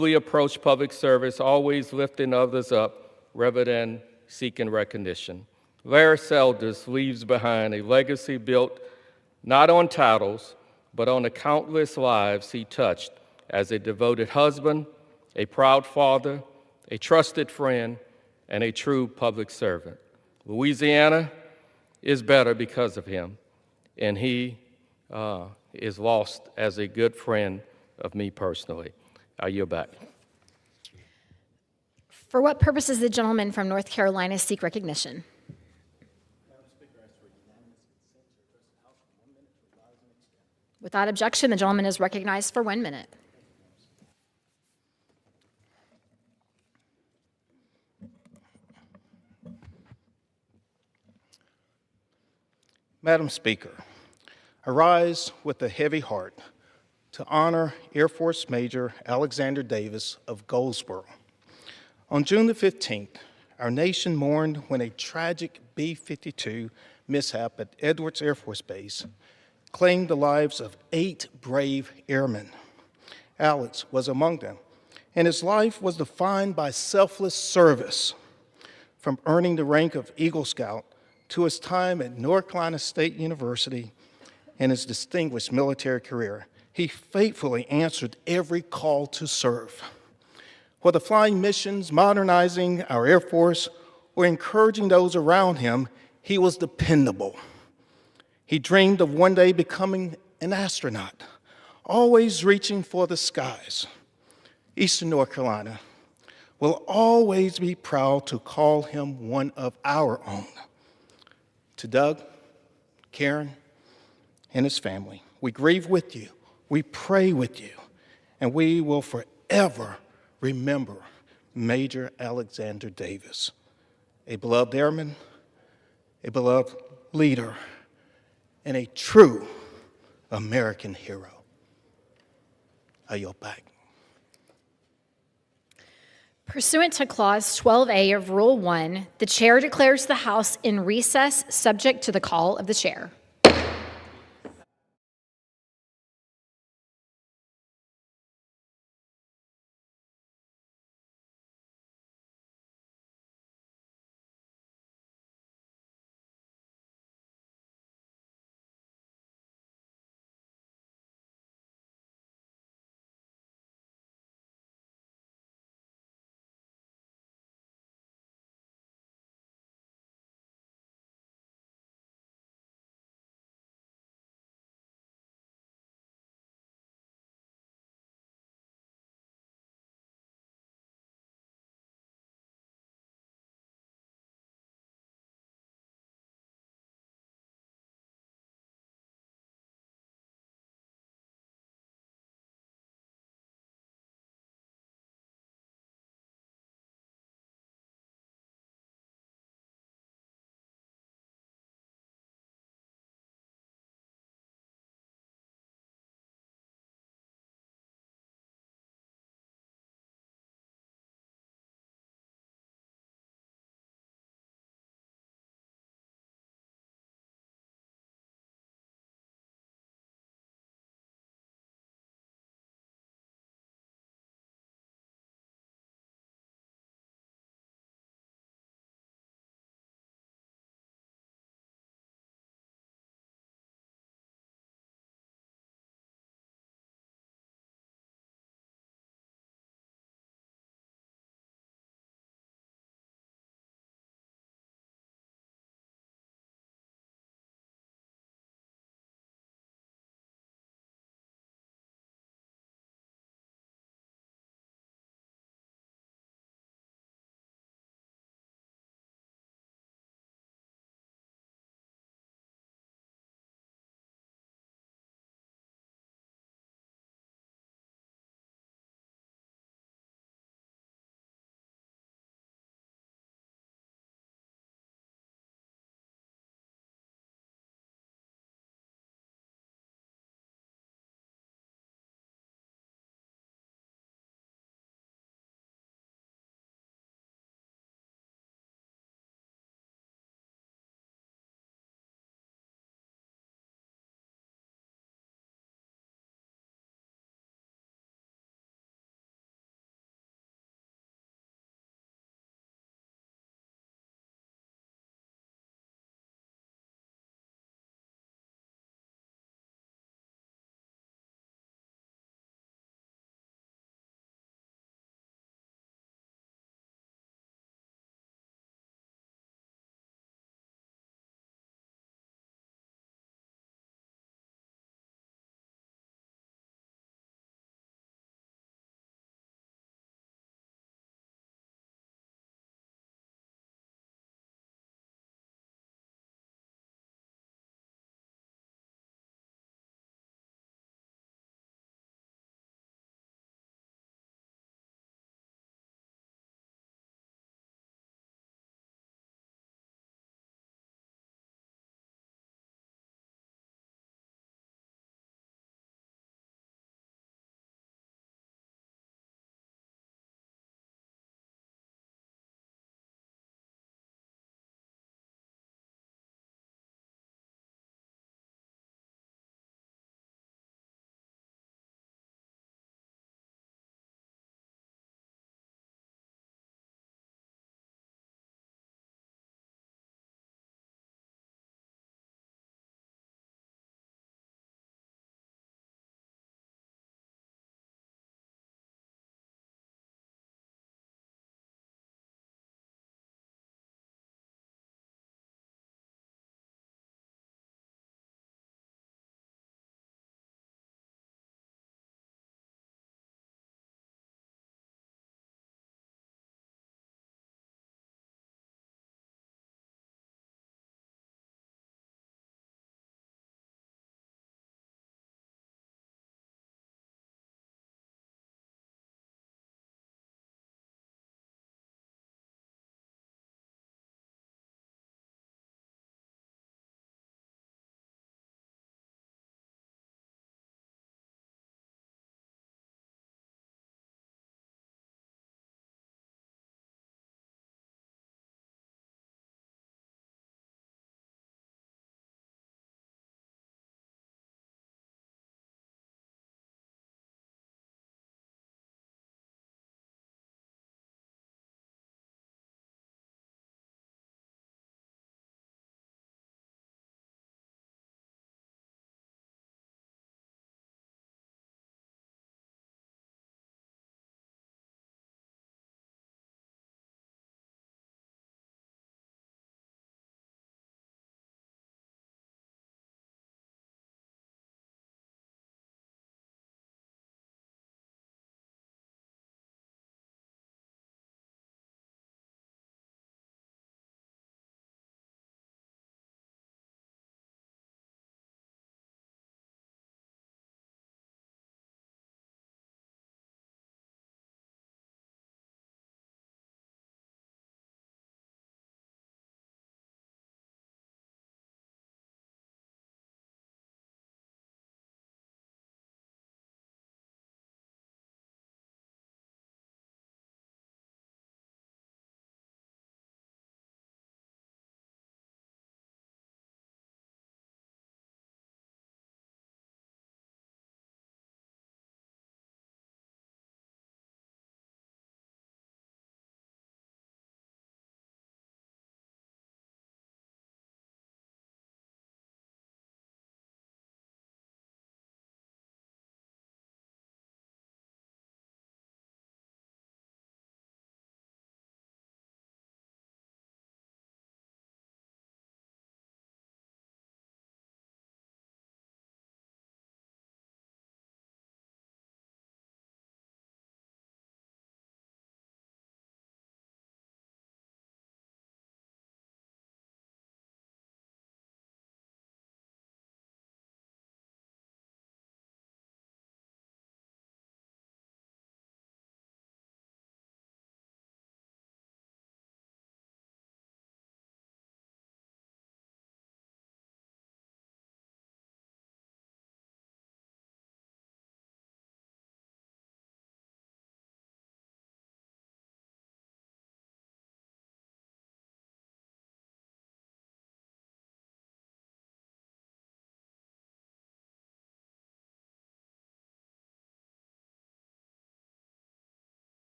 We approach public service always lifting others up rather than seeking recognition. Larry Selders leaves behind a legacy built not on titles, but on the countless lives he touched as a devoted husband, a proud father, a trusted friend, and a true public servant. Louisiana is better because of him, and he is lost as a good friend of me personally. I yield back. For what purpose does the gentleman from North Carolina seek recognition? Without objection, the gentleman is recognized for 1 minute. Madam Speaker, I rise with a heavy heart to honor Air Force Major Alexander Davis of Goldsboro. On June the 15th, our nation mourned when a tragic B-52 mishap at Edwards Air Force Base claimed the lives of 8 brave airmen. Alex was among them, and his life was defined by selfless service. From earning the rank of Eagle Scout to his time at North Carolina State University and his distinguished military career, he faithfully answered every call to serve. Whether flying missions, modernizing our Air Force, or encouraging those around him, he was dependable. He dreamed of one day becoming an astronaut, always reaching for the skies. Eastern North Carolina will always be proud to call him one of our own. To Doug, Karen, and his family, we grieve with you, we pray with you, and we will forever remember Major Alexander Davis, a beloved airman, a beloved leader, and a true American hero. I yield back. Pursuant to Clause 12A of Rule 1, the chair declares the House in recess subject to the call of the chair.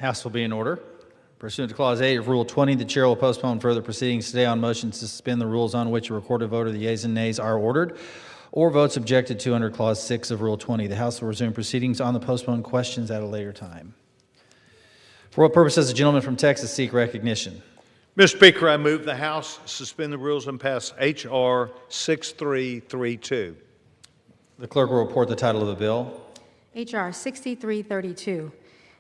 House will be in order. Pursuant to Clause 8 of Rule 20, the chair will postpone further proceedings today on motions to suspend the rules on which a recorded vote of the yeas and nays are ordered, or votes objected to under Clause 6 of Rule 20. The House will resume proceedings on the postponed questions at a later time. For what purpose does the gentleman from Texas seek recognition? Mr. Speaker, I move the House suspend the rules and pass H.R. 6332. The clerk will report the title of the bill. H.R. 6332,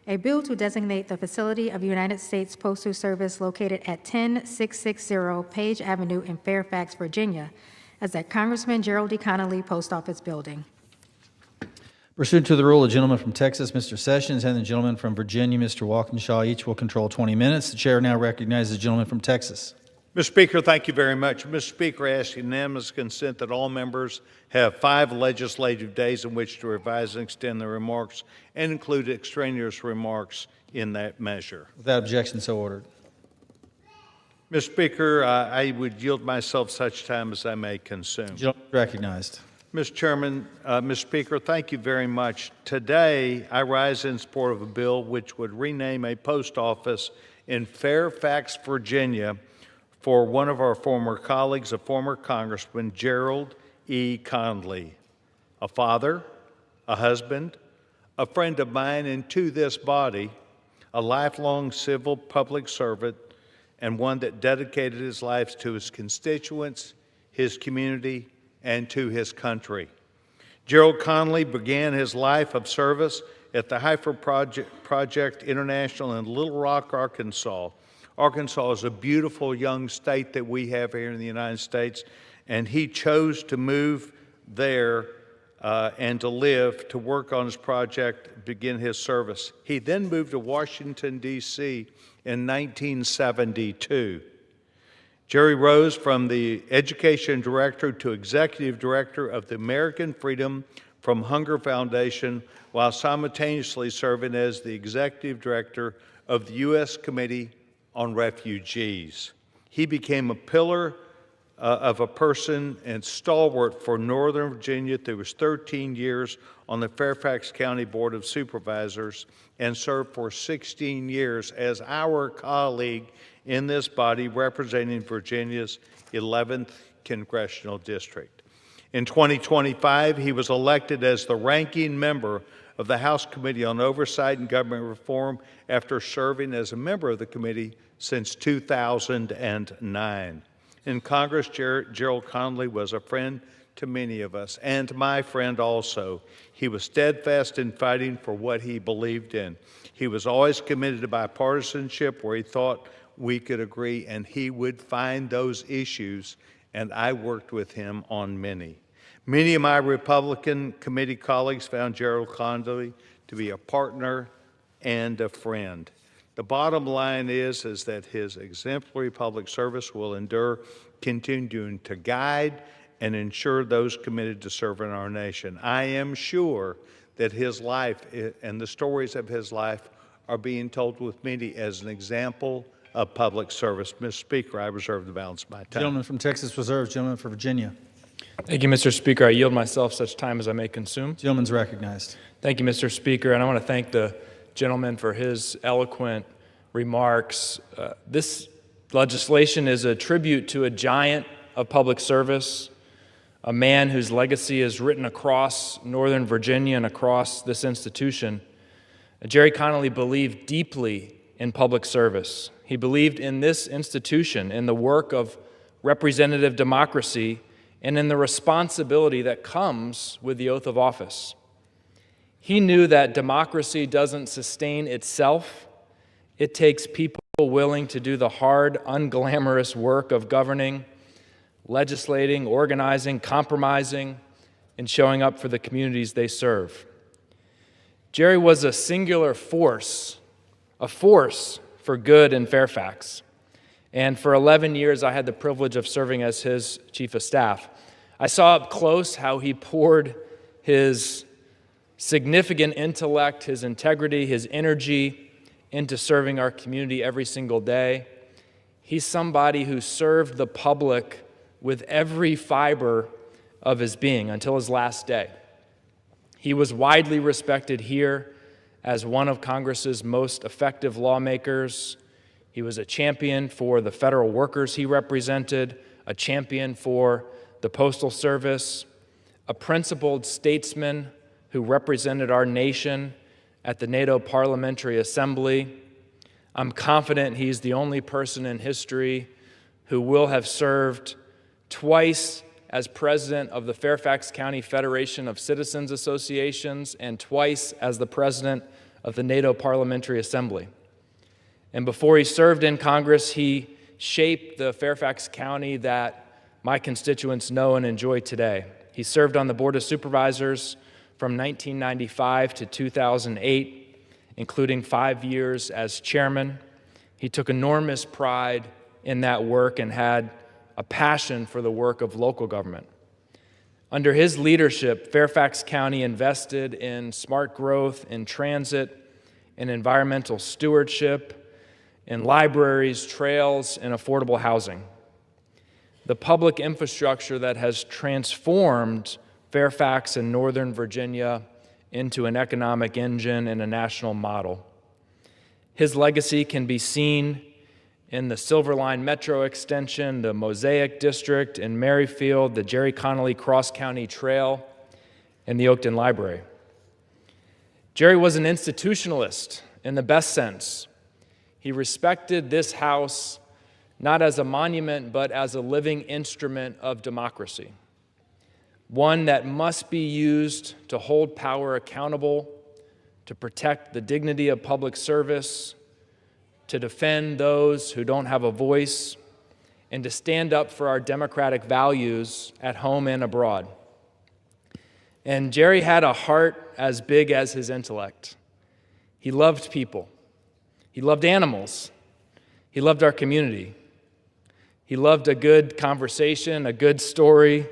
a bill to designate the facility of United States Postal Service located at 10660 Page Avenue in Fairfax, Virginia, as the Congressman Gerald D. Connolly Post Office Building. Pursuant to the rule, the gentleman from Texas, Mr. Sessions, and the gentleman from Virginia, Mr. Walkinshaw, each will control 20 minutes. The chair now recognizes the gentleman from Texas. Mr. Speaker, thank you very much. Mr. Speaker, I ask unanimous consent that all members have 5 legislative days in which to revise and extend their remarks and include extraneous remarks in that measure. Without objection, so ordered. Mr. Speaker, I would yield myself such time as I may consume. Gentleman recognized. Mr. Chairman, Mr. Speaker, thank you very much. Today, I rise in support of a bill which would rename a post office in Fairfax, Virginia, for one of our former colleagues, a former Congressman, Gerald E. Connolly, a father, a husband, a friend of mine, and to this body, a lifelong civil public servant, and one that dedicated his life to his constituents, his community, and to his country. Gerald Connolly began his life of service at the Heifer Project International in Little Rock, Arkansas. Arkansas is a beautiful young state that we have here in the United States, and he chose to move there and to live, to work on his project, begin his service. He then moved to Washington, D.C. in 1972. Jerry rose from the education director to executive director of the American Freedom from Hunger Foundation, while simultaneously serving as the executive director of the U.S. Committee on Refugees. He became a pillar of a person and stalwart for Northern Virginia through his 13 years on the Fairfax County Board of Supervisors and served for 16 years as our colleague in this body representing Virginia's 11th Congressional District. In 2025, he was elected as the ranking member of the House Committee on Oversight and Government Reform after serving as a member of the committee since 2009. In Congress, Gerald Connolly was a friend to many of us, and my friend also. He was steadfast in fighting for what he believed in. He was always committed to bipartisanship where he thought we could agree, and he would find those issues, and I worked with him on many. Many of my Republican committee colleagues found Gerald Connolly to be a partner and a friend. The bottom line is that his exemplary public service will endure, continuing to guide and ensure those committed to serving our nation. I am sure that his life and the stories of his life are being told with many as an example of public service. Mr. Speaker, I reserve the balance of my time. Gentleman from Texas reserves. Gentleman from Virginia. Thank you, Mr. Speaker. I yield myself such time as I may consume. Gentleman's recognized. Thank you, Mr. Speaker, and I want to thank the gentleman for his eloquent remarks. This legislation is a tribute to a giant of public service, a man whose legacy is written across Northern Virginia and across this institution. Jerry Connolly believed deeply in public service. He believed in this institution, in the work of representative democracy, and in the responsibility that comes with the oath of office. He knew that democracy doesn't sustain itself. It takes people willing to do the hard, unglamorous work of governing, legislating, organizing, compromising, and showing up for the communities they serve. Jerry was a singular force, a force for good in Fairfax. And for 11 years, I had the privilege of serving as his chief of staff. I saw up close how he poured his significant intellect, his integrity, his energy into serving our community every single day. He's somebody who served the public with every fiber of his being until his last day. He was widely respected here as one of Congress's most effective lawmakers. He was a champion for the federal workers he represented, a champion for the Postal Service, a principled statesman who represented our nation at the NATO Parliamentary Assembly. I'm confident he's the only person in history who will have served twice as president of the Fairfax County Federation of Citizens Associations and twice as the president of the NATO Parliamentary Assembly. And before he served in Congress, he shaped the Fairfax County that my constituents know and enjoy today. He served on the Board of Supervisors from 1995 to 2008, including 5 years as chairman. He took enormous pride in that work and had a passion for the work of local government. Under his leadership, Fairfax County invested in smart growth, in transit, in environmental stewardship, in libraries, trails, and affordable housing. The public infrastructure that has transformed Fairfax and Northern Virginia into an economic engine and a national model. His legacy can be seen in the Silver Line Metro Extension, the Mosaic District in Merrifield, the Jerry Connolly Cross County Trail, and the Oakton Library. Jerry was an institutionalist in the best sense. He respected this house not as a monument, but as a living instrument of democracy, one that must be used to hold power accountable, to protect the dignity of public service, to defend those who don't have a voice, and to stand up for our democratic values at home and abroad. And Jerry had a heart as big as his intellect. He loved people. He loved animals. He loved our community. He loved a good conversation, a good story,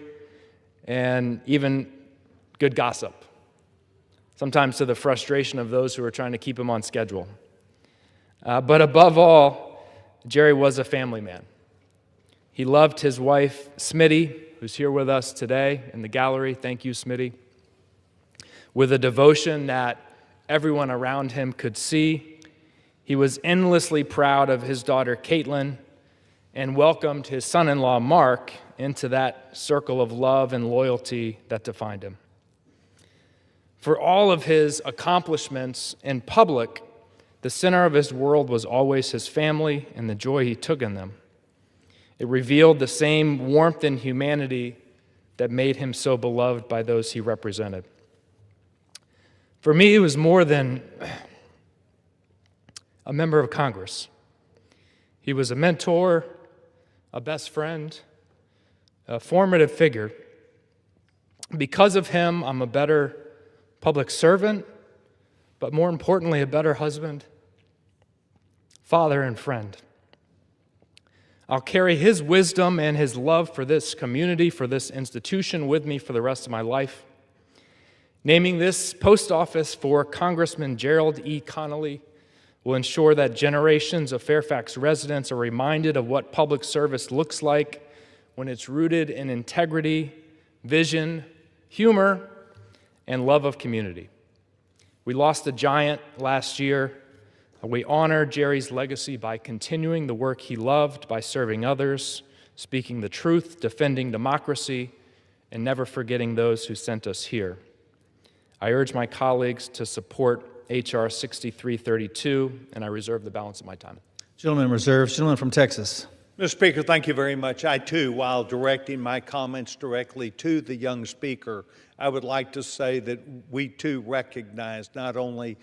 and even good gossip, sometimes to the frustration of those who were trying to keep him on schedule. But above all, Jerry was a family man. He loved his wife, Smitty, who's here with us today in the gallery. Thank you, Smitty. With a devotion that everyone around him could see. He was endlessly proud of his daughter, Caitlin, and welcomed his son-in-law, Mark, into that circle of love and loyalty that defined him. For all of his accomplishments in public, the center of his world was always his family and the joy he took in them. It revealed the same warmth and humanity that made him so beloved by those he represented. For me, he was more than a member of Congress. He was a mentor, a best friend, a formative figure. Because of him, I'm a better public servant, but more importantly, a better husband, father, and friend. I'll carry his wisdom and his love for this community, for this institution with me for the rest of my life. Naming this post office for Congressman Gerald E. Connolly will ensure that generations of Fairfax residents are reminded of what public service looks like when it's rooted in integrity, vision, humor, and love of community. We lost a giant last year. We honor Jerry's legacy by continuing the work he loved, by serving others, speaking the truth, defending democracy, and never forgetting those who sent us here. I urge my colleagues to support H.R. 6332, and I reserve the balance of my time. Gentleman reserves. Gentleman from Texas. Mr. Speaker, thank you very much. I, too, while directing my comments directly to the young speaker, I would like to say that we, too, recognize not only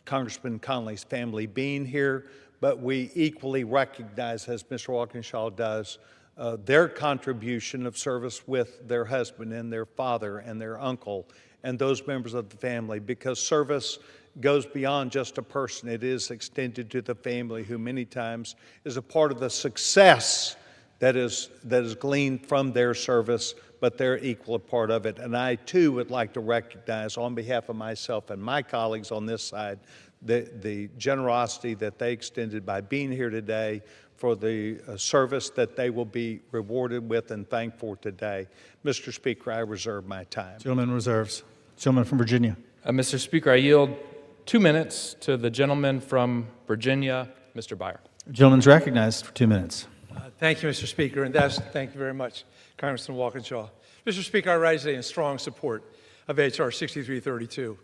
Congressman Connolly's family being here, but we equally recognize, as Mr. Walkinshaw does, their contribution of service with their husband and their father and their uncle and those members of the family, because service goes beyond just a person. It is extended to the family, who many times is a part of the success that is gleaned from their service, but they're equal a part of it. And I, too, would like to recognize, on behalf of myself and my colleagues on this side, the generosity that they extended by being here today, for the service that they will be rewarded with and thanked for today. Mr. Speaker, I reserve my time. Gentleman reserves. Gentleman from Virginia. Mr. Speaker, I yield 2 minutes to the gentleman from Virginia, Mr. Byer. The gentleman's recognized for 2 minutes. Thank you, Mr. Speaker, and thank you very much, Congressman Walkinshaw. Mr. Speaker, I rise today in strong support of H.R. 6332.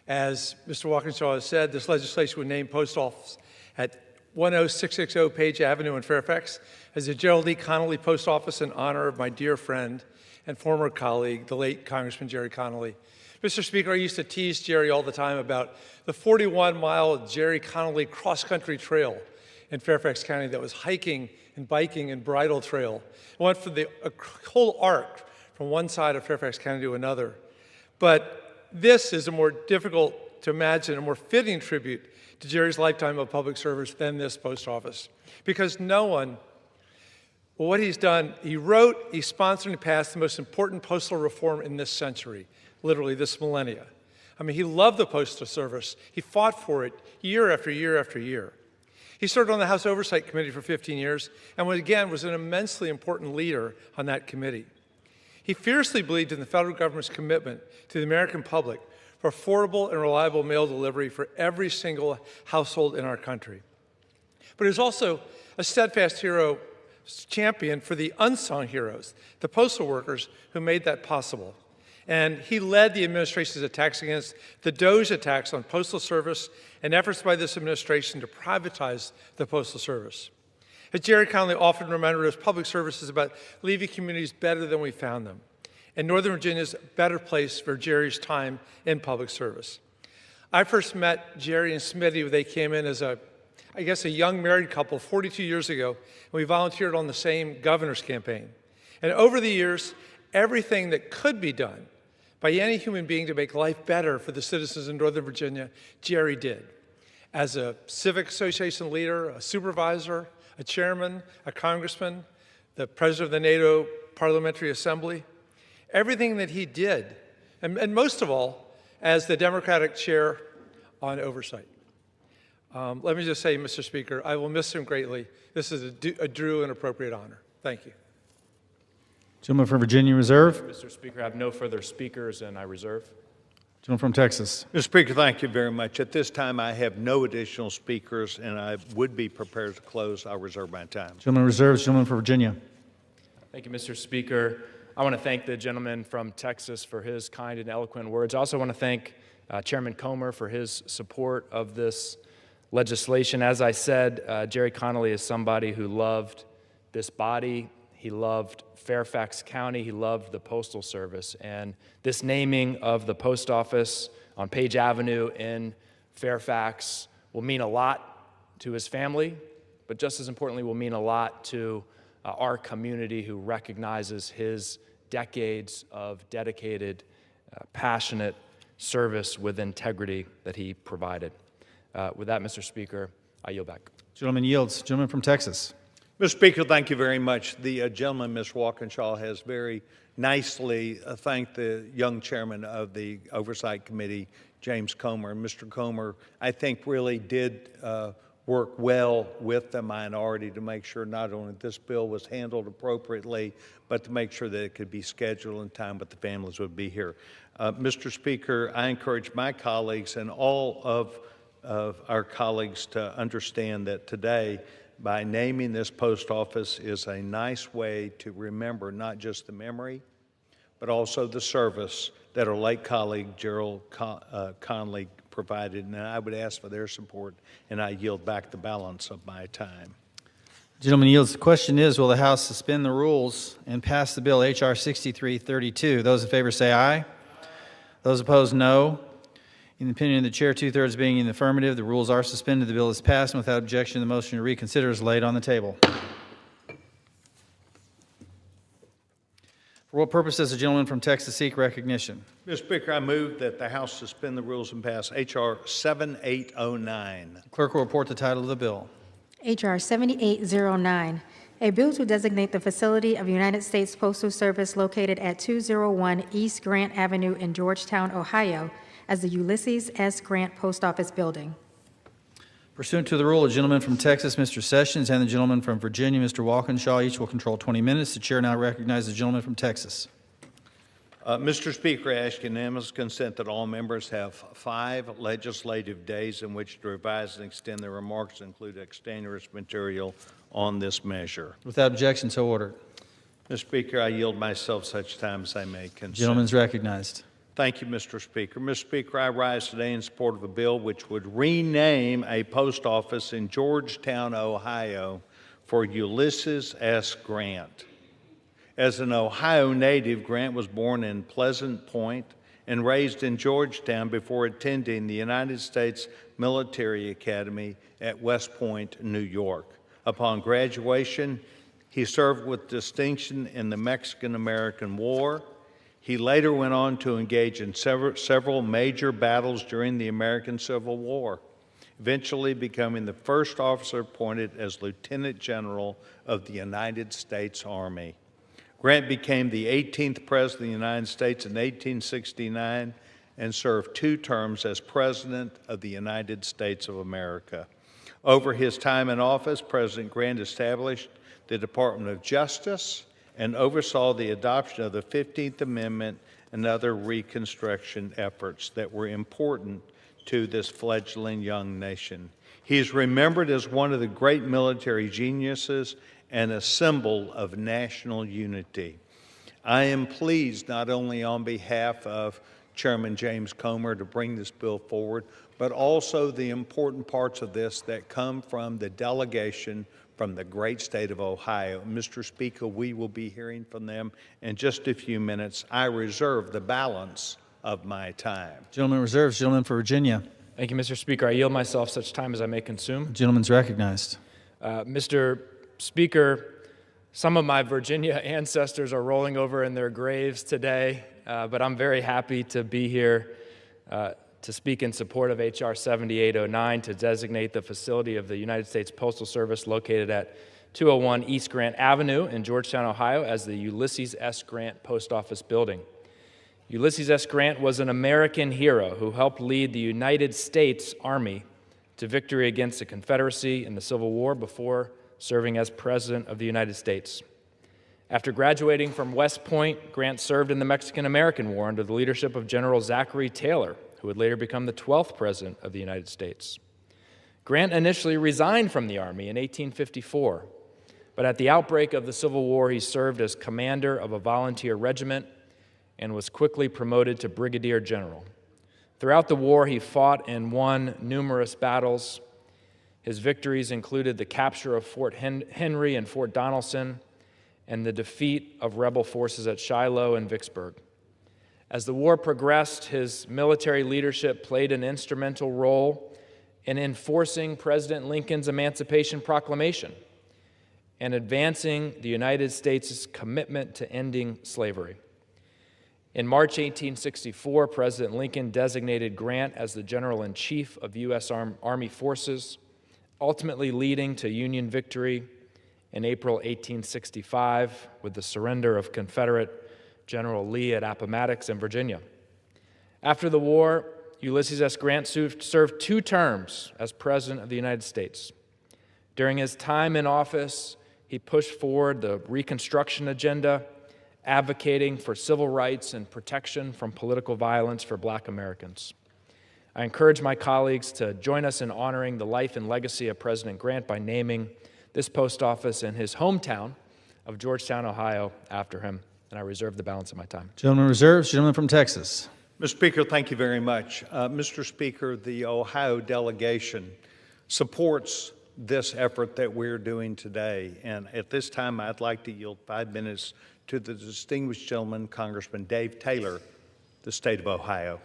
As Mr. Walkinshaw has said, this legislation would name post office at 10660 Page Avenue in Fairfax as the Gerald E. Connolly Post Office in honor of my dear friend and former colleague, the late Congressman Jerry Connolly. Mr. Speaker, I used to tease Jerry all the time about the 41-mile Jerry Connolly cross-country trail in Fairfax County that was hiking and biking and bridle trail. It went for the whole arc from one side of Fairfax County to another. But this is a more difficult to imagine, a more fitting tribute to Jerry's lifetime of public service than this post office. Because no one, well, what he's done, he wrote, he sponsored, and passed the most important postal reform in this century, literally this millennia. I mean, he loved the Postal Service. He fought for it year after year after year. He served on the House Oversight Committee for 15 years and, again, was an immensely important leader on that committee. He fiercely believed in the federal government's commitment to the American public for affordable and reliable mail delivery for every single household in our country. But he was also a steadfast hero champion for the unsung heroes, the postal workers who made that possible. And he led the administration's attacks against the DOJ attacks on Postal Service and efforts by this administration to privatize the Postal Service. As Jerry Connolly often remembered us, public service is about leaving communities better than we found them. And Northern Virginia is a better place for Jerry's time in public service. I first met Jerry and Smitty when they came in as a young married couple 42 years ago, and we volunteered on the same governor's campaign. And over the years, everything that could be done by any human being to make life better for the citizens in Northern Virginia, Jerry did. As a civic association leader, a supervisor, a chairman, a congressman, the president of the NATO Parliamentary Assembly, everything that he did, and most of all, as the Democratic chair on oversight. Let me just say, Mr. Speaker, I will miss him greatly. This is a due and appropriate honor. Thank you. Gentleman from Virginia Reserve. Mr. Speaker, I have no further speakers, and I reserve. Gentleman from Texas. Mr. Speaker, thank you very much. At this time, I have no additional speakers, and I would be prepared to close. I'll reserve my time. Gentleman reserves. Gentleman from Virginia. Thank you, Mr. Speaker. I want to thank the gentleman from Texas for his kind and eloquent words. I also want to thank Chairman Comer for his support of this legislation. As I said, Jerry Connolly is somebody who loved this body. He loved Fairfax County. He loved the Postal Service. And this naming of the post office on Page Avenue in Fairfax will mean a lot to his family, but just as importantly will mean a lot to our community who recognizes his decades of dedicated, passionate service with integrity that he provided. With that, Mr. Speaker, I yield back. Gentleman yields. Gentleman from Texas. Mr. Speaker, thank you very much. The gentleman, Ms. Walkinshaw, has very nicely thanked the young chairman of the Oversight Committee, James Comer. And Mr. Comer, I think, really did work well with the minority to make sure not only this bill was handled appropriately, but to make sure that it could be scheduled in time, but the families would be here. Mr. Speaker, I encourage my colleagues and all of our colleagues to understand that today, by naming this post office is a nice way to remember not just the memory, but also the service that our late colleague Gerald Connolly provided. And I would ask for their support, and I yield back the balance of my time. Gentleman yields. The question is, will the House suspend the rules and pass the bill H.R. 6332? Those in favor say aye. Those opposed, no. In the opinion of the chair, two-thirds being in the affirmative, the rules are suspended. The bill is passed, and without objection, the motion to reconsider is laid on the table. For what purpose does the gentleman from Texas seek recognition? Mr. Speaker, I move that the House suspend the rules and pass H.R. 7809. The clerk will report the title of the bill. H.R. 7809, a bill to designate the facility of United States Postal Service located at 201 East Grant Avenue in Georgetown, Ohio, as the Ulysses S. Grant Post Office Building. Pursuant to the rule, the gentleman from Texas, Mr. Sessions, and the gentleman from Virginia, Mr. Walkinshaw, each will control 20 minutes. The chair now recognizes the gentleman from Texas. Mr. Speaker, I ask unanimous consent that all members have 5 legislative days in which to revise and extend their remarks, include extraneous material on this measure. Without objection, so ordered. Mr. Speaker, I yield myself such time as I may consent. Gentleman's recognized. Thank you, Mr. Speaker. Mr. Speaker, I rise today in support of a bill which would rename a post office in Georgetown, Ohio, for Ulysses S. Grant. As an Ohio native, Grant was born in Pleasant Point and raised in Georgetown before attending the United States Military Academy at West Point, New York. Upon graduation, he served with distinction in the Mexican-American War. He later went on to engage in several major battles during the American Civil War, eventually becoming the first officer appointed as Lieutenant General of the United States Army. Grant became the 18th President of the United States in 1869 and served 2 terms as President of the United States of America. Over his time in office, President Grant established the Department of Justice and oversaw the adoption of the 15th Amendment and other Reconstruction efforts that were important to this fledgling young nation. He is remembered as one of the great military geniuses and a symbol of national unity. I am pleased not only on behalf of Chairman James Comer to bring this bill forward, but also the important parts of this that come from the delegation from the great state of Ohio. Mr. Speaker, we will be hearing from them in just a few minutes. I reserve the balance of my time. Gentleman reserves. Gentleman for Virginia. Thank you, Mr. Speaker. I yield myself such time as I may consume. Gentleman's recognized. Mr. Speaker, some of my Virginia ancestors are rolling over in their graves today, but I'm very happy to be here to speak in support of H.R. 7809 to designate the facility of the United States Postal Service located at 201 East Grant Avenue in Georgetown, Ohio, as the Ulysses S. Grant Post Office Building. Ulysses S. Grant was an American hero who helped lead the United States Army to victory against the Confederacy in the Civil War before serving as President of the United States. After graduating from West Point, Grant served in the Mexican-American War under the leadership of General Zachary Taylor, who would later become the 12th President of the United States. Grant initially resigned from the Army in 1854, but at the outbreak of the Civil War, he served as commander of a volunteer regiment and was quickly promoted to brigadier general. Throughout the war, he fought and won numerous battles. His victories included the capture of Fort Henry and Fort Donelson and the defeat of rebel forces at Shiloh and Vicksburg. As the war progressed, his military leadership played an instrumental role in enforcing President Lincoln's Emancipation Proclamation and advancing the United States' commitment to ending slavery. In March 1864, President Lincoln designated Grant as the General-in-Chief of U.S. Army Forces, ultimately leading to Union victory in April 1865 with the surrender of Confederate General Lee at Appomattox in Virginia. After the war, Ulysses S. Grant served 2 terms as President of the United States. During his time in office, he pushed forward the Reconstruction agenda, advocating for civil rights and protection from political violence for Black Americans. I encourage my colleagues to join us in honoring the life and legacy of President Grant by naming this post office in his hometown of Georgetown, Ohio, after him. And I reserve the balance of my time. Gentleman reserves. Gentleman from Texas. Mr. Speaker, thank you very much. Mr. Speaker, the Ohio delegation supports this effort that we're doing today. And at this time, I'd like to yield 5 minutes to the distinguished gentleman, Congressman Dave Taylor, the state of Ohio.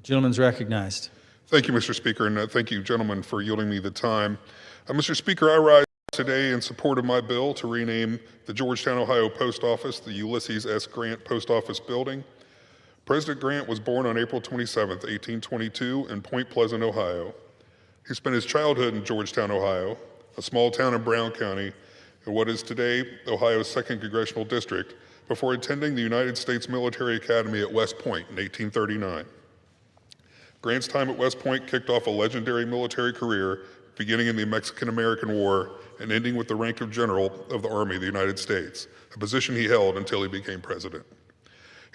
Gentleman's recognized. Thank you, Mr. Speaker, and thank you, gentlemen, for yielding me the time. Mr. Speaker, I rise today in support of my bill to rename the Georgetown, Ohio Post Office the Ulysses S. Grant Post Office Building. President Grant was born on April 27, 1822, in Point Pleasant, Ohio. He spent his childhood in Georgetown, Ohio, a small town in Brown County, in what is today Ohio's 2nd Congressional District, before attending the United States Military Academy at West Point in 1839. Grant's time at West Point kicked off a legendary military career, beginning in the Mexican-American War and ending with the rank of General of the Army of the United States, a position he held until he became president.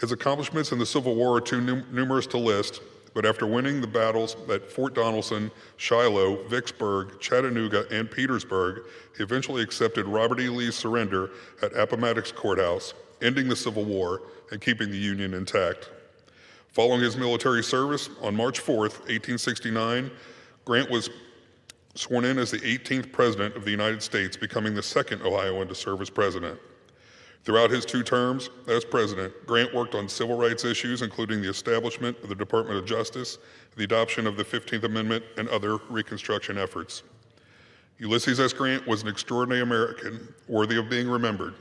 His accomplishments in the Civil War are too numerous to list, but after winning the battles at Fort Donelson, Shiloh, Vicksburg, Chattanooga, and Petersburg, he eventually accepted Robert E. Lee's surrender at Appomattox Courthouse, ending the Civil War and keeping the Union intact. Following his military service, on March 4th, 1869, Grant was sworn in as the 18th President of the United States, becoming the second Ohioan to serve as president. Throughout his 2 terms as president, Grant worked on civil rights issues, including the establishment of the Department of Justice, the adoption of the 15th Amendment, and other Reconstruction efforts. Ulysses S. Grant was an extraordinary American, worthy of being remembered.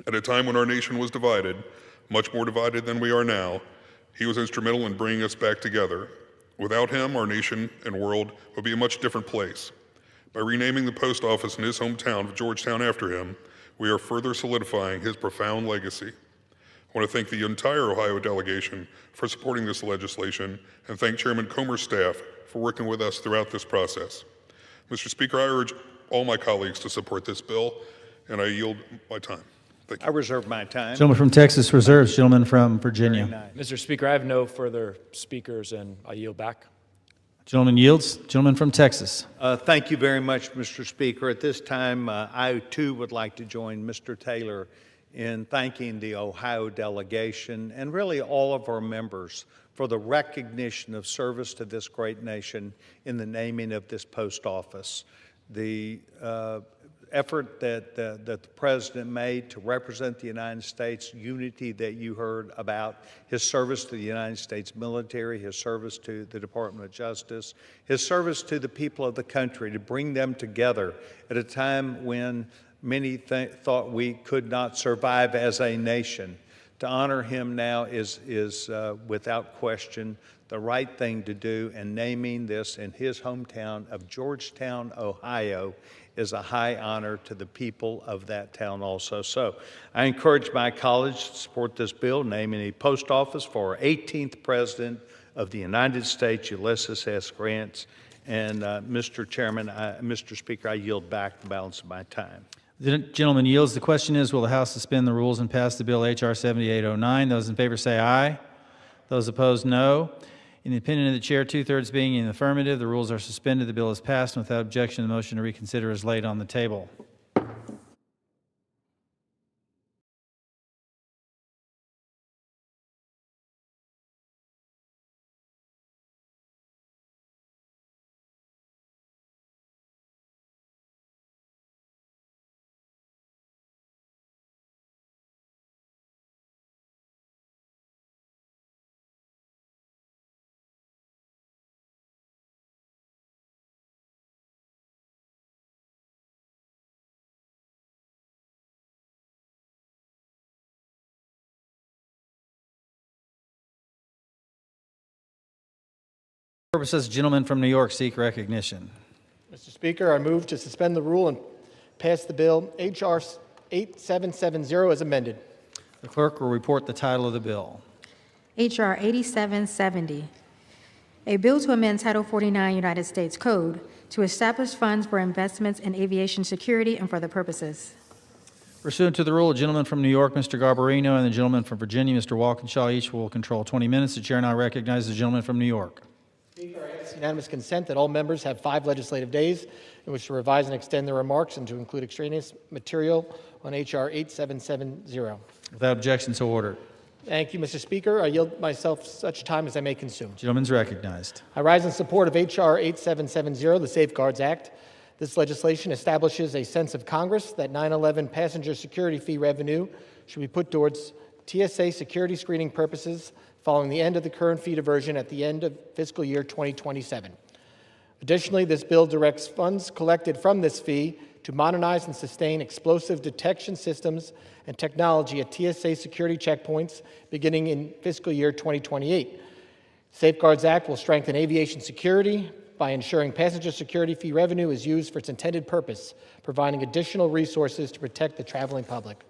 At a time when our nation was divided, much more divided than we are now, he was instrumental in bringing us back together. Without him, our nation and world would be a much different place. By renaming the post office in his hometown of Georgetown after him, we are further solidifying his profound legacy. I want to thank the entire Ohio delegation for supporting this legislation and thank Chairman Comer's staff for working with us throughout this process. Mr. Speaker, I urge all my colleagues to support this bill, and I yield my time. Thank you. I reserve my time. Gentleman from Texas reserves. Gentleman from Virginia. Nice. Mr. Speaker, I have no further speakers, and I yield back. Gentleman yields. Gentleman from Texas. Thank you very much, Mr. Speaker. At this time, I too would like to join Mr. Taylor in thanking the Ohio delegation and really all of our members for the recognition of service to this great nation in the naming of this post office. The effort that the President made to represent the United States, unity that you heard about, his service to the United States military, his service to the Department of Justice, his service to the people of the country, to bring them together at a time when many thought we could not survive as a nation. To honor him now is without question the right thing to do, and naming this in his hometown of Georgetown, Ohio, is a high honor to the people of that town also. So I encourage my colleagues to support this bill, naming a post office for our 18th President of the United States, Ulysses S. Grant. And Mr. Chairman, Mr. Speaker, I yield back the balance of my time. The gentleman yields. The question is, will the House suspend the rules and pass the bill H.R. 7809? Those in favor say aye. Those opposed, no. In the opinion of the chair, 2/3 being in the affirmative, the rules are suspended. The bill is passed, and without objection, the motion to reconsider is laid on the table. Purposes, gentleman from New York seek recognition. Mr. Speaker, I move to suspend the rule and pass the bill H.R. 8770 as amended. The clerk will report the title of the bill. H.R. 8770, a bill to amend Title 49 United States Code to establish funds for investments in aviation security and for other purposes. Pursuant to the rule, a gentleman from New York, Mr. Garbarino, and the gentleman from Virginia, Mr. Walkinshaw, each will control 20 minutes. The chair now recognizes the gentleman from New York. Speaker, I ask unanimous consent that all members have 5 legislative days in which to revise and extend their remarks and to include extraneous material on H.R. 8770. Without objection, so ordered. Thank you, Mr. Speaker. I yield myself such time as I may consume. Gentleman's recognized. I rise in support of H.R. 8770, the Safeguards Act. This legislation establishes a sense of Congress that 9/11 passenger security fee revenue should be put towards TSA security screening purposes following the end of the current fee diversion at the end of fiscal year 2027. Additionally, this bill directs funds collected from this fee to modernize and sustain explosive detection systems and technology at TSA security checkpoints beginning in fiscal year 2028. Safeguards Act will strengthen aviation security by ensuring passenger security fee revenue is used for its intended purpose, providing additional resources to protect the traveling public.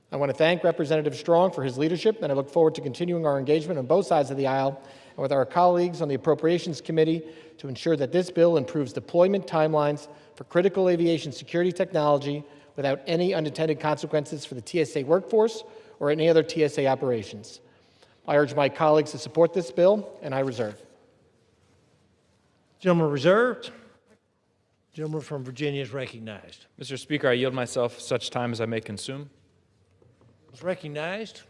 I want to thank Representative Strong for his leadership, and I look forward to continuing our engagement on both sides of the aisle and with our colleagues on the Appropriations Committee to ensure that this bill improves deployment timelines for critical aviation security technology without any unintended consequences for the TSA workforce or any other TSA operations. I urge my colleagues to support this bill, and I reserve. Gentleman reserved. Gentleman from Virginia is recognized. Mr. Speaker, I yield myself such time as I may consume. Is recognized.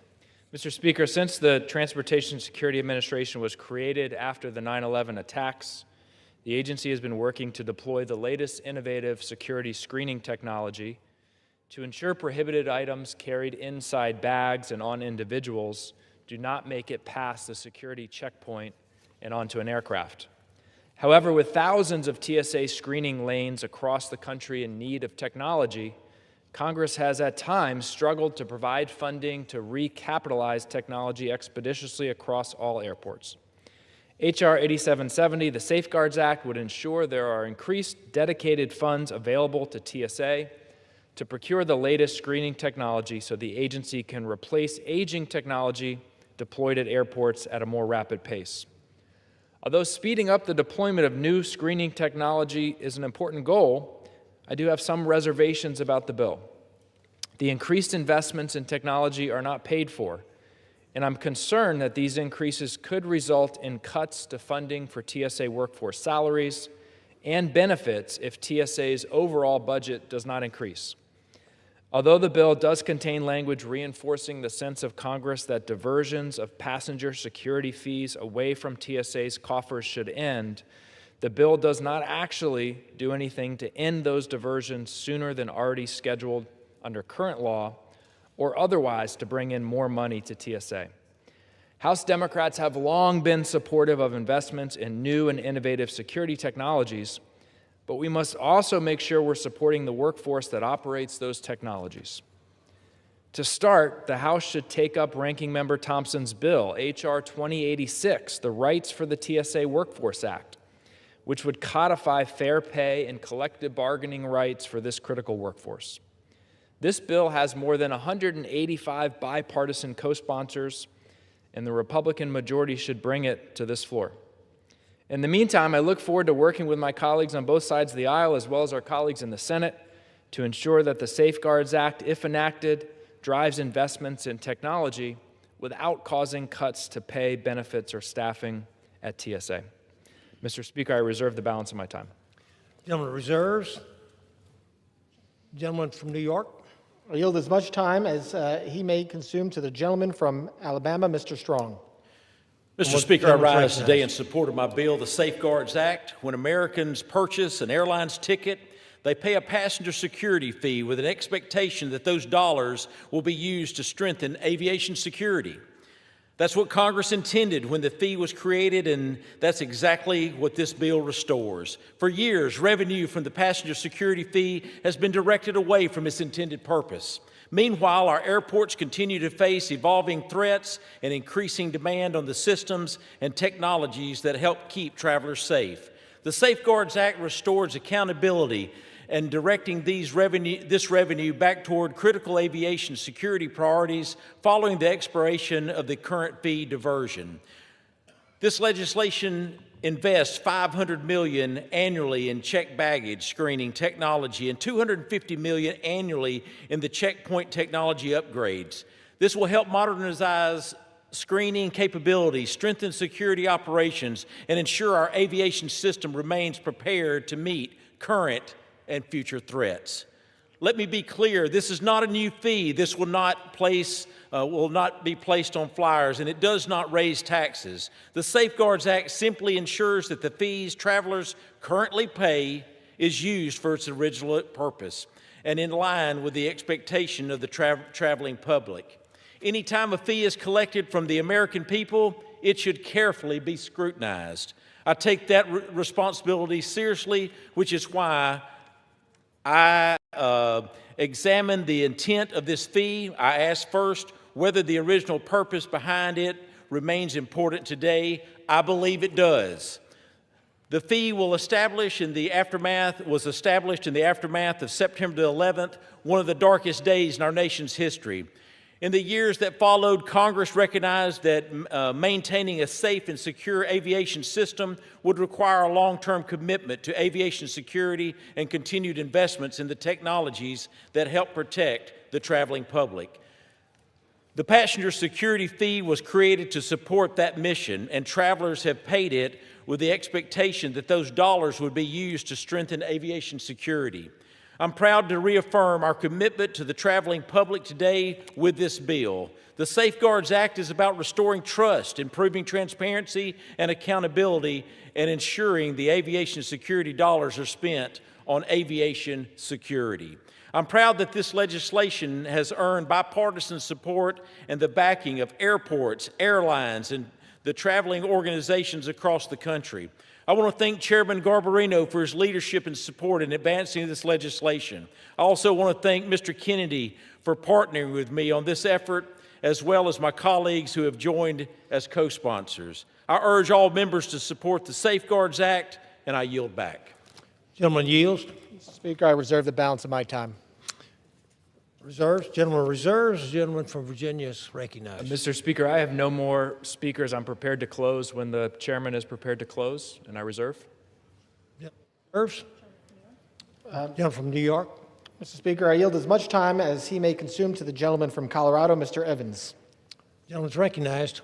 Mr. Speaker, since the Transportation Security Administration was created after the 9/11 attacks, the agency has been working to deploy the latest innovative security screening technology to ensure prohibited items carried inside bags and on individuals do not make it past the security checkpoint and onto an aircraft. However, with thousands of TSA screening lanes across the country in need of technology, Congress has at times struggled to provide funding to recapitalize technology expeditiously across all airports. H.R. 8770, the Safeguards Act, would ensure there are increased dedicated funds available to TSA to procure the latest screening technology so the agency can replace aging technology deployed at airports at a more rapid pace. Although speeding up the deployment of new screening technology is an important goal, I do have some reservations about the bill. The increased investments in technology are not paid for, and I'm concerned that these increases could result in cuts to funding for TSA workforce salaries and benefits if TSA's overall budget does not increase. Although the bill does contain language reinforcing the sense of Congress that diversions of passenger security fees away from TSA's coffers should end, the bill does not actually do anything to end those diversions sooner than already scheduled under current law or otherwise to bring in more money to TSA. House Democrats have long been supportive of investments in new and innovative security technologies, but we must also make sure we're supporting the workforce that operates those technologies. To start, the House should take up Ranking Member Thompson's bill, H.R. 2086, the Rights for the TSA Workforce Act, which would codify fair pay and collective bargaining rights for this critical workforce. This bill has more than 185 bipartisan co-sponsors, and the Republican majority should bring it to this floor. In the meantime, I look forward to working with my colleagues on both sides of the aisle, as well as our colleagues in the Senate, to ensure that the Safeguards Act, if enacted, drives investments in technology without causing cuts to pay, benefits, or staffing at TSA. Mr. Speaker, I reserve the balance of my time. Gentleman reserves. Gentleman from New York. I yield as much time as he may consume to the gentleman from Alabama, Mr. Strong. Mr. Speaker, I rise today in support of my bill, the Safeguards Act. When Americans purchase an airline's ticket, they pay a passenger security fee with an expectation that those dollars will be used to strengthen aviation security. That's what Congress intended when the fee was created, and that's exactly what this bill restores. For years, revenue from the passenger security fee has been directed away from its intended purpose. Meanwhile, our airports continue to face evolving threats and increasing demand on the systems and technologies that help keep travelers safe. The Safeguards Act restores accountability and directing this revenue back toward critical aviation security priorities following the expiration of the current fee diversion. This legislation invests $500 million annually in checked baggage screening technology and $250 million annually in the checkpoint technology upgrades. This will help modernize screening capabilities, strengthen security operations, and ensure our aviation system remains prepared to meet current and future threats. Let me be clear, this is not a new fee. This will not be placed on flyers, and it does not raise taxes. The Safeguards Act simply ensures that the fees travelers currently pay is used for its original purpose and in line with the expectation of the traveling public. Anytime a fee is collected from the American people, it should carefully be scrutinized. I take that responsibility seriously, which is why I examined the intent of this fee. I asked first whether the original purpose behind it remains important today. I believe it does. The fee was established in the aftermath of September the 11th, one of the darkest days in our nation's history. In the years that followed, Congress recognized that maintaining a safe and secure aviation system would require a long-term commitment to aviation security and continued investments in the technologies that help protect the traveling public. The passenger security fee was created to support that mission, and travelers have paid it with the expectation that those dollars would be used to strengthen aviation security. I'm proud to reaffirm our commitment to the traveling public today with this bill. The Safeguards Act is about restoring trust, improving transparency and accountability, and ensuring the aviation security dollars are spent on aviation security. I'm proud that this legislation has earned bipartisan support and the backing of airports, airlines, and the traveling organizations across the country. I want to thank Chairman Garbarino for his leadership and support in advancing this legislation. I also want to thank Mr. Kennedy for partnering with me on this effort, as well as my colleagues who have joined as co-sponsors. I urge all members to support the Safeguards Act, and I yield back. Gentleman yields. Mr. Speaker, I reserve the balance of my time. Reserves. Gentleman reserves. The gentleman from Virginia is recognized. Mr. Speaker, I have no more speakers. I'm prepared to close when the chairman is prepared to close, and I reserve. Reserves. Gentleman from New York. Mr. Speaker, I yield as much time as he may consume to the gentleman from Colorado, Mr. Evans. Gentleman's recognized.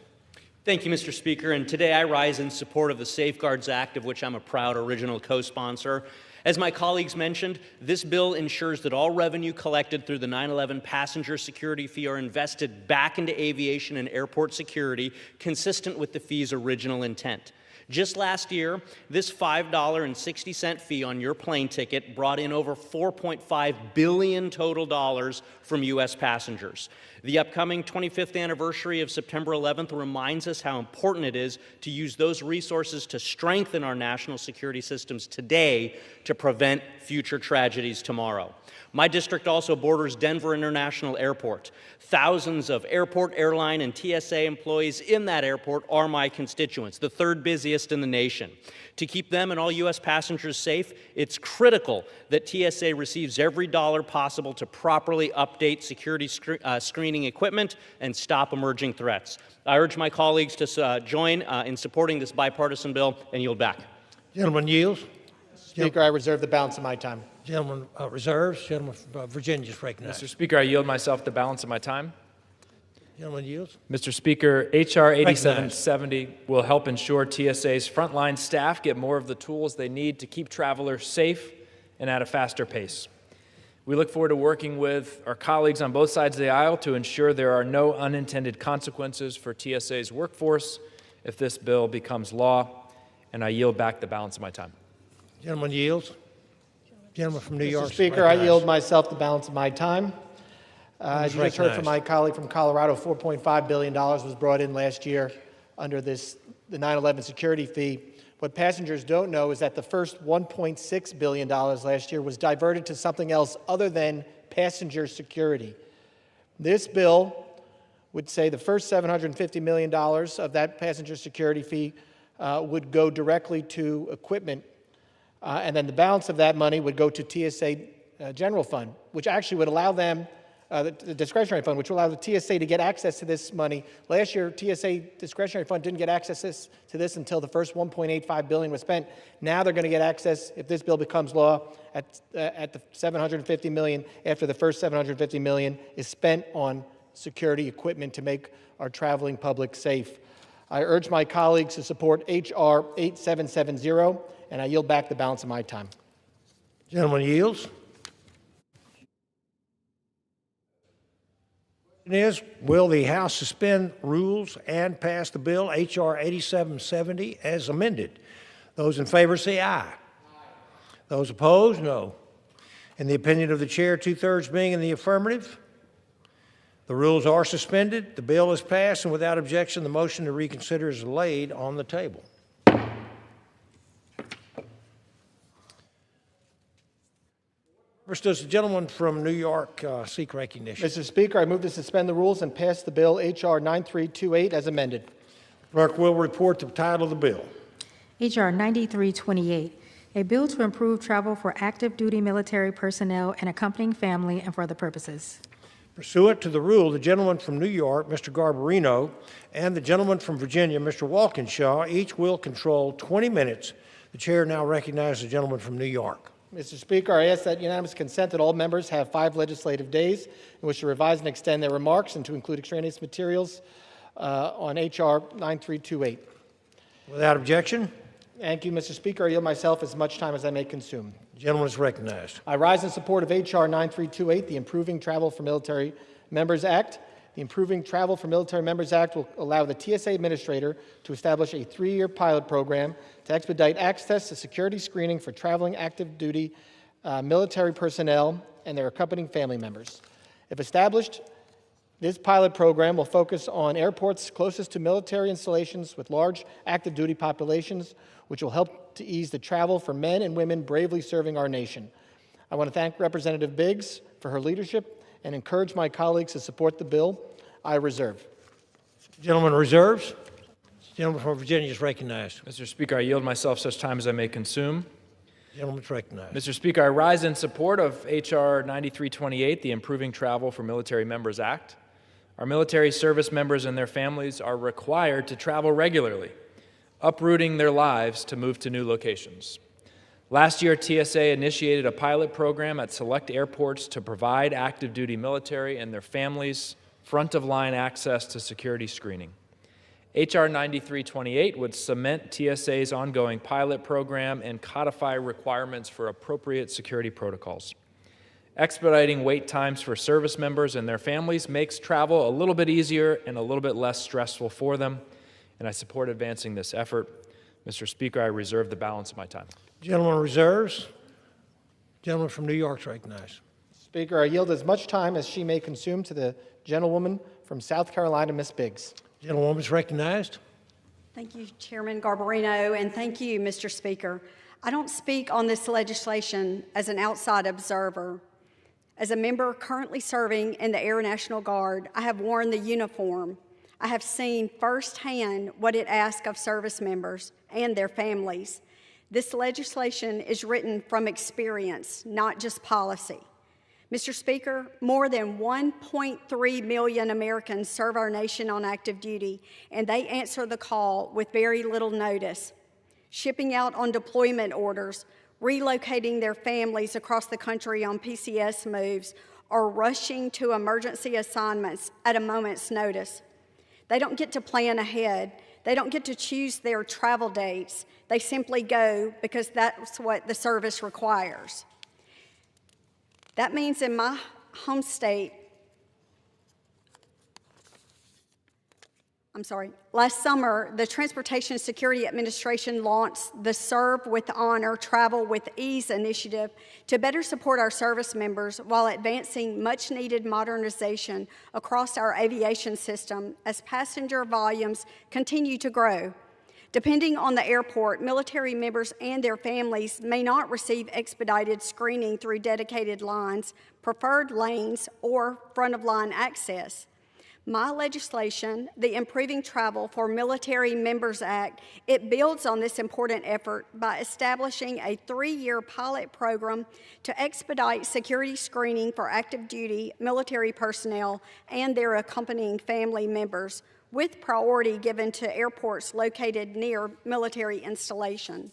Thank you, Mr. Speaker. And today I rise in support of the Safeguards Act, of which I'm a proud original co-sponsor. As my colleagues mentioned, this bill ensures that all revenue collected through the 9/11 passenger security fee are invested back into aviation and airport security, consistent with the fee's original intent. Just last year, this $5.60 fee on your plane ticket brought in over $4.5 billion total dollars from U.S. passengers. The upcoming 25th anniversary of September 11th reminds us how important it is to use those resources to strengthen our national security systems today to prevent future tragedies tomorrow. My district also borders Denver International Airport. Thousands of airport, airline, and TSA employees in that airport are my constituents, the third busiest in the nation. To keep them and all U.S. passengers safe, it's critical that TSA receives every dollar possible to properly update security screening equipment and stop emerging threats. I urge my colleagues to join in supporting this bipartisan bill and yield back. Gentleman yields. Speaker, I reserve the balance of my time. Gentleman reserves. Gentleman from Virginia is recognized. Mr. Speaker, I yield myself the balance of my time. Gentleman yields. Mr. Speaker, H.R. 8770 will help ensure TSA's frontline staff get more of the tools they need to keep travelers safe and at a faster pace. We look forward to working with our colleagues on both sides of the aisle to ensure there are no unintended consequences for TSA's workforce if this bill becomes law, and I yield back the balance of my time. Gentleman yields. Gentleman from New York. Mr. Speaker, I yield myself the balance of my time. As you just heard from my colleague from Colorado, $4.5 billion was brought in last year under the 9/11 security fee. What passengers don't know is that the first $1.6 billion last year was diverted to something else other than passenger security. This bill would say the first $750 million of that passenger security fee would go directly to equipment, and then the balance of that money would go to TSA general fund, which actually would allow them, the discretionary fund, which will allow the TSA to get access to this money. Last year, TSA discretionary fund didn't get access to this until the first $1.85 billion was spent. Now they're going to get access, if this bill becomes law, at the $750 million after the first $750 million is spent on security equipment to make our traveling public safe. I urge my colleagues to support H.R. 8770, and I yield back the balance of my time. Gentleman yields. Is, will the House suspend rules and pass the bill H.R. 8770 as amended? Those in favor say aye. Those opposed, no. In the opinion of the chair, 2/3 being in the affirmative, the rules are suspended, the bill is passed, and without objection, the motion to reconsider is laid on the table. First, does the gentleman from New York seek recognition? Mr. Speaker, I move to suspend the rules and pass the bill H.R. 9328 as amended. Clerk will report the title of the bill. H.R. 9328, a bill to improve travel for active duty military personnel and accompanying family and for other purposes. Pursuant to the rule, the gentleman from New York, Mr. Garbarino, and the gentleman from Virginia, Mr. Walkinshaw, each will control 20 minutes. The chair now recognizes the gentleman from New York. Mr. Speaker, I ask that unanimous consent that all members have 5 legislative days in which to revise and extend their remarks and to include extraneous materials on H.R. 9328. Without objection, Thank you, Mr. Speaker. I yield myself as much time as I may consume. the gentleman is recognized. I rise in support of H.R. 9328, the Improving Travel for Military Members Act. The Improving Travel for Military Members Act will allow the TSA administrator to establish a 3-year pilot program to expedite access to security screening for traveling active duty military personnel and their accompanying family members. If established, this pilot program will focus on airports closest to military installations with large active duty populations, which will help to ease the travel for men and women bravely serving our nation. I want to thank Representative Biggs for her leadership and encourage my colleagues to support the bill. I reserve. The gentleman reserves. The gentleman from Virginia is recognized. Mr. Speaker, I yield myself such time as I may consume. The gentleman is recognized. Mr. Speaker, I rise in support of H.R. 9328, the Improving Travel for Military Members Act. Our military service members and their families are required to travel regularly, uprooting their lives to move to new locations. Last year, TSA initiated a pilot program at select airports to provide active duty military and their families front-of-line access to security screening. H.R. 9328 would cement TSA's ongoing pilot program and codify requirements for appropriate security protocols. Expediting wait times for service members and their families makes travel a little bit easier and a little bit less stressful for them, and I support advancing this effort. Mr. Speaker, I reserve the balance of my time. Gentleman reserves. Gentleman from New York is recognized. Speaker, I yield as much time as she may consume to the gentlewoman from South Carolina, Ms. Biggs. Gentlewoman is recognized. Thank you, Chairman Garbarino, and thank you, Mr. Speaker. I don't speak on this legislation as an outside observer. As a member currently serving in the Air National Guard, I have worn the uniform. I have seen firsthand what it asks of service members and their families. This legislation is written from experience, not just policy. Mr. Speaker, more than 1.3 million Americans serve our nation on active duty, and they answer the call with very little notice, shipping out on deployment orders, relocating their families across the country on PCS moves, or rushing to emergency assignments at a moment's notice. They don't get to plan ahead. They don't get to choose their travel dates. They simply go because that's what the service requires. That means in my home state, last summer, the Transportation Security Administration launched the Serve with Honor, Travel with Ease initiative to better support our service members while advancing much-needed modernization across our aviation system as passenger volumes continue to grow. Depending on the airport, military members and their families may not receive expedited screening through dedicated lines, preferred lanes, or front-of-line access. My legislation, the Improving Travel for Military Members Act, it builds on this important effort by establishing a 3-year pilot program to expedite security screening for active duty military personnel and their accompanying family members, with priority given to airports located near military installation.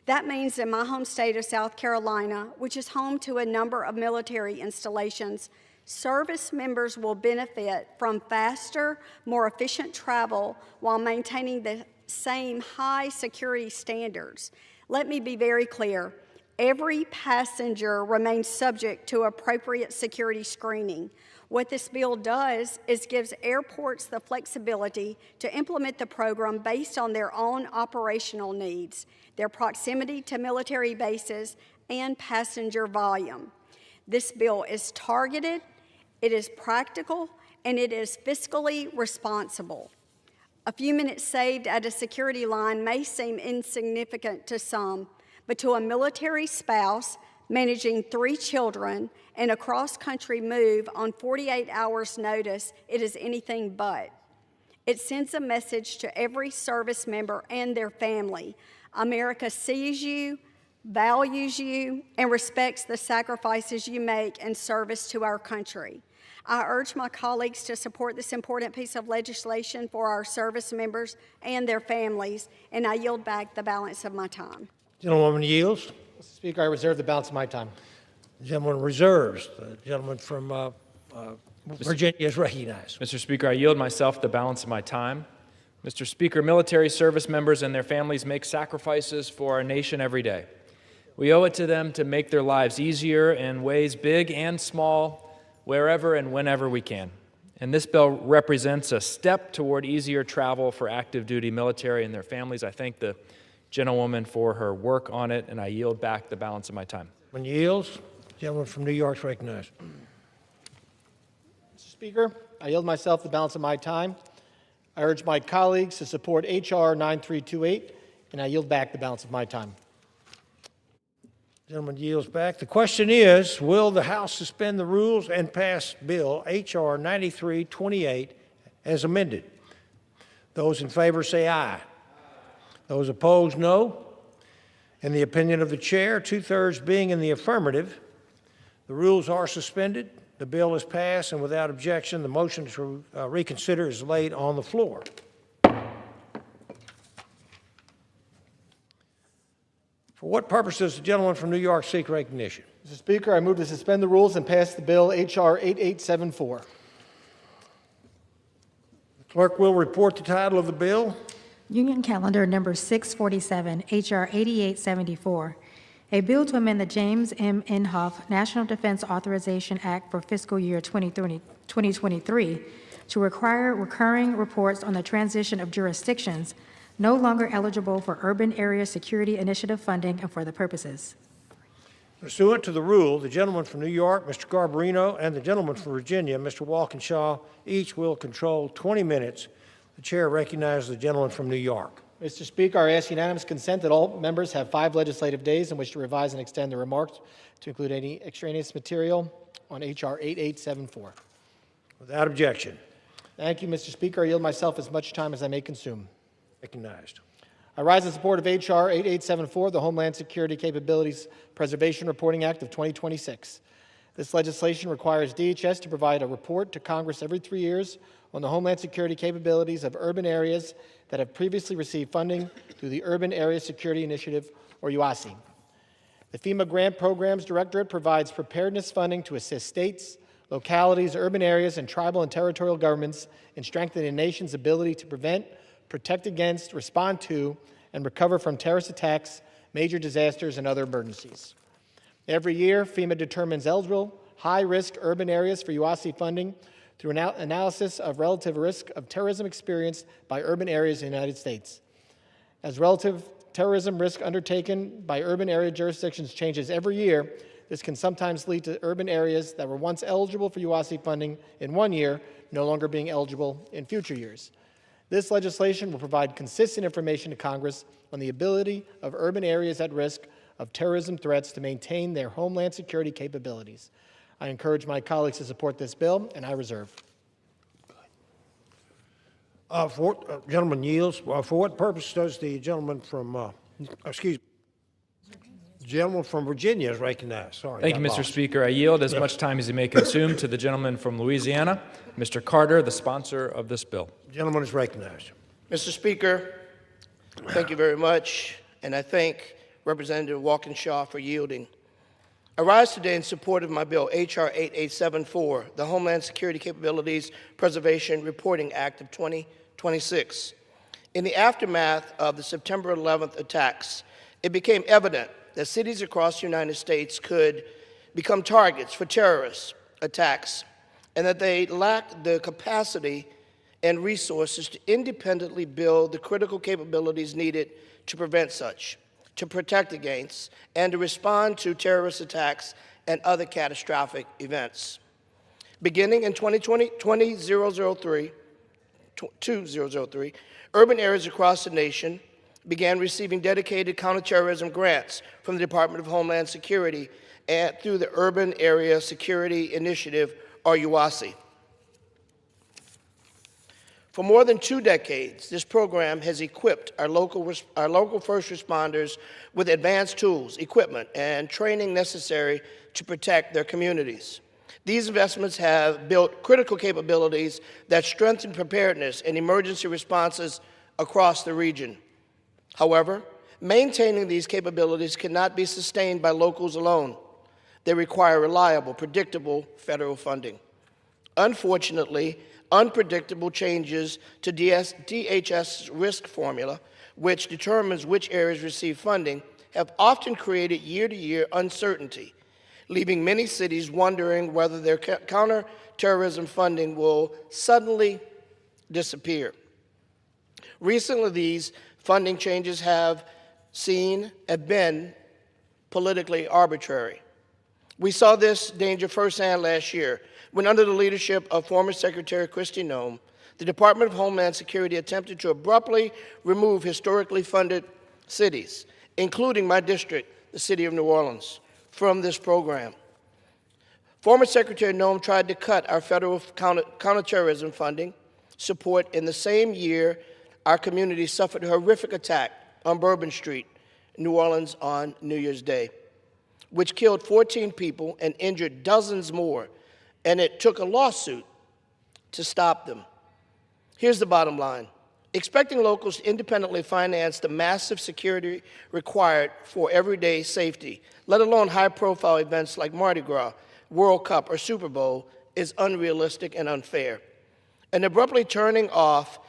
That means in my home state of South Carolina, which is home to a number of military installations, service members will benefit from faster, more efficient travel while maintaining the same high security standards. Let me be very clear. Every passenger remains subject to appropriate security screening. What this bill does is gives airports the flexibility to implement the program based on their own operational needs, their proximity to military bases, and passenger volume. This bill is targeted, it is practical, and it is fiscally responsible. A few minutes saved at a security line may seem insignificant to some, but to a military spouse managing 3 children and a cross-country move on 48 hours' notice, it is anything but. It sends a message to every service member and their family. America sees you, values you, and respects the sacrifices you make in service to our country. I urge my colleagues to support this important piece of legislation for our service members and their families, and I yield back the balance of my time. Gentlewoman yields. Speaker, I reserve the balance of my time. The gentleman reserves. The gentleman from Virginia is recognized. Mr. Speaker, I yield myself the balance of my time. Mr. Speaker, military service members and their families make sacrifices for our nation every day. We owe it to them to make their lives easier in ways big and small, wherever and whenever we can. And this bill represents a step toward easier travel for active duty military and their families. I thank the gentlewoman for her work on it, and I yield back the balance of my time. When yields, the gentleman from New York is recognized. Mr. Speaker, I yield myself the balance of my time. I urge my colleagues to support H.R. 9328, and I yield back the balance of my time. Gentleman yields back. The question is, will the House suspend the rules and pass Bill H.R. 9328 as amended? Those in favor say aye. Those opposed, no. In the opinion of the chair, 2/3 being in the affirmative, the rules are suspended. The bill is passed, and without objection, the motion to reconsider is laid on the floor. For what purpose does the gentleman from New York seek recognition? Mr. Speaker, I move to suspend the rules and pass the bill H.R. 8874. The clerk will report the title of the bill. Union Calendar Number 647, H.R. 8874, a bill to amend the James M. Inhofe National Defense Authorization Act for fiscal year 2023 to require recurring reports on the transition of jurisdictions no longer eligible for Urban Area Security Initiative funding and for other purposes. Pursuant to the rule, the gentleman from New York, Mr. Garbarino, and the gentleman from Virginia, Mr. Walkinshaw, each will control 20 minutes. The chair recognizes the gentleman from New York. Mr. Speaker, I ask unanimous consent that all members have 5 legislative days in which to revise and extend their remarks to include any extraneous material on H.R. 8874. Without objection. Thank you, Mr. Speaker. I yield myself as much time as I may consume. Recognized. I rise in support of H.R. 8874, the Homeland Security Capabilities Preservation Reporting Act of 2026. This legislation requires DHS to provide a report to Congress every 3 years on the Homeland Security capabilities of urban areas that have previously received funding through the Urban Area Security Initiative, or UASI. The FEMA Grant Programs Directorate provides preparedness funding to assist states, localities, urban areas, and tribal and territorial governments in strengthening a nation's ability to prevent, protect against, respond to, and recover from terrorist attacks, major disasters, and other emergencies. Every year, FEMA determines eligible, high-risk urban areas for UASI funding through an analysis of relative risk of terrorism experienced by urban areas in the United States. As relative terrorism risk undertaken by urban area jurisdictions changes every year, this can sometimes lead to urban areas that were once eligible for UASI funding in one year no longer being eligible in future years. This legislation will provide consistent information to Congress on the ability of urban areas at risk of terrorism threats to maintain their homeland security capabilities. I encourage my colleagues to support this bill, and I reserve. Gentleman yields. For what purpose does the gentleman from, gentleman from Virginia is recognized? Sorry. Thank you, Mr. Speaker. I yield as much time as he may consume to the gentleman from Louisiana, Mr. Carter, the sponsor of this bill. The gentleman is recognized. Mr. Speaker, thank you very much, and I thank Representative Walkinshaw for yielding. I rise today in support of my bill, H.R. 8874, the Homeland Security Capabilities Preservation Reporting Act of 2026. In the aftermath of the September 11th attacks, it became evident that cities across the United States could become targets for terrorist attacks and that they lacked the capacity and resources to independently build the critical capabilities needed to prevent such, to protect against, and to respond to terrorist attacks and other catastrophic events. Beginning in 2003, urban areas across the nation began receiving dedicated counterterrorism grants from the Department of Homeland Security and through the Urban Area Security Initiative, or UASI. For more than 2 decades, this program has equipped our local first responders with advanced tools, equipment, and training necessary to protect their communities. These investments have built critical capabilities that strengthen preparedness and emergency responses across the region. However, Maintaining these capabilities cannot be sustained by locals alone. They require reliable, predictable federal funding. Unfortunately, unpredictable changes to DHS risk formula, which determines which areas receive funding, have often created year-to-year uncertainty, leaving many cities wondering whether their counterterrorism funding will suddenly disappear. Recently, these funding changes have been politically arbitrary. We saw this danger firsthand last year when, under the leadership of former Secretary Kristi Noem, the Department of Homeland Security attempted to abruptly remove historically funded cities, including my district, the city of New Orleans, from this program. Former Secretary Noem tried to cut our federal counterterrorism funding support in the same year our community suffered a horrific attack on Bourbon Street, New Orleans on New Year's Day, which killed 14 people and injured dozens more, and it took a lawsuit to stop them. Here's the bottom line. Expecting locals to independently finance the massive security required for everyday safety, let alone high-profile events like Mardi Gras, World Cup, or Super Bowl, is unrealistic and unfair. And abruptly turning off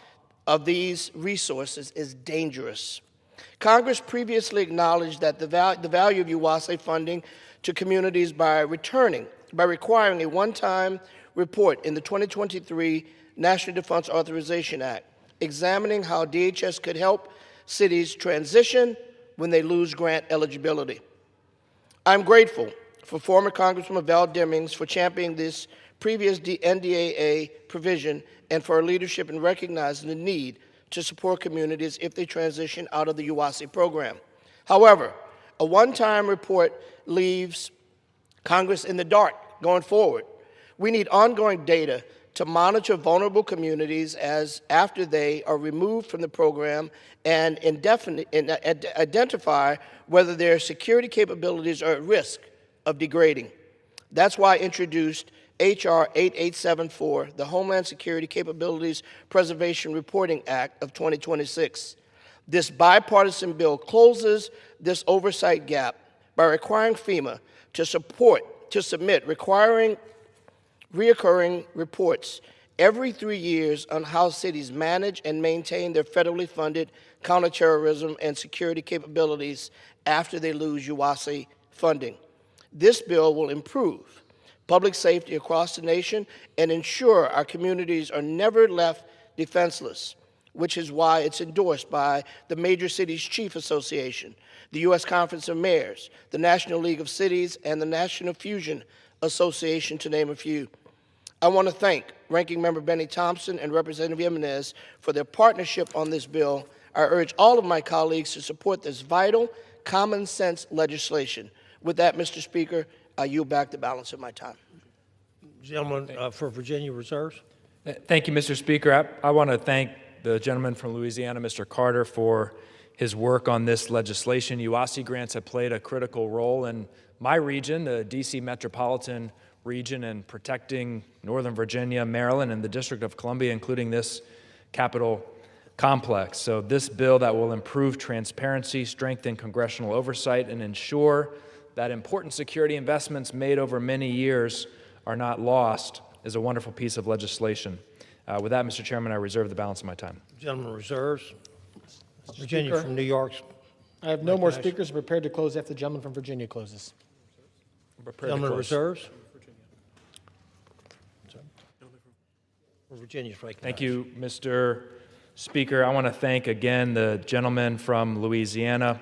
of these resources is dangerous. Congress previously acknowledged that the value of UWASE funding to communities by requiring a one-time report in the 2023 National Defense Authorization Act, examining how DHS could help cities transition when they lose grant eligibility. I'm grateful for former Congresswoman Val Demings for championing this previous NDAA provision and for her leadership in recognizing the need to support communities if they transition out of the UWASE program. However, a one-time report leaves Congress in the dark going forward. We need ongoing data to monitor vulnerable communities after they are removed from the program and identify whether their security capabilities are at risk of degrading. That's why I introduced H.R. 8874, the Homeland Security Capabilities Preservation Reporting Act of 2026. This bipartisan bill closes this oversight gap by requiring FEMA to submit reoccurring reports every 3 years on how cities manage and maintain their federally funded counterterrorism and security capabilities after they lose UWASE funding. This bill will improve public safety across the nation and ensure our communities are never left defenseless, which is why it's endorsed by the Major Cities Chief Association, the U.S. Conference of Mayors, the National League of Cities, and the National Fusion Association, to name a few. I want to thank Ranking Member Benny Thompson and Representative Jimenez for their partnership on this bill. I urge all of my colleagues to support this vital, common-sense legislation. With that, Mr. Speaker, I yield back the balance of my time. Gentleman for Virginia Reserves. Thank you, Mr. Speaker. I want to thank the gentleman from Louisiana, Mr. Carter, for his work on this legislation. UWASE grants have played a critical role in my region, the D.C. metropolitan region, in protecting Northern Virginia, Maryland, and the District of Columbia, including this Capitol complex. So this bill that will improve transparency, strengthen congressional oversight, and ensure that important security investments made over many years are not lost is a wonderful piece of legislation. With that, Mr. Chairman, I reserve the balance of my time. Gentleman reserves. Virginia Speaker, from New York. I have no more speakers prepared to close after the gentleman from Virginia closes. Gentleman reserves. Virginia's recognized. Thank you, Mr. Speaker. I want to thank again the gentleman from Louisiana,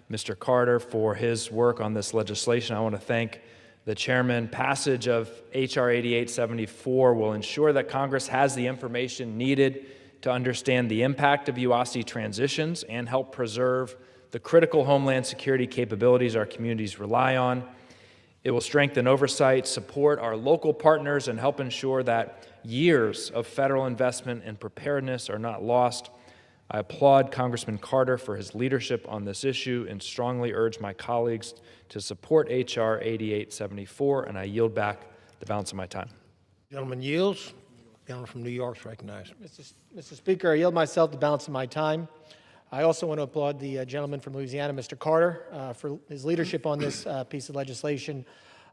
Mr. Carter, for his work on this legislation. I want to thank the chairman. Passage of H.R. 8874 will ensure that Congress has the information needed to understand the impact of UWASE transitions and help preserve the critical homeland security capabilities our communities rely on. It will strengthen oversight, support our local partners, and help ensure that years of federal investment and preparedness are not lost. I applaud Congressman Carter for his leadership on this issue and strongly urge my colleagues to support H.R. 8874, and I yield back the balance of my time. Gentleman yields. Gentleman from New York is recognized. Mr. Speaker, I yield myself the balance of my time. I also want to applaud the gentleman from Louisiana, Mr. Carter, for his leadership on this piece of legislation.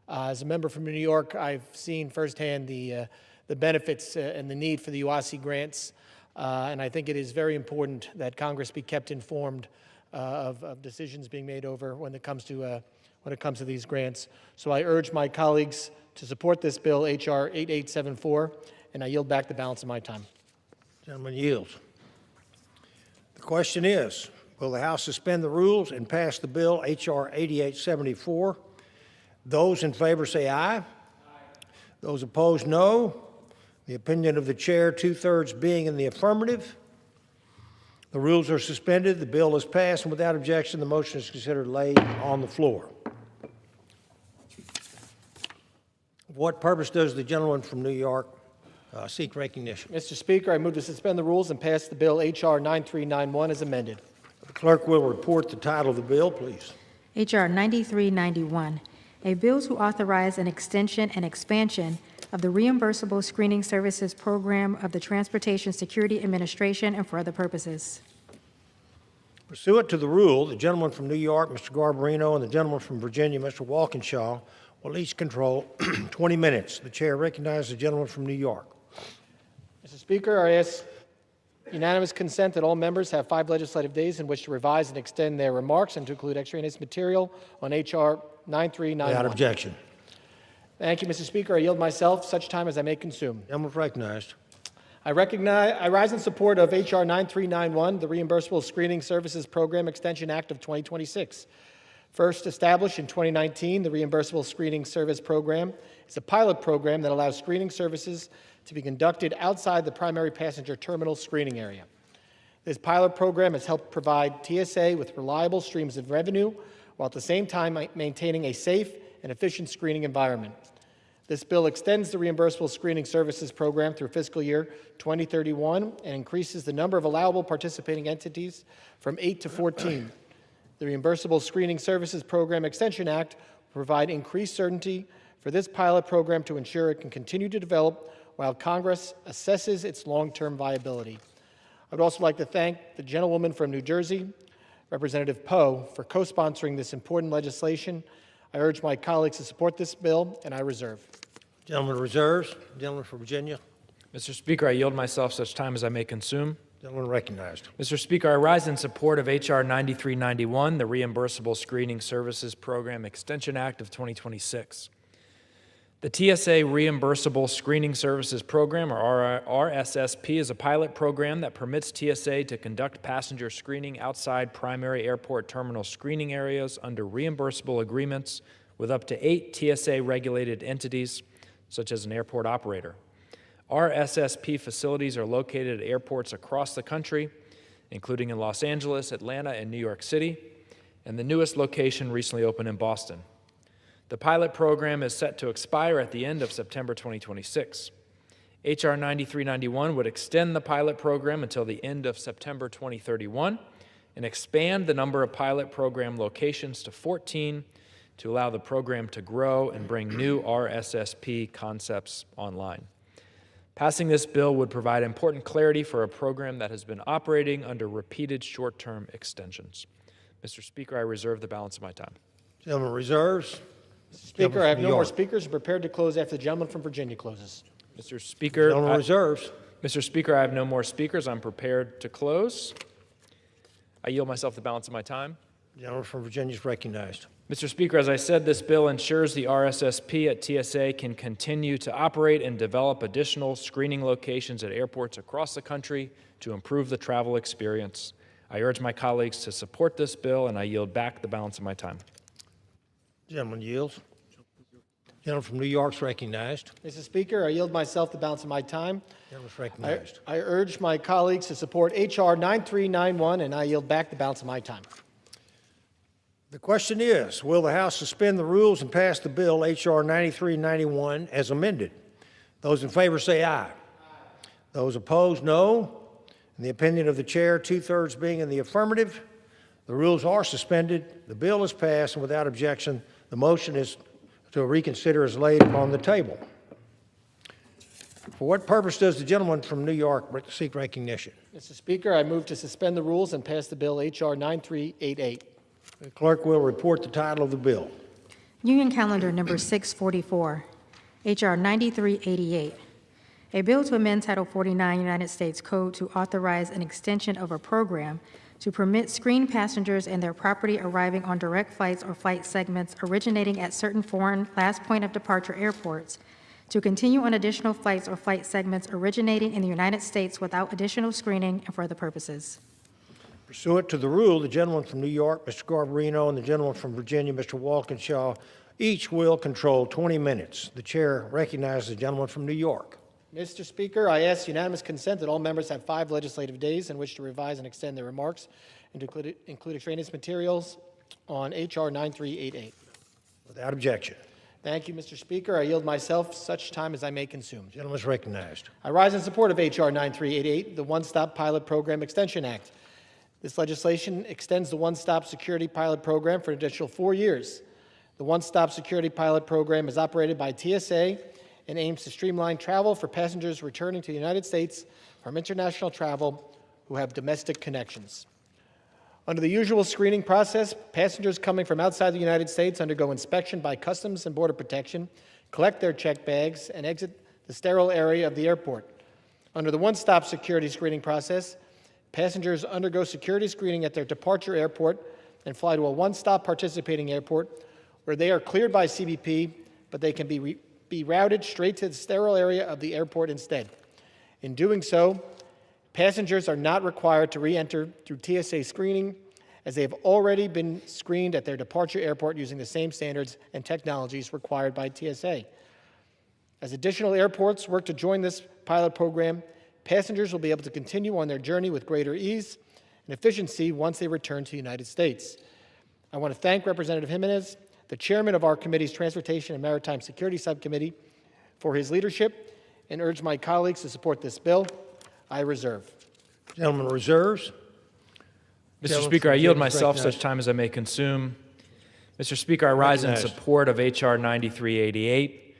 As a member from New York, I've seen firsthand the benefits and the need for the UASI grants, and I think it is very important that Congress be kept informed of decisions being made over when it comes to these grants. So I urge my colleagues to support this bill, H.R. 8874, and I yield back the balance of my time. Gentleman yields. The question is, will the House suspend the rules and pass the bill H.R. 8874? Those in favor say aye. Aye. Those opposed, no. The opinion of the chair, 2/3 being in the affirmative. The rules are suspended. The bill is passed, and without objection, the motion is considered laid on the floor. For what purpose does the gentleman from New York seek recognition? Mr. Speaker, I move to suspend the rules and pass the bill H.R. 9391 as amended. The clerk will report the title of the bill, please. H.R. 9391, a bill to authorize an extension and expansion of the reimbursable screening services program of the Transportation Security Administration and for other purposes. Pursuant to the rule, the gentleman from New York, Mr. Garbarino, and the gentleman from Virginia, Mr. Walkinshaw, will each control 20 minutes. The chair recognizes the gentleman from New York. Mr. Speaker, I ask unanimous consent that all members have 5 legislative days in which to revise and extend their remarks and to include extraneous material on H.R. 9391. Without objection. Thank you, Mr. Speaker. I yield myself such time as I may consume. Gentleman recognized. I rise in support of H.R. 9391, the Reimbursable Screening Services Program Extension Act of 2026. First established in 2019, the Reimbursable Screening Service Program is a pilot program that allows screening services to be conducted outside the primary passenger terminal screening area. This pilot program has helped provide TSA with reliable streams of revenue while at the same time maintaining a safe and efficient screening environment. This bill extends the Reimbursable Screening Services Program through fiscal year 2031 and increases the number of allowable participating entities from 8 to 14. The Reimbursable Screening Services Program Extension Act will provide increased certainty for this pilot program to ensure it can continue to develop while Congress assesses its long-term viability. I would also like to thank the gentlewoman from New Jersey, Representative Poe, for co-sponsoring this important legislation. I urge my colleagues to support this bill, and I reserve. Gentleman reserves. Gentleman from Virginia. Mr. Speaker, I yield myself such time as I may consume. Gentleman recognized. Mr. Speaker, I rise in support of H.R. 9391, the Reimbursable Screening Services Program Extension Act of 2026. The TSA Reimbursable Screening Services Program, or RSSP, is a pilot program that permits TSA to conduct passenger screening outside primary airport terminal screening areas under reimbursable agreements with up to 8 TSA-regulated entities, such as an airport operator. RSSP facilities are located at airports across the country, including in Los Angeles, Atlanta, and New York City, and the newest location recently opened in Boston. The pilot program is set to expire at the end of September 2026. H.R. 9391 would extend the pilot program until the end of September 2031 and expand the number of pilot program locations to 14 to allow the program to grow and bring new RSSP concepts online. Passing this bill would provide important clarity for a program that has been operating under repeated short-term extensions. Mr. Speaker, I reserve the balance of my time. Gentleman reserves. Mr. Speaker, I have no more speakers and prepared to close after the gentleman from Virginia closes. Mr. Speaker, Gentleman reserves. Mr. Speaker, I have no more speakers. I'm prepared to close. I yield myself the balance of my time. Gentleman from Virginia is recognized. Mr. Speaker, as I said, this bill ensures the RSSP at TSA can continue to operate and develop additional screening locations at airports across the country to improve the travel experience. I urge my colleagues to support this bill, and I yield back the balance of my time. Gentleman yields. Gentleman from New York is recognized. Mr. Speaker, I yield myself the balance of my time. Gentleman is recognized. I urge my colleagues to support H.R. 9391, and I yield back the balance of my time. The question is, will the House suspend the rules and pass the bill H.R. 9391 as amended? Those in favor say aye. Aye. Those opposed, no. In the opinion of the chair, 2/3 being in the affirmative, the rules are suspended, the bill is passed, and without objection, the motion is to reconsider is laid upon the table. For what purpose does the gentleman from New York seek recognition? Mr. Speaker, I move to suspend the rules and pass the bill H.R. 9388. The clerk will report the title of the bill. Union Calendar Number 644, H.R. 9388, a bill to amend Title 49 United States Code to authorize an extension of a program to permit screened passengers and their property arriving on direct flights or flight segments originating at certain foreign last point of departure airports to continue on additional flights or flight segments originating in the United States without additional screening and for other purposes. Pursuant to the rule, the gentleman from New York, Mr. Garbarino, and the gentleman from Virginia, Mr. Walkinshaw, each will control 20 minutes. The chair recognizes the gentleman from New York. Mr. Speaker, I ask unanimous consent that all members have 5 legislative days in which to revise and extend their remarks and to include extraneous materials on H.R. 9388. Without objection. Thank you, Mr. Speaker. I yield myself such time as I may consume. The gentleman is recognized. I rise in support of H.R. 9388, the One-Stop Pilot Program Extension Act. This legislation extends the One-Stop Security Pilot Program for an additional 4 years. The One-Stop Security Pilot Program is operated by TSA and aims to streamline travel for passengers returning to the United States from international travel who have domestic connections. Under the usual screening process, passengers coming from outside the United States undergo inspection by Customs and Border Protection, collect their checked bags, and exit the sterile area of the airport. Under the one-stop security screening process, passengers undergo security screening at their departure airport and fly to a one-stop participating airport where they are cleared by CBP, but they can be routed straight to the sterile area of the airport instead. In doing so, passengers are not required to re-enter through TSA screening, as they have already been screened at their departure airport using the same standards and technologies required by TSA. As additional airports work to join this pilot program, passengers will be able to continue on their journey with greater ease and efficiency once they return to the United States. I want to thank Representative Jimenez, the chairman of our committee's Transportation and Maritime Security Subcommittee, for his leadership and urge my colleagues to support this bill. I reserve. Gentleman reserves. Mr. Speaker, I yield myself such time as I may consume. Mr. Speaker, I rise in support of H.R. 9388.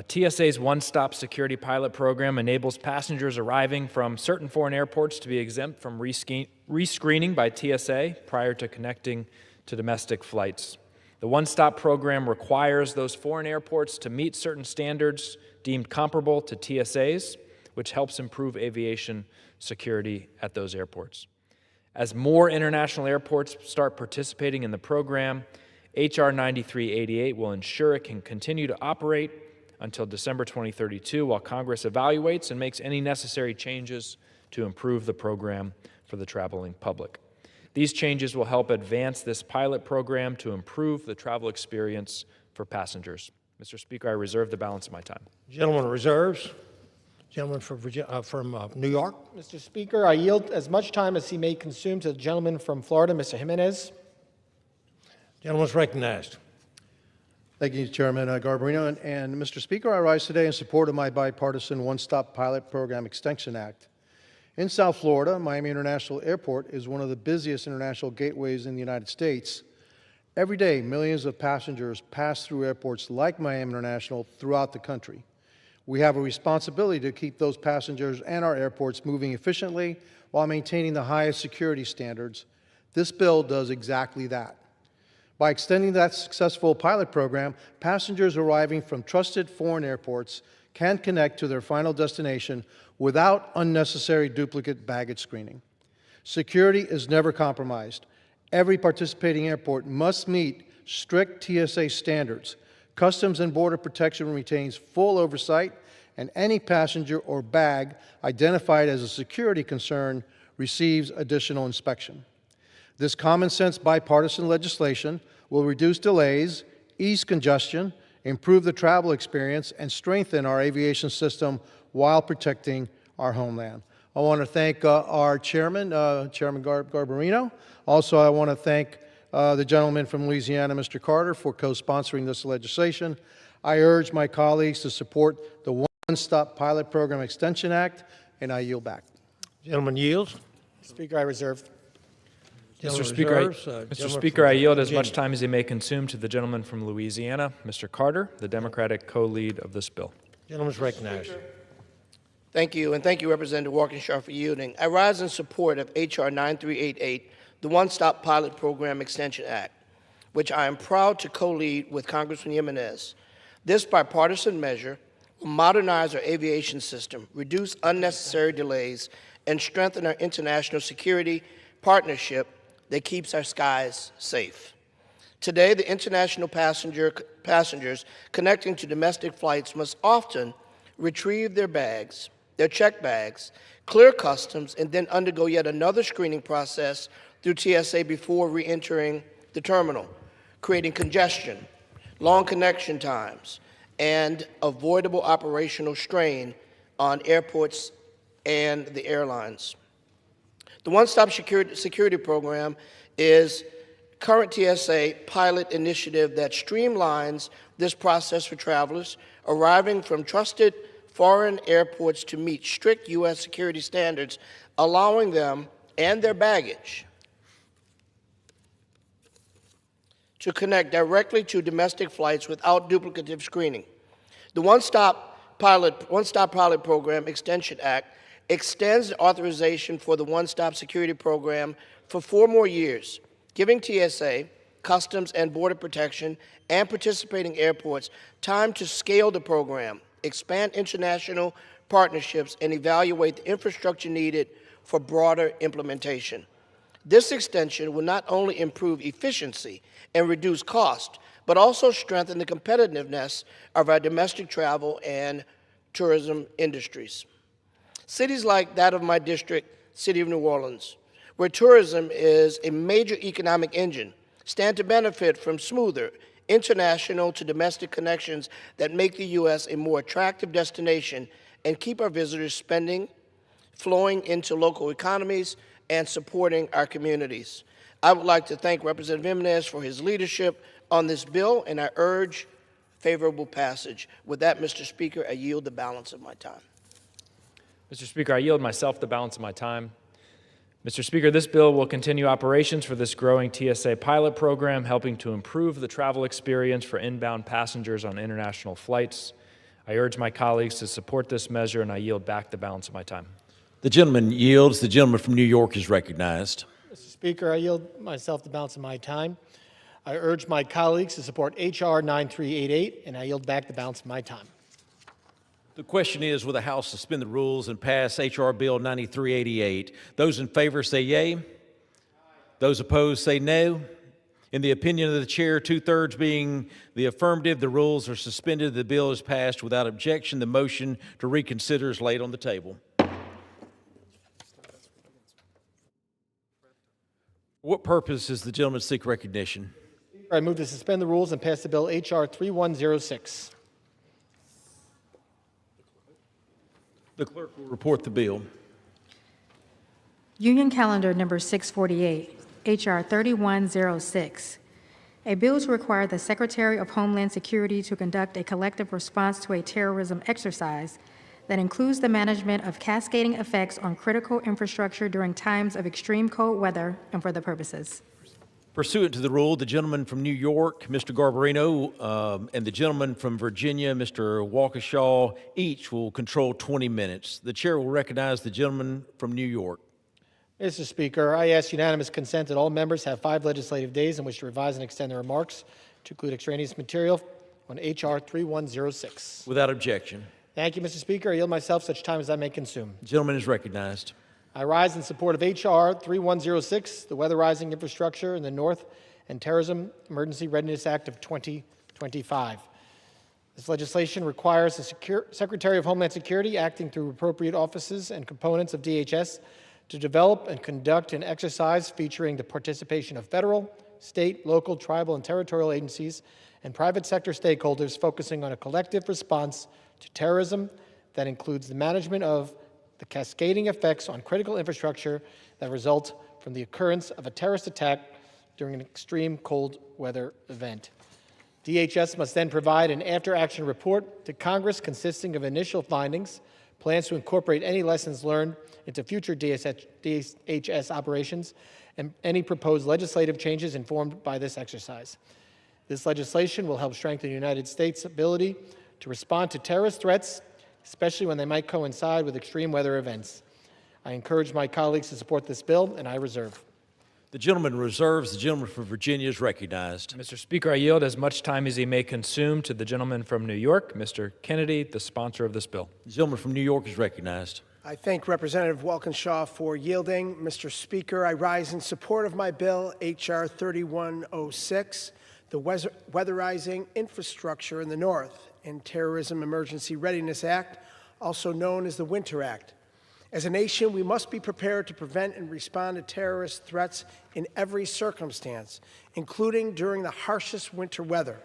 TSA's One-Stop Security Pilot Program enables passengers arriving from certain foreign airports to be exempt from rescreening by TSA prior to connecting to domestic flights. The One-Stop program requires those foreign airports to meet certain standards deemed comparable to TSA's, which helps improve aviation security at those airports. As more international airports start participating in the program, H.R. 9388 will ensure it can continue to operate until December 2032 while Congress evaluates and makes any necessary changes to improve the program for the traveling public. These changes will help advance this pilot program to improve the travel experience for passengers. Mr. Speaker, I reserve the balance of my time. Gentleman reserves. Gentleman from New York. Mr. Speaker, I yield as much time as he may consume to the gentleman from Florida, Mr. Jimenez. Gentleman is recognized. Thank you, Chairman Garbarino. And Mr. Speaker, I rise today in support of my bipartisan One-Stop Pilot Program Extension Act. In South Florida, Miami International Airport is one of the busiest international gateways in the United States. Every day, millions of passengers pass through airports like Miami International throughout the country. We have a responsibility to keep those passengers and our airports moving efficiently while maintaining the highest security standards. This bill does exactly that. By extending that successful pilot program, passengers arriving from trusted foreign airports can connect to their final destination without unnecessary duplicate baggage screening. Security is never compromised. Every participating airport must meet strict TSA standards. Customs and Border Protection retains full oversight, and any passenger or bag identified as a security concern receives additional inspection. This common-sense bipartisan legislation will reduce delays, ease congestion, improve the travel experience, and strengthen our aviation system while protecting our homeland. I want to thank our chairman, Chairman Garbarino. Also, I want to thank the gentleman from Louisiana, Mr. Carter, for co-sponsoring this legislation. I urge my colleagues to support the One-Stop Pilot Program Extension Act, and I yield back. Gentleman yields. Speaker, I reserve. Mr. Speaker, I yield as much time as he may consume to the gentleman from Louisiana, Mr. Carter, the Democratic co-lead of this bill. Gentleman is recognized. Thank you, and thank you, Representative Walkinshaw, for yielding. I rise in support of H.R. 9388, the One-Stop Pilot Program Extension Act, which I am proud to co-lead with Congressman Jimenez. This bipartisan measure will modernize our aviation system, reduce unnecessary delays, and strengthen our international security partnership that keeps our skies safe. Today, the international passengers connecting to domestic flights must often retrieve their bags, their checked bags, clear customs, and then undergo yet another screening process through TSA before re-entering the terminal, creating congestion, long connection times, and avoidable operational strain on airports and the airlines. The One-Stop Security Program is current TSA pilot initiative that streamlines this process for travelers arriving from trusted foreign airports to meet strict U.S. security standards, allowing them and their baggage to connect directly to domestic flights without duplicative screening. The One-Stop Pilot Program Extension Act extends the authorization for the One-Stop Security Program for 4 more years, giving TSA, Customs and Border Protection, and participating airports time to scale the program, expand international partnerships, and evaluate the infrastructure needed for broader implementation. This extension will not only improve efficiency and reduce cost, but also strengthen the competitiveness of our domestic travel and tourism industries. Cities like that of my district, City of New Orleans, where tourism is a major economic engine, stand to benefit from smoother international to domestic connections that make the U.S. a more attractive destination and keep our visitors spending, flowing into local economies, and supporting our communities. I would like to thank Representative Jimenez for his leadership on this bill, and I urge favorable passage. With that, Mr. Speaker, I yield the balance of my time. Mr. Speaker, I yield myself the balance of my time. Mr. Speaker, this bill will continue operations for this growing TSA pilot program, helping to improve the travel experience for inbound passengers on international flights. I urge my colleagues to support this measure, and I yield back the balance of my time. The gentleman yields. The gentleman from New York is recognized. Mr. Speaker, I yield myself the balance of my time. I urge my colleagues to support H.R. 9388, and I yield back the balance of my time. The question is, will the House suspend the rules and pass H.R. Bill 9388? Those in favor say yea. Those opposed say no. In the opinion of the chair, 2/3 being the affirmative, the rules are suspended. The bill is passed without objection. The motion to reconsider is laid on the table. For what purpose does the gentleman seek recognition? I move to suspend the rules and pass the bill H.R. 3106. The clerk will report the bill. Union Calendar Number 648, H.R. 3106, a bill to require the Secretary of Homeland Security to conduct a collective response to a terrorism exercise that includes the management of cascading effects on critical infrastructure during times of extreme cold weather and for other purposes. Pursuant to the rule, the gentleman from New York, Mr. Garbarino, and the gentleman from Virginia, Mr. Walkinshaw, each will control 20 minutes. The chair will recognize the gentleman from New York. Mr. Speaker, I ask unanimous consent that all members have 5 legislative days in which to revise and extend their remarks to include extraneous material on H.R. 3106. Without objection. Thank you, Mr. Speaker. I yield myself such time as I may consume. The gentleman is recognized. I rise in support of H.R. 3106, the Weatherizing Infrastructure in the North and Terrorism Emergency Readiness Act of 2025. This legislation requires the Secretary of Homeland Security, acting through appropriate offices and components of DHS, to develop and conduct an exercise featuring the participation of federal, state, local, tribal, and territorial agencies and private sector stakeholders focusing on a collective response to terrorism that includes the management of the cascading effects on critical infrastructure that result from the occurrence of a terrorist attack during an extreme cold weather event. DHS must then provide an after-action report to Congress consisting of initial findings, plans to incorporate any lessons learned into future DHS operations, and any proposed legislative changes informed by this exercise. This legislation will help strengthen the United States' ability to respond to terrorist threats especially when they might coincide with extreme weather events. I encourage my colleagues to support this bill, and I reserve. The gentleman reserves. The gentleman from Virginia is recognized. Mr. Speaker, I yield as much time as he may consume to the gentleman from New York, Mr. Kennedy, the sponsor of this bill. The gentleman from New York is recognized. I thank Representative Walkinshaw for yielding. Mr. Speaker, I rise in support of my bill, H.R. 3106, the Weatherizing Infrastructure in the North and Terrorism Emergency Readiness Act, also known as the Winter Act. As a nation, we must be prepared to prevent and respond to terrorist threats in every circumstance, including during the harshest winter weather.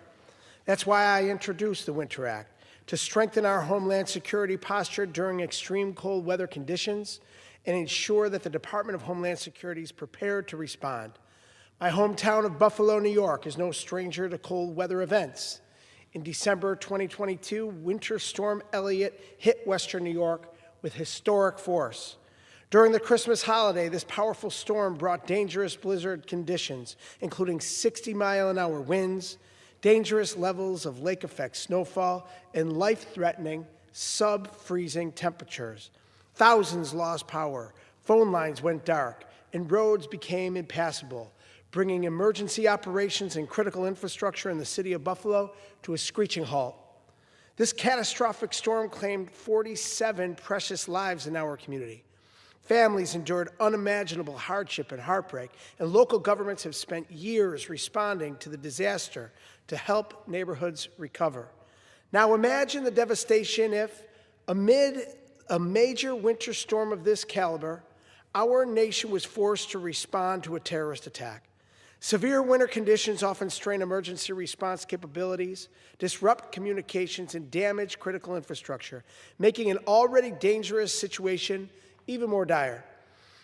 That's why I introduced the Winter Act, to strengthen our homeland security posture during extreme cold weather conditions and ensure that the Department of Homeland Security is prepared to respond. My hometown of Buffalo, New York is no stranger to cold weather events. In December 2022, Winter Storm Elliott hit western New York with historic force. During the Christmas holiday, this powerful storm brought dangerous blizzard conditions, including 60-mile-an-hour winds, dangerous levels of lake effect snowfall, and life-threatening sub-freezing temperatures. Thousands lost power, phone lines went dark, and roads became impassable, bringing emergency operations and critical infrastructure in the city of Buffalo to a screeching halt. This catastrophic storm claimed 47 precious lives in our community. Families endured unimaginable hardship and heartbreak, and local governments have spent years responding to the disaster to help neighborhoods recover. Now imagine the devastation if, amid a major winter storm of this caliber, our nation was forced to respond to a terrorist attack. Severe winter conditions often strain emergency response capabilities, disrupt communications, and damage critical infrastructure, making an already dangerous situation even more dire.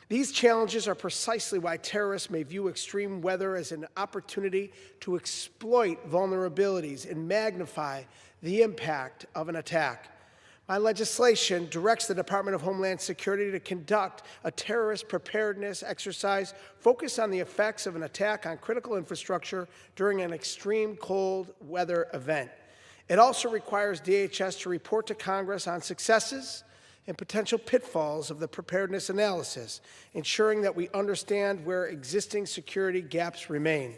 These challenges are precisely why terrorists may view extreme weather as an opportunity to exploit vulnerabilities and magnify the impact of an attack. My legislation directs the Department of Homeland Security to conduct a terrorist preparedness exercise focused on the effects of an attack on critical infrastructure during an extreme cold weather event. It also requires DHS to report to Congress on successes and potential pitfalls of the preparedness analysis, ensuring that we understand where existing security gaps remain.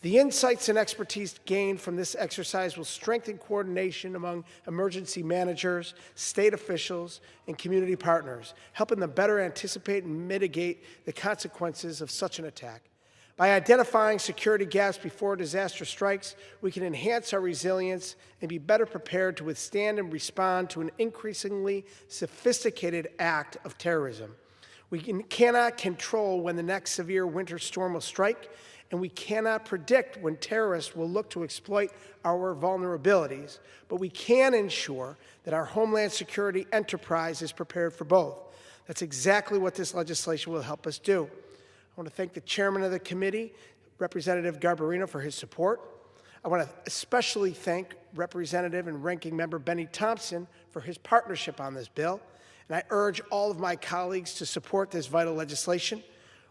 The insights and expertise gained from this exercise will strengthen coordination among emergency managers, state officials, and community partners, helping them better anticipate and mitigate the consequences of such an attack. By identifying security gaps before disaster strikes, we can enhance our resilience and be better prepared to withstand and respond to an increasingly sophisticated act of terrorism. We cannot control when the next severe winter storm will strike, and we cannot predict when terrorists will look to exploit our vulnerabilities, but we can ensure that our Homeland Security enterprise is prepared for both. That's exactly what this legislation will help us do. I want to thank the chairman of the committee, Representative Garbarino, for his support. I want to especially thank Representative and Ranking Member Benny Thompson for his partnership on this bill, and I urge all of my colleagues to support this vital legislation.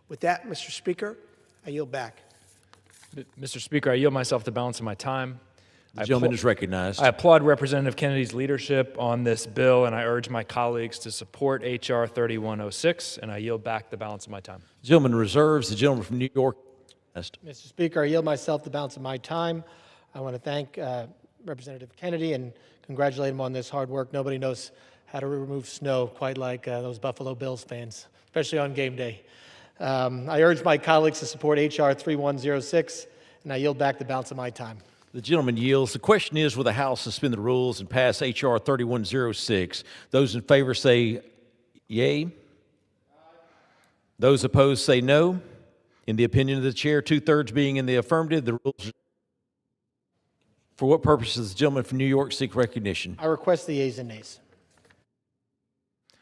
With that, Mr. Speaker, I yield back. Mr. Speaker, I yield myself the balance of my time. The gentleman is recognized. I applaud Representative Kennedy's leadership on this bill, and I urge my colleagues to support H.R. 3106, and I yield back the balance of my time. The gentleman reserves. The gentleman from New York. Mr. Speaker, I yield myself the balance of my time. I want to thank Representative Kennedy and congratulate him on this hard work. Nobody knows how to remove snow quite like those Buffalo Bills fans, especially on game day. I urge my colleagues to support H.R. 3106, and I yield back the balance of my time. The gentleman yields. The question is, will the House suspend the rules and pass H.R. 3106? Those in favor say yea. Those opposed say no. In the opinion of the chair, 2/3 being in the affirmative, the rules. For what purpose does the gentleman from New York seek recognition? I request the yeas and nays.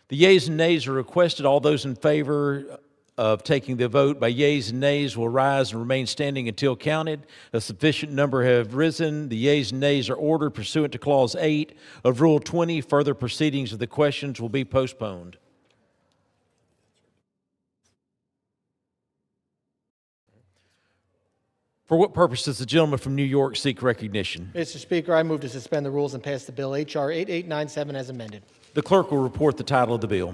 The yeas and nays are requested. All those in favor of taking the vote by yeas and nays will rise and remain standing until counted. A sufficient number have risen. The yeas and nays are ordered pursuant to Clause 8 of Rule 20. Further proceedings of the questions will be postponed. For what purpose does the gentleman from New York seek recognition? Mr. Speaker, I move to suspend the rules and pass the bill H.R. 8897 as amended. The clerk will report the title of the bill.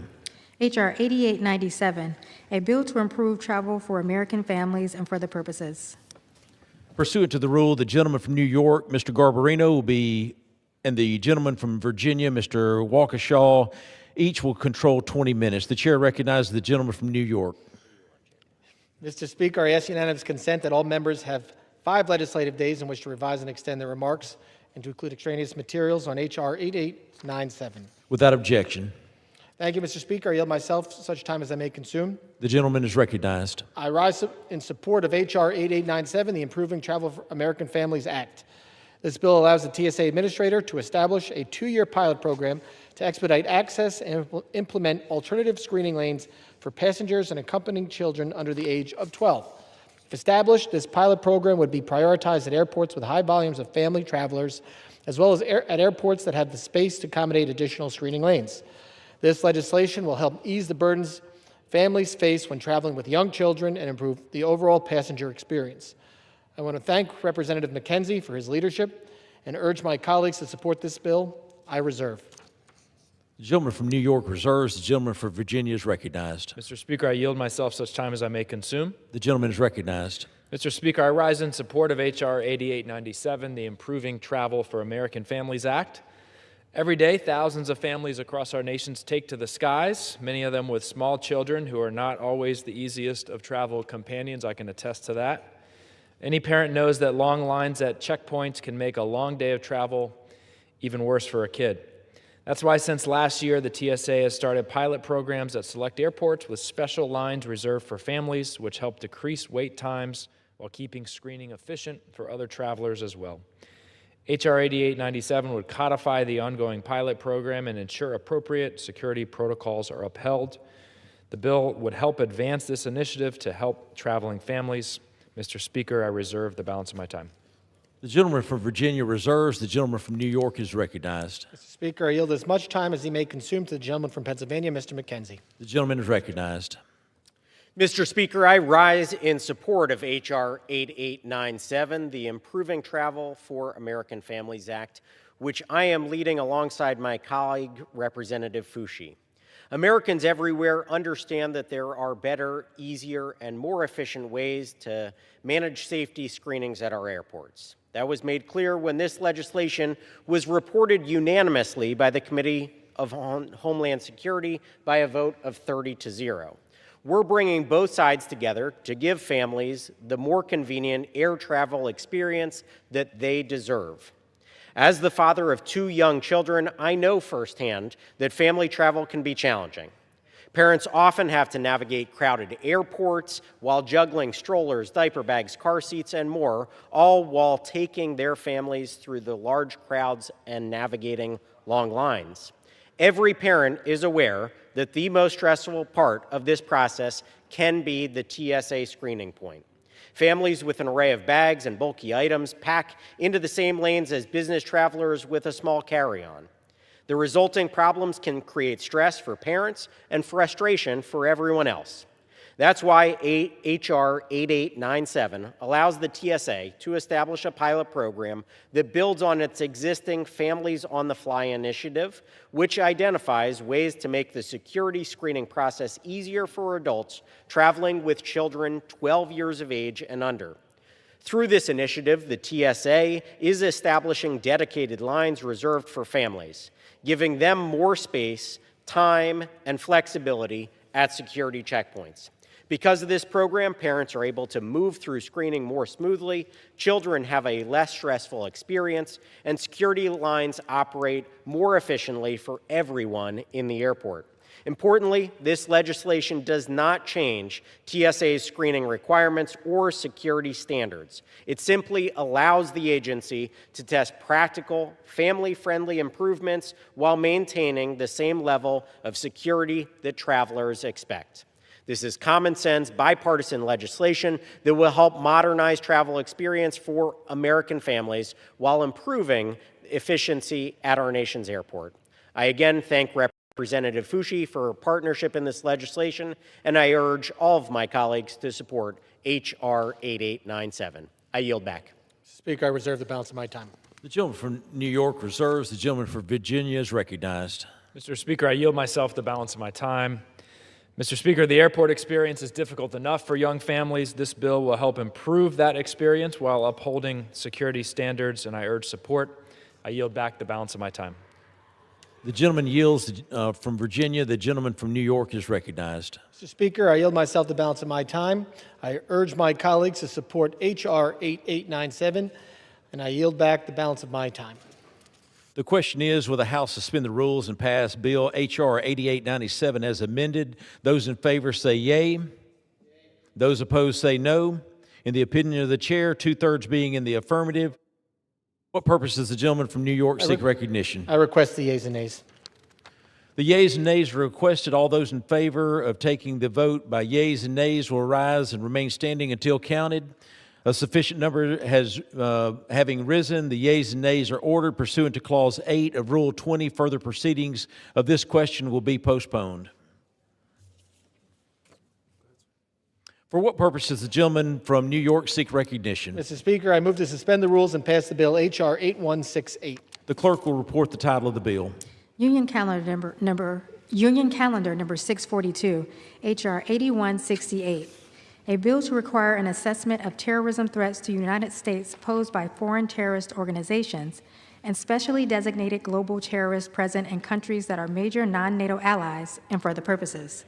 H.R. 8897, a bill to improve travel for American families and for other purposes. Pursuant to the rule, the gentleman from New York, Mr. Garbarino, will be, and the gentleman from Virginia, Mr. Waukesha, each will control 20 minutes. The chair recognizes the gentleman from New York. Mr. Speaker, I ask unanimous consent that all members have 5 legislative days in which to revise and extend their remarks and to include extraneous materials on H.R. 8897. Without objection. Thank you, Mr. Speaker. I yield myself such time as I may consume. The gentleman is recognized. I rise in support of H.R. 8897, the Improving Travel for American Families Act. This bill allows the TSA administrator to establish a 2-year pilot program to expedite access and implement alternative screening lanes for passengers and accompanying children under the age of 12. If established, this pilot program would be prioritized at airports with high volumes of family travelers, as well as at airports that have the space to accommodate additional screening lanes. This legislation will help ease the burdens families face when traveling with young children and improve the overall passenger experience. I want to thank Representative McKenzie for his leadership and urge my colleagues to support this bill. I reserve. The gentleman from New York reserves. The gentleman from Virginia is recognized. Mr. Speaker, I yield myself such time as I may consume. The gentleman is recognized. Mr. Speaker, I rise in support of H.R. 8897, the Improving Travel for American Families Act. Every day, thousands of families across our nations take to the skies, many of them with small children who are not always the easiest of travel companions. I can attest to that. Any parent knows that long lines at checkpoints can make a long day of travel even worse for a kid. That's why since last year, the TSA has started pilot programs at select airports with special lines reserved for families, which help decrease wait times while keeping screening efficient for other travelers as well. H.R. 8897 would codify the ongoing pilot program and ensure appropriate security protocols are upheld. The bill would help advance this initiative to help traveling families. Mr. Speaker, I reserve the balance of my time. The gentleman from Virginia reserves. The gentleman from New York is recognized. Mr. Speaker, I yield as much time as he may consume to the gentleman from Pennsylvania, Mr. McKenzie. The gentleman is recognized. Mr. Speaker, I rise in support of H.R. 8897, the Improving Travel for American Families Act, which I am leading alongside my colleague, Representative Fushi. Americans everywhere understand that there are better, easier, and more efficient ways to manage safety screenings at our airports. That was made clear when this legislation was reported unanimously by the Committee of Homeland Security by a vote of 30-0. We're bringing both sides together to give families the more convenient air travel experience that they deserve. As the father of 2 young children, I know firsthand that family travel can be challenging. Parents often have to navigate crowded airports while juggling strollers, diaper bags, car seats, and more, all while taking their families through the large crowds and navigating long lines. Every parent is aware that the most stressful part of this process can be the TSA screening point. Families with an array of bags and bulky items pack into the same lanes as business travelers with a small carry-on. The resulting problems can create stress for parents and frustration for everyone else. That's why H.R. 8897 allows the TSA to establish a pilot program that builds on its existing Families on the Fly initiative, which identifies ways to make the security screening process easier for adults traveling with children 12 years of age and under. Through this initiative, the TSA is establishing dedicated lines reserved for families, giving them more space, time, and flexibility at security checkpoints. Because of this program, parents are able to move through screening more smoothly, children have a less stressful experience, and security lines operate more efficiently for everyone in the airport. Importantly, this legislation does not change TSA's screening requirements or security standards. It simply allows the agency to test practical, family-friendly improvements while maintaining the same level of security that travelers expect. This is common sense, bipartisan legislation that will help modernize travel experience for American families while improving efficiency at our nation's airport. I again thank Representative Fushi for her partnership in this legislation, and I urge all of my colleagues to support H.R. 8897. I yield back. Speaker, I reserve the balance of my time. The gentleman from New York reserves. The gentleman from Virginia is recognized. Mr. Speaker, I yield myself the balance of my time. Mr. Speaker, the airport experience is difficult enough for young families. This bill will help improve that experience while upholding security standards, and I urge support. I yield back the balance of my time. The gentleman yields from Virginia. The gentleman from New York is recognized. Mr. Speaker, I yield myself the balance of my time. I urge my colleagues to support H.R. 8897, and I yield back the balance of my time. The question is, will the House suspend the rules and pass Bill H.R. 8897 as amended? Those in favor say yea. Those opposed say no. In the opinion of the chair, 2/3 being in the affirmative. What purpose does the gentleman from New York seek recognition? I request the yeas and nays. The yeas and nays are requested. All those in favor of taking the vote by yeas and nays will rise and remain standing until counted. A sufficient number has having risen. The yeas and nays are ordered pursuant to Clause 8 of Rule 20. Further proceedings of this question will be postponed. For what purpose does the gentleman from New York seek recognition? Mr. Speaker, I move to suspend the rules and pass the bill H.R. 8168. The clerk will report the title of the bill. Union Calendar number 642, H.R. 8168. A bill to require an assessment of terrorism threats to the United States posed by foreign terrorist organizations and specially designated global terrorists present in countries that are major non-NATO allies and for other purposes.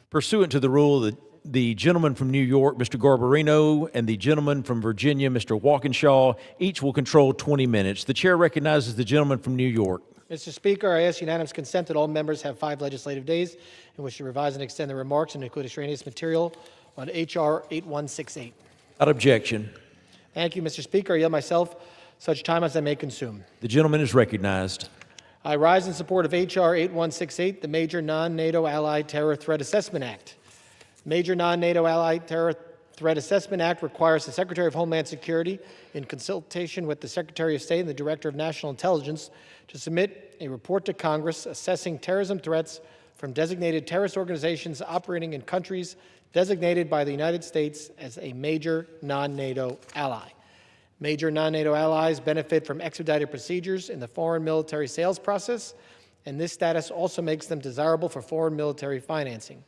Pursuant to the rule, the gentleman from New York, Mr. Garbarino, and the gentleman from Virginia, Mr. Walkinshaw, each will control 20 minutes. The chair recognizes the gentleman from New York. Mr. Speaker, I ask unanimous consent that all members have 5 legislative days in which to revise and extend their remarks and include extraneous material on H.R. 8168. Without objection. Thank you, Mr. Speaker. I yield myself such time as I may consume. The gentleman is recognized. I rise in support of H.R. 8168, the Major Non-NATO Allied Terror Threat Assessment Act. Major Non-NATO Allied Terror Threat Assessment Act requires the Secretary of Homeland Security, in consultation with the Secretary of State and the Director of National Intelligence, to submit a report to Congress assessing terrorism threats from designated terrorist organizations operating in countries designated by the United States as a major non-NATO ally. Major non-NATO allies benefit from expedited procedures in the foreign military sales process, and this status also makes them desirable for foreign military financing.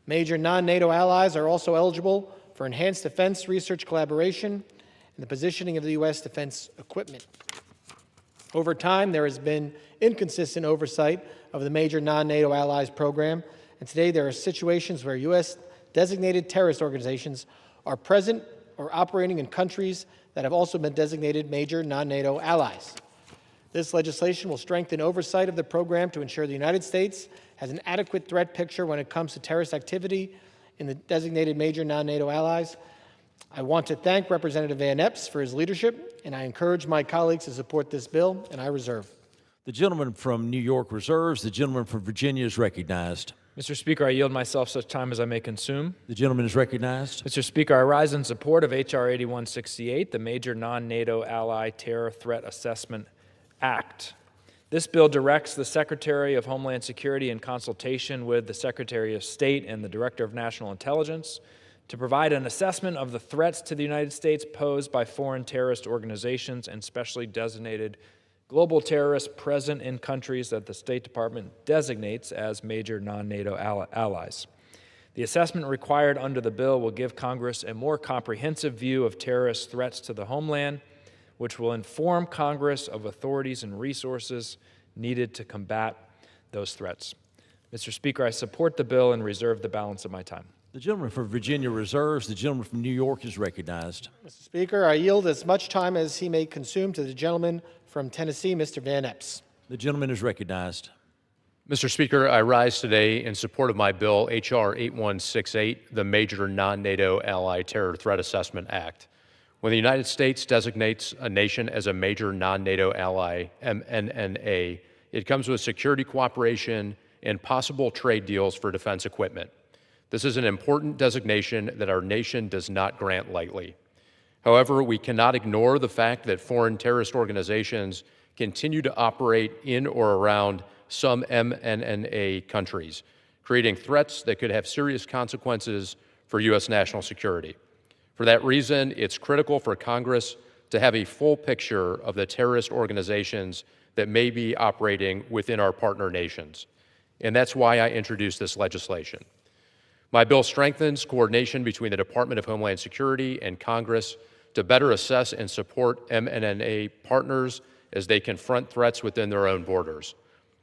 Major non-NATO allies are also eligible for enhanced defense research collaboration and the positioning of the U.S. defense equipment. Over time, there has been inconsistent oversight of the major non-NATO allies program, and today there are situations where U.S. designated terrorist organizations are present or operating in countries that have also been designated major non-NATO allies. This legislation will strengthen oversight of the program to ensure the United States has an adequate threat picture when it comes to terrorist activity in the designated major non-NATO allies. I want to thank Representative Van Epps for his leadership, and I encourage my colleagues to support this bill, and I reserve. The gentleman from New York reserves. The gentleman from Virginia is recognized. Mr. Speaker, I yield myself such time as I may consume. The gentleman is recognized. Mr. Speaker, I rise in support of H.R. 8168, the Major Non-NATO Ally Terror Threat Assessment Act. This bill directs the Secretary of Homeland Security in consultation with the Secretary of State and the Director of National Intelligence to provide an assessment of the threats to the United States posed by foreign terrorist organizations and specially designated global terrorists present in countries that the State Department designates as major non-NATO allies. The assessment required under the bill will give Congress a more comprehensive view of terrorist threats to the homeland, which will inform Congress of authorities and resources needed to combat those threats. Mr. Speaker, I support the bill and reserve the balance of my time. The gentleman from Virginia reserves. The gentleman from New York is recognized. Mr. Speaker, I yield as much time as he may consume to the gentleman from Tennessee, Mr. Van Epps. The gentleman is recognized. Mr. Speaker, I rise today in support of my bill, H.R. 8168, the Major Non-NATO Ally Terror Threat Assessment Act. When the United States designates a nation as a major non-NATO ally, MNNA, it comes with security cooperation and possible trade deals for defense equipment. This is an important designation that our nation does not grant lightly. However, we cannot ignore the fact that foreign terrorist organizations continue to operate in or around some MNNA countries, creating threats that could have serious consequences for U.S. national security. For that reason, it's critical for Congress to have a full picture of the terrorist organizations that may be operating within our partner nations. And that's why I introduced this legislation. My bill strengthens coordination between the Department of Homeland Security and Congress to better assess and support MNNA partners as they confront threats within their own borders.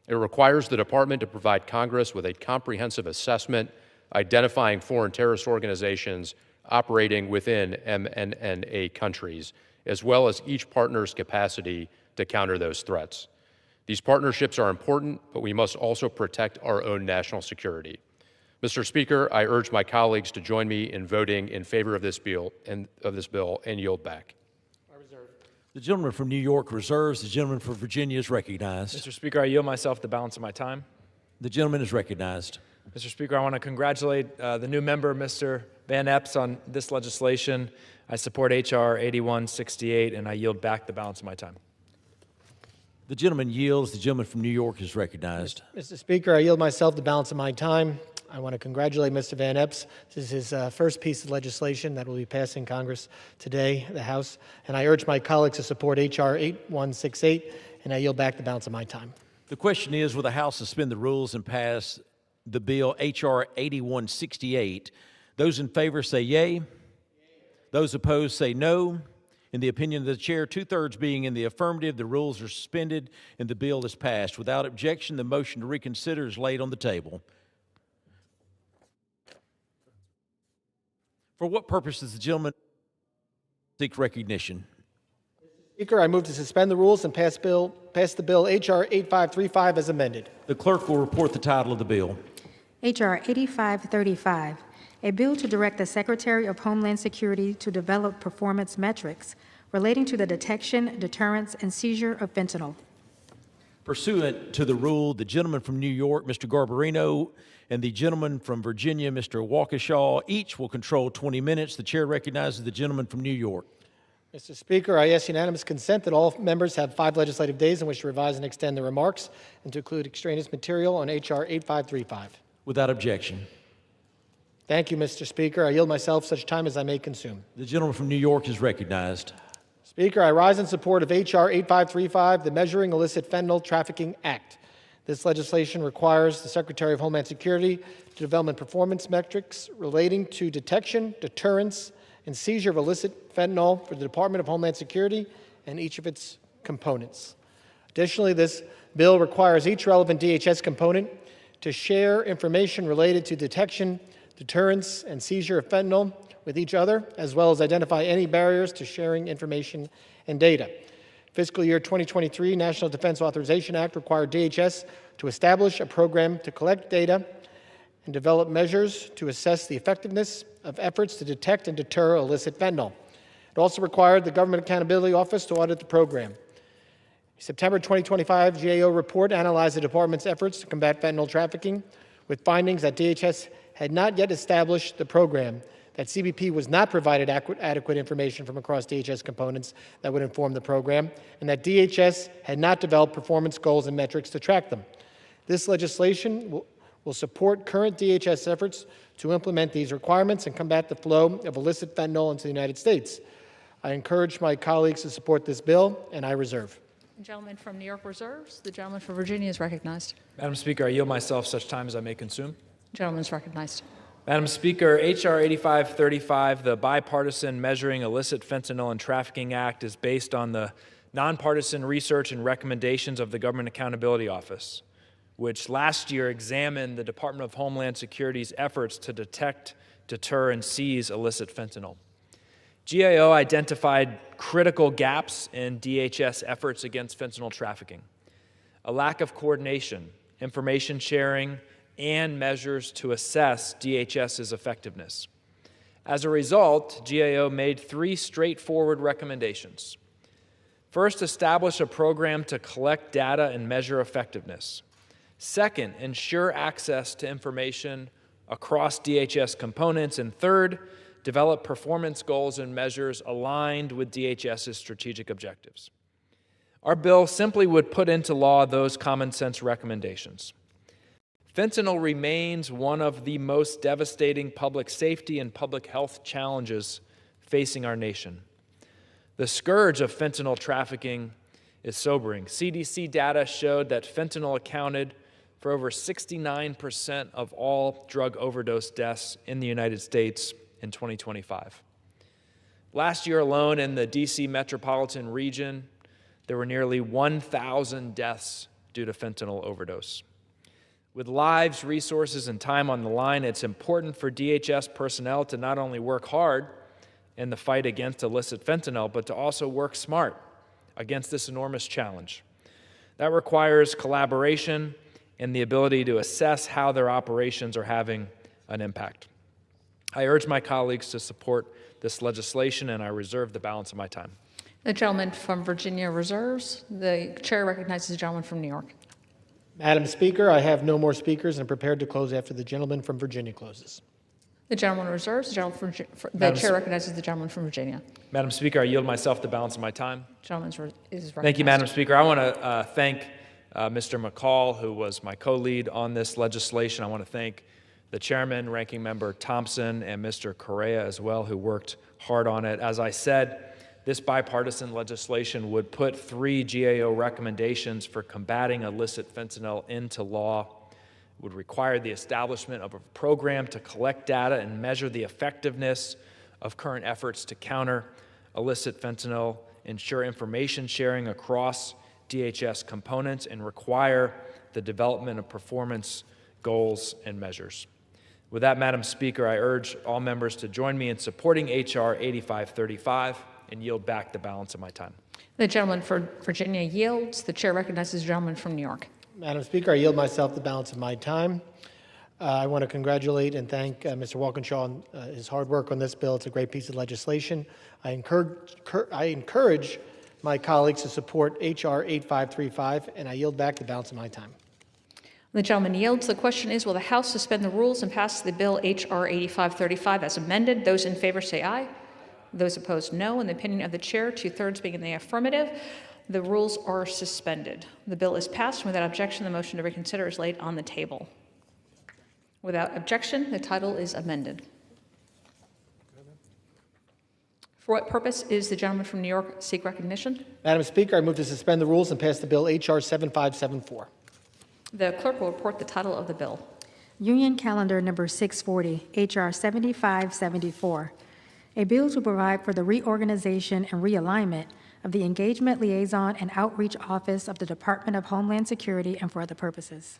It requires the department to provide Congress with a comprehensive assessment identifying foreign terrorist organizations operating within MNNA countries, as well as each partner's capacity to counter those threats. These partnerships are important, but we must also protect our own national security. Mr. Speaker, I urge my colleagues to join me in voting in favor of this bill and yield back. The gentleman from New York reserves. The gentleman from Virginia is recognized. Mr. Speaker, I yield myself the balance of my time. The gentleman is recognized. Mr. Speaker, I want to congratulate the new member, Mr. Van Epps, on this legislation. I support H.R. 8168, and I yield back the balance of my time. The gentleman yields. The gentleman from New York is recognized. Mr. Speaker, I yield myself the balance of my time. I want to congratulate Mr. Van Epps. This is his first piece of legislation that will be passing Congress today, the House, and I urge my colleagues to support H.R. 8168, and I yield back the balance of my time. The question is, will the House suspend the rules and pass the bill H.R. 8168? Those in favor say yea. Those opposed say no. In the opinion of the chair, two-thirds being in the affirmative, the rules are suspended and the bill is passed. Without objection, the motion to reconsider is laid on the table. For what purpose does the gentleman seek recognition? Speaker, I move to suspend the rules and pass the bill H.R. 8535 as amended. The clerk will report the title of the bill. H.R. 8535, a bill to direct the Secretary of Homeland Security to develop performance metrics relating to the detection, deterrence, and seizure of fentanyl. Pursuant to the rule, the gentleman from New York, Mr. Garbarino, and the gentleman from Virginia, Mr. Waukesha, each will control 20 minutes. The chair recognizes the gentleman from New York. Mr. Speaker, I ask unanimous consent that all members have 5 legislative days in which to revise and extend their remarks and to include extraneous material on H.R. 8535. Without objection. Thank you, Mr. Speaker. I yield myself such time as I may consume. The gentleman from New York is recognized. Speaker, I rise in support of H.R. 8535, the Measuring Illicit Fentanyl Trafficking Act. This legislation requires the Secretary of Homeland Security to develop performance metrics relating to detection, deterrence, and seizure of illicit fentanyl for the Department of Homeland Security and each of its components. Additionally, this bill requires each relevant DHS component to share information related to detection, deterrence, and seizure of fentanyl with each other, as well as identify any barriers to sharing information and data. Fiscal year 2023 National Defense Authorization Act required DHS to establish a program to collect data and develop measures to assess the effectiveness of efforts to detect and deter illicit fentanyl. It also required the Government Accountability Office to audit the program. A September 2025 GAO report analyzed the department's efforts to combat fentanyl trafficking with findings that DHS had not yet established the program, that CBP was not provided adequate information from across DHS components that would inform the program, and that DHS had not developed performance goals and metrics to track them. This legislation will support current DHS efforts to implement these requirements and combat the flow of illicit fentanyl into the United States. I encourage my colleagues to support this bill, and I reserve. The gentleman from New York reserves. The gentleman from Virginia is recognized. Madam Speaker, I yield myself such time as I may consume. The gentleman is recognized. Madam Speaker, H.R. 8535, the Bipartisan Measuring Illicit Fentanyl and Trafficking Act, is based on the nonpartisan research and recommendations of the Government Accountability Office, which last year examined the Department of Homeland Security's efforts to detect, deter, and seize illicit fentanyl. GAO identified critical gaps in DHS efforts against fentanyl trafficking: a lack of coordination, information sharing, and measures to assess DHS's effectiveness. As a result, GAO made 3 straightforward recommendations. First, establish a program to collect data and measure effectiveness. Second, ensure access to information across DHS components. And third, develop performance goals and measures aligned with DHS's strategic objectives. Our bill simply would put into law those common sense recommendations. Fentanyl remains one of the most devastating public safety and public health challenges facing our nation. The scourge of fentanyl trafficking is sobering. CDC data showed that fentanyl accounted for over 69% of all drug overdose deaths in the United States in 2025. Last year alone in the DC metropolitan region, there were nearly 1,000 deaths due to fentanyl overdose. With lives, resources, and time on the line, it's important for DHS personnel to not only work hard in the fight against illicit fentanyl, but to also work smart against this enormous challenge. That requires collaboration and the ability to assess how their operations are having an impact. I urge my colleagues to support this legislation, and I reserve the balance of my time. The gentleman from Virginia reserves. The chair recognizes the gentleman from New York. Madam Speaker, I have no more speakers and am prepared to close after the gentleman from Virginia closes. The gentleman reserves. The chair recognizes the gentleman from Virginia. Madam Speaker, I yield myself the balance of my time. Gentleman is recognized. Thank you, Madam Speaker. I want to thank Mr. McCall, who was my co-lead on this legislation. I want to thank the chairman, Ranking Member Thompson, and Mr. Correa as well, who worked hard on it. As I said, this bipartisan legislation would put 3 GAO recommendations for combating illicit fentanyl into law. It would require the establishment of a program to collect data and measure the effectiveness of current efforts to counter illicit fentanyl, ensure information sharing across DHS components, and require the development of performance goals and measures. With that, Madam Speaker, I urge all members to join me in supporting H.R. 8535 and yield back the balance of my time. The gentleman for Virginia yields. The chair recognizes the gentleman from New York. Madam Speaker, I yield myself the balance of my time. I want to congratulate and thank Mr. Walkinshaw on his hard work on this bill. It's a great piece of legislation. I encourage my colleagues to support H.R. 8535, and I yield back the balance of my time. The gentleman yields. The question is, will the House suspend the rules and pass the bill H.R. 8535 as amended? Those in favor say aye. Those opposed, no. In the opinion of the chair, 2/3 being in the affirmative, the rules are suspended. The bill is passed, and without objection, the motion to reconsider is laid on the table. Without objection, the title is amended. For what purpose is the gentleman from New York seek recognition? Madam Speaker, I move to suspend the rules and pass the bill H.R. 7574. The clerk will report the title of the bill. Union Calendar Number 640, H.R. 7574. A bill to provide for the reorganization and realignment of the Engagement Liaison and Outreach Office of the Department of Homeland Security and for other purposes.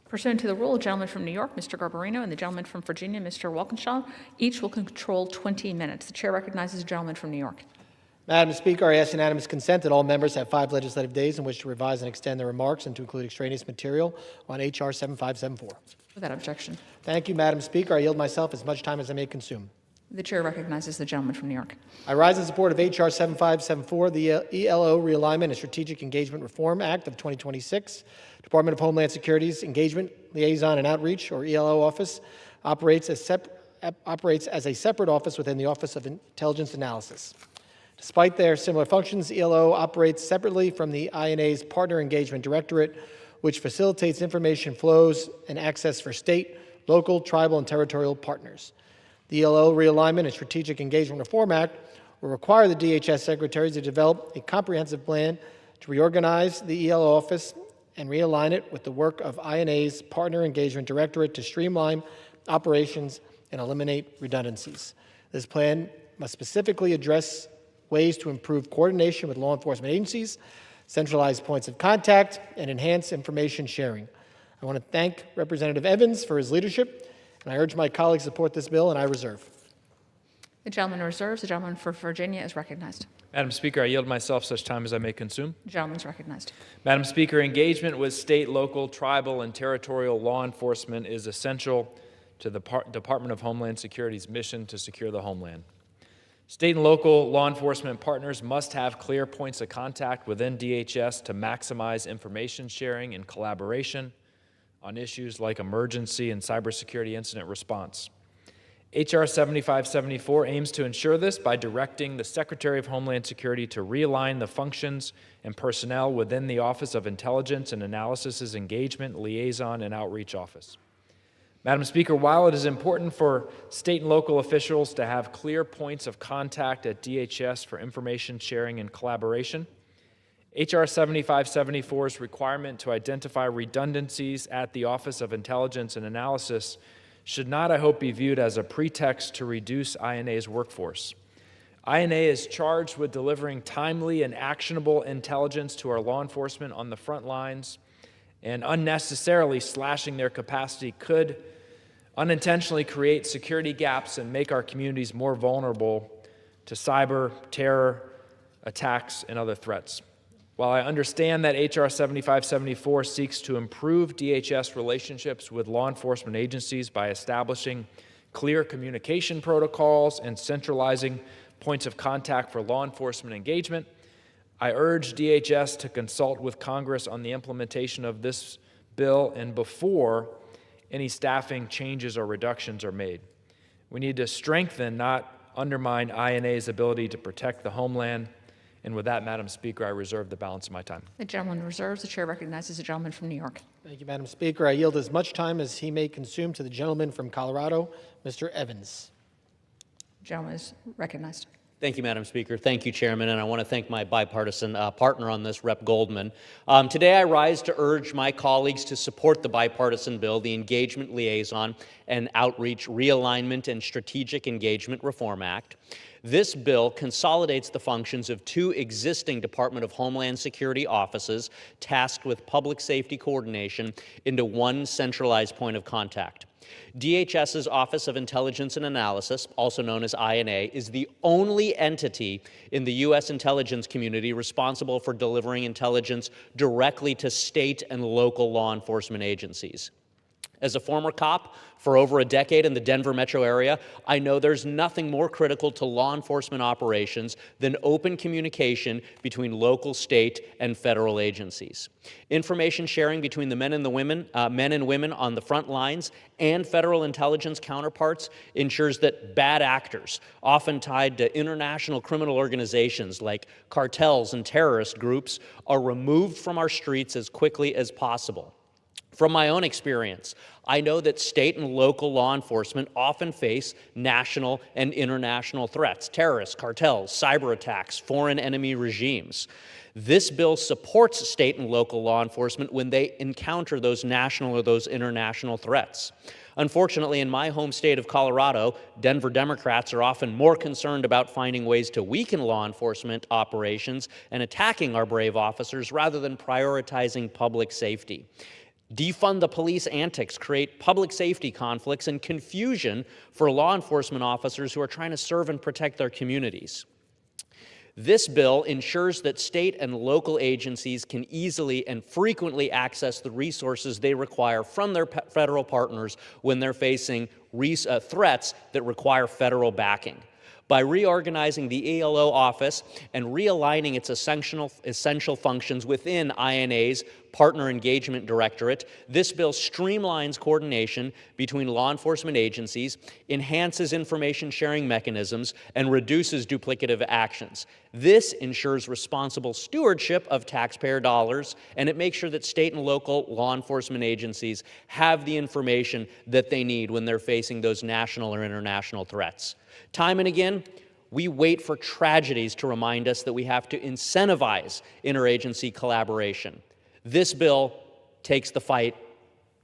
Pursuant to the rule, the gentleman from New York, Mr. Garbarino, and the gentleman from Virginia, Mr. Walkinshaw, each will control 20 minutes. The chair recognizes the gentleman from New York. Madam Speaker, I ask unanimous consent that all members have 5 legislative days in which to revise and extend their remarks and to include extraneous material on H.R. 7574. Without objection. Thank you, Madam Speaker. I yield myself as much time as I may consume. The chair recognizes the gentleman from New York. I rise in support of H.R. 7574, the ELO Realignment and Strategic Engagement Reform Act of 2026. Department of Homeland Security's Engagement, Liaison, and Outreach, or ELO office, operates as a separate office within the Office of Intelligence Analysis. Despite their similar functions, ELO operates separately from the INA's Partner Engagement Directorate, which facilitates information flows and access for state, local, tribal, and territorial partners. The ELO Realignment and Strategic Engagement Reform Act will require the DHS Secretary to develop a comprehensive plan to reorganize the ELO office and realign it with the work of INA's Partner Engagement Directorate to streamline operations and eliminate redundancies. This plan must specifically address ways to improve coordination with law enforcement agencies, centralize points of contact, and enhance information sharing. I want to thank Representative Evans for his leadership, and I urge my colleagues to support this bill, and I reserve. The gentleman reserves. The gentleman for Virginia is recognized. Madam Speaker, I yield myself such time as I may consume. The gentleman is recognized. Madam Speaker, engagement with state, local, tribal, and territorial law enforcement is essential to the Department of Homeland Security's mission to secure the homeland. State and local law enforcement partners must have clear points of contact within DHS to maximize information sharing and collaboration on issues like emergency and cybersecurity incident response. H.R. 7574 aims to ensure this by directing the Secretary of Homeland Security to realign the functions and personnel within the Office of Intelligence and Analysis's Engagement, Liaison, and Outreach Office. Madam Speaker, while it is important for state and local officials to have clear points of contact at DHS for information sharing and collaboration, H.R. 7574's requirement to identify redundancies at the Office of Intelligence and Analysis should not, I hope, be viewed as a pretext to reduce INA's workforce. INA is charged with delivering timely and actionable intelligence to our law enforcement on the front lines, and unnecessarily slashing their capacity could unintentionally create security gaps and make our communities more vulnerable to cyber, terror, attacks, and other threats. While I understand that H.R. 7574 seeks to improve DHS relationships with law enforcement agencies by establishing clear communication protocols and centralizing points of contact for law enforcement engagement, I urge DHS to consult with Congress on the implementation of this bill and before any staffing changes or reductions are made. We need to strengthen, not undermine, INA's ability to protect the homeland. And with that, Madam Speaker, I reserve the balance of my time. The gentleman reserves. The chair recognizes the gentleman from New York. Thank you, Madam Speaker. I yield as much time as he may consume to the gentleman from Colorado, Mr. Evans. The gentleman is recognized. Thank you, Madam Speaker. Thank you, Chairman, and I want to thank my bipartisan partner on this, Rep. Goldman. Today I rise to urge my colleagues to support the bipartisan bill, the Engagement Liaison and Outreach Realignment and Strategic Engagement Reform Act. This bill consolidates the functions of two existing Department of Homeland Security offices tasked with public safety coordination into one centralized point of contact. DHS's Office of Intelligence and Analysis, also known as INA, is the only entity in the U.S. intelligence community responsible for delivering intelligence directly to state and local law enforcement agencies. As a former cop for over a decade in the Denver metro area, I know there's nothing more critical to law enforcement operations than open communication between local, state, and federal agencies. Information sharing between the men and women on the front lines and federal intelligence counterparts ensures that bad actors, often tied to international criminal organizations like cartels and terrorist groups, are removed from our streets as quickly as possible. From my own experience, I know that state and local law enforcement often face national and international threats, terrorists, cartels, cyber attacks, foreign enemy regimes. This bill supports state and local law enforcement when they encounter those national or those international threats. Unfortunately, in my home state of Colorado, Denver Democrats are often more concerned about finding ways to weaken law enforcement operations and attacking our brave officers rather than prioritizing public safety. Defund the police antics create public safety conflicts and confusion for law enforcement officers who are trying to serve and protect their communities. This bill ensures that state and local agencies can easily and frequently access the resources they require from their federal partners when they're facing threats that require federal backing. By reorganizing the ELO office and realigning its essential functions within INA's Partner Engagement Directorate, this bill streamlines coordination between law enforcement agencies, enhances information sharing mechanisms, and reduces duplicative actions. This ensures responsible stewardship of taxpayer dollars, and it makes sure that state and local law enforcement agencies have the information that they need when they're facing those national or international threats. Time and again, we wait for tragedies to remind us that we have to incentivize interagency collaboration. This bill takes the fight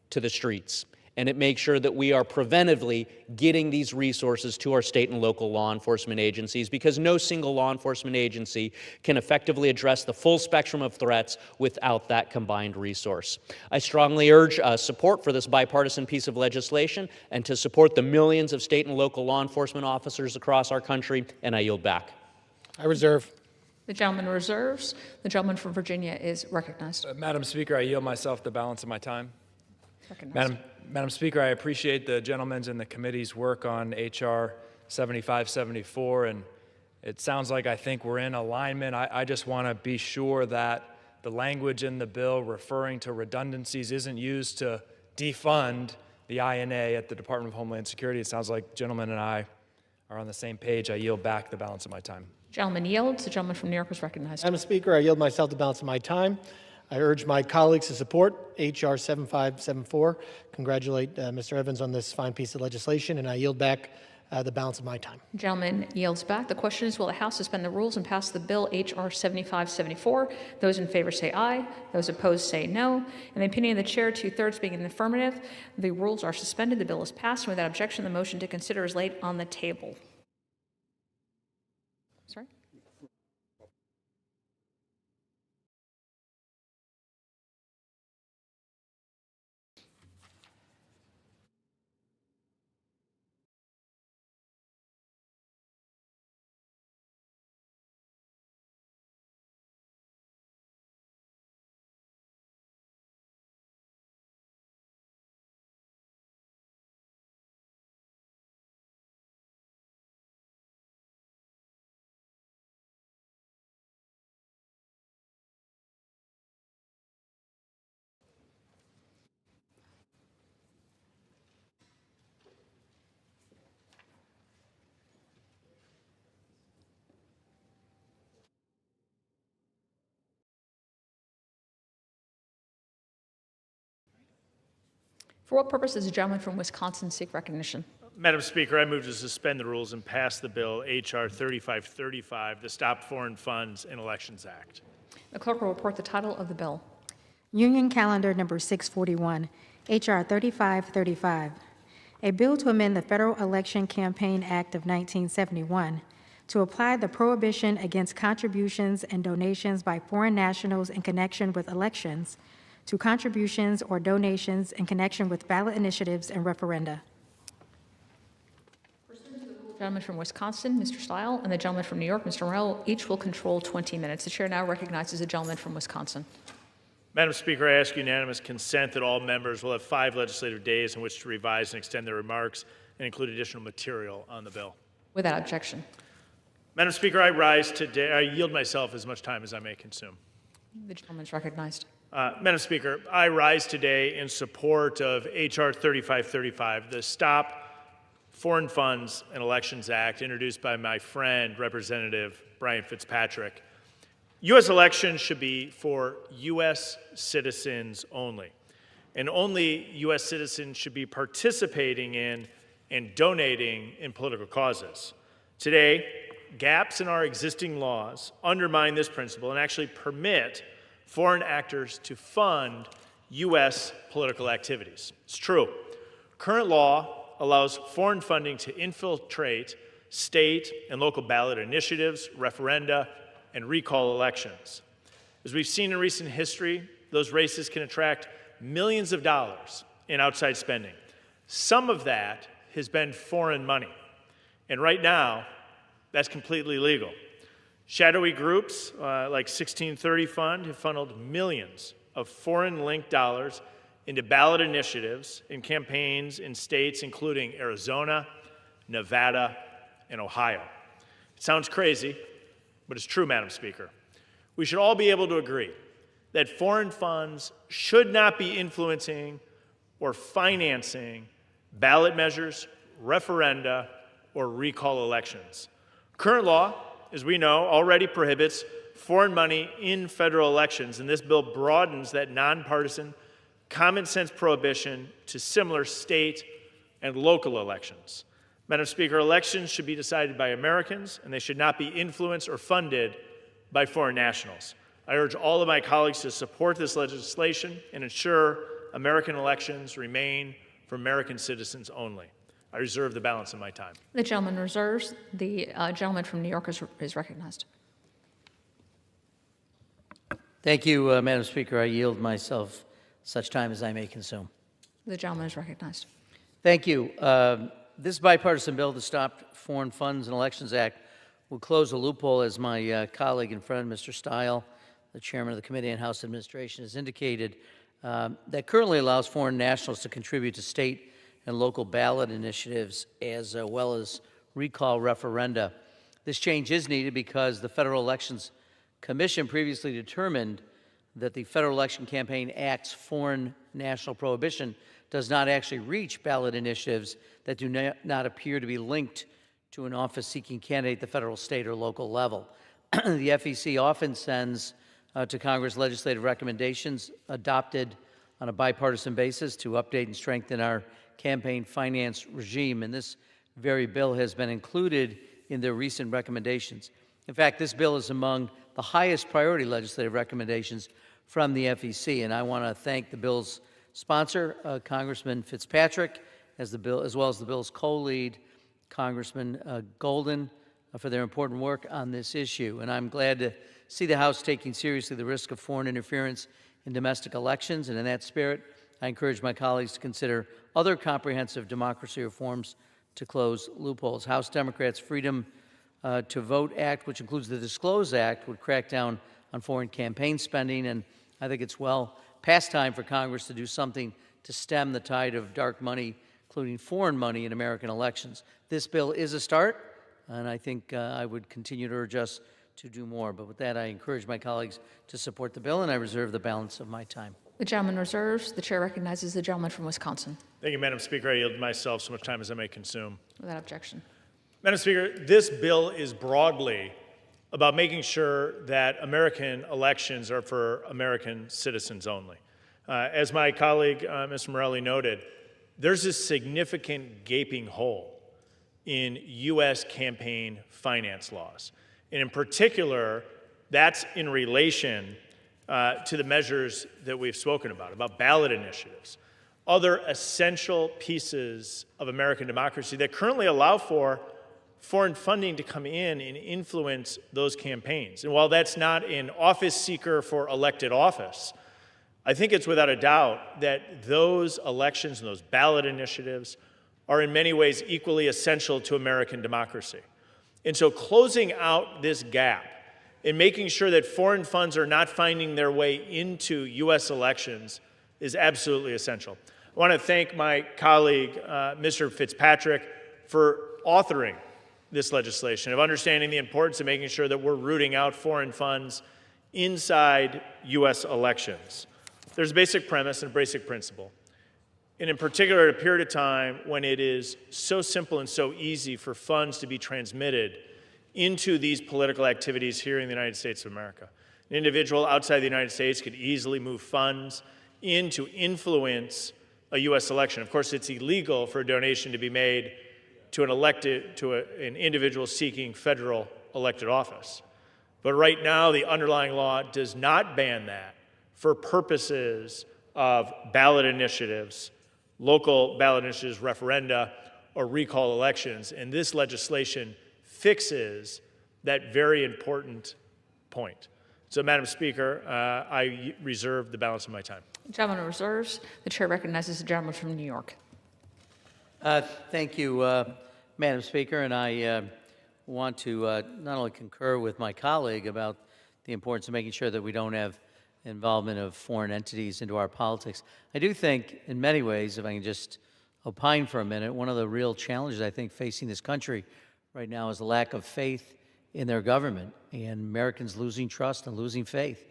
to the streets, and it makes sure that we are preventively getting these resources to our state and local law enforcement agencies, because no single law enforcement agency can effectively address the full spectrum of threats without that combined resource. I strongly urge support for this bipartisan piece of legislation and to support the millions of state and local law enforcement officers across our country, and I yield back. I reserve. The gentleman reserves. The gentleman from Virginia is recognized. Madam Speaker, I yield myself the balance of my time. Madam Speaker, I appreciate the gentleman's and the committee's work on H.R. 7574, and it sounds like I think we're in alignment. I just want to be sure that the language in the bill referring to redundancies isn't used to defund the INA at the Department of Homeland Security. It sounds like gentlemen and I are on the same page. I yield back the balance of my time. Gentleman yields. The gentleman from New York is recognized. Madam Speaker, I yield myself the balance of my time. I urge my colleagues to support H.R. 7574. Congratulate Mr. Evans on this fine piece of legislation, and I yield back the balance of my time. Gentleman yields back. The question is, will the House suspend the rules and pass the bill H.R. 7574? Those in favor say aye. Those opposed say no. In the opinion of the chair, 2/3 being in the affirmative, the rules are suspended. The bill is passed, and without objection, the motion to consider is laid on the table. Sorry? For what purpose does the gentleman from Wisconsin seek recognition? Madam Speaker, I move to suspend the rules and pass the bill H.R. 3535, the Stop Foreign Funds in Elections Act. The clerk will report the title of the bill. Union Calendar Number 641, H.R. 3535, a bill to amend the Federal Election Campaign Act of 1971 to apply the prohibition against contributions and donations by foreign nationals in connection with elections to contributions or donations in connection with ballot initiatives and referenda. The gentleman from Wisconsin, Mr. Stile, and the gentleman from New York, Mr. Morrell, each will control 20 minutes. The chair now recognizes the gentleman from Wisconsin. Madam Speaker, I ask unanimous consent that all members will have 5 legislative days in which to revise and extend their remarks and include additional material on the bill. Without objection. Madam Speaker, I rise today. I yield myself as much time as I may consume. The gentleman is recognized. Madam Speaker, I rise today in support of H.R. 3535, the Stop Foreign Funds and Elections Act, introduced by my friend, Representative Brian Fitzpatrick. U.S. elections should be for U.S. citizens only, and only U.S. citizens should be participating in and donating in political causes. Today, gaps in our existing laws undermine this principle and actually permit foreign actors to fund U.S. political activities. It's true. Current law allows foreign funding to infiltrate state and local ballot initiatives, referenda, and recall elections. As we've seen in recent history, those races can attract millions of dollars in outside spending. Some of that has been foreign money, and right now, that's completely legal. Shadowy groups like 1630 Fund have funneled millions of foreign-linked dollars into ballot initiatives and campaigns in states including Arizona, Nevada, and Ohio. It sounds crazy, but it's true, Madam Speaker. We should all be able to agree that foreign funds should not be influencing or financing ballot measures, referenda, or recall elections. Current law, as we know, already prohibits foreign money in federal elections, and this bill broadens that nonpartisan, common-sense prohibition to similar state and local elections. Madam Speaker, elections should be decided by Americans, and they should not be influenced or funded by foreign nationals. I urge all of my colleagues to support this legislation and ensure American elections remain for American citizens only. I reserve the balance of my time. The gentleman reserves. The gentleman from New York is recognized. Thank you, Madam Speaker. I yield myself such time as I may consume. The gentleman is recognized. Thank you. This bipartisan bill, the Stop Foreign Funds and Elections Act, will close a loophole, as my colleague and friend, Mr. Stile, the chairman of the Committee on House Administration, has indicated, that currently allows foreign nationals to contribute to state and local ballot initiatives as well as recall referenda. This change is needed because the Federal Elections Commission previously determined that the Federal Election Campaign Act's foreign national prohibition does not actually reach ballot initiatives that do not appear to be linked to an office-seeking candidate at the federal, state, or local level. The FEC often sends to Congress legislative recommendations adopted on a bipartisan basis to update and strengthen our campaign finance regime. And this very bill has been included in their recent recommendations. In fact, this bill is among the highest priority legislative recommendations from the FEC. And I want to thank the bill's sponsor, Congressman Fitzpatrick, as well as the bill's co-lead, Congressman Golden, for their important work on this issue. And I'm glad to see the House taking seriously the risk of foreign interference in domestic elections. And in that spirit, I encourage my colleagues to consider other comprehensive democracy reforms to close loopholes. House Democrats' Freedom to Vote Act, which includes the Disclose Act, would crack down on foreign campaign spending. And I think it's well past time for Congress to do something to stem the tide of dark money, including foreign money, in American elections. This bill is a start, and I think I would continue to urge us to do more. But with that, I encourage my colleagues to support the bill, and I reserve the balance of my time. The gentleman reserves. The chair recognizes the gentleman from Wisconsin. Thank you, Madam Speaker. I yield myself so much time as I may consume. Without objection. Madam Speaker, this bill is broadly about making sure that American elections are for American citizens only. As my colleague, Mr. Morelli, noted, there's a significant gaping hole in U.S. campaign finance laws. And in particular, that's in relation to the measures that we've spoken about ballot initiatives, other essential pieces of American democracy that currently allow for foreign funding to come in and influence those campaigns. And while that's not an office seeker for elected office, I think it's without a doubt that those elections and those ballot initiatives are in many ways equally essential to American democracy. And so closing out this gap and making sure that foreign funds are not finding their way into U.S. elections is absolutely essential. I want to thank my colleague, Mr. Fitzpatrick, for authoring this legislation, of understanding the importance of making sure that we're rooting out foreign funds inside U.S. elections. There's a basic premise and a basic principle. And in particular, at a period of time when it is so simple and so easy for funds to be transmitted into these political activities here in the United States of America. An individual outside the United States could easily move funds in to influence a U.S. election. Of course, it's illegal for a donation to be made to an individual seeking federal elected office. But right now, the underlying law does not ban that for purposes of ballot initiatives, local ballot initiatives, referenda, or recall elections. And this legislation fixes that very important point. So, Madam Speaker, I reserve the balance of my time. The gentleman reserves. The chair recognizes the gentleman from New York. Thank you, Madam Speaker, and I want to not only concur with my colleague about the importance of making sure that we don't have involvement of foreign entities into our politics. I do think, in many ways, if I can just opine for a minute, one of the real challenges I think facing this country right now is the lack of faith in their government and Americans losing trust and losing faith.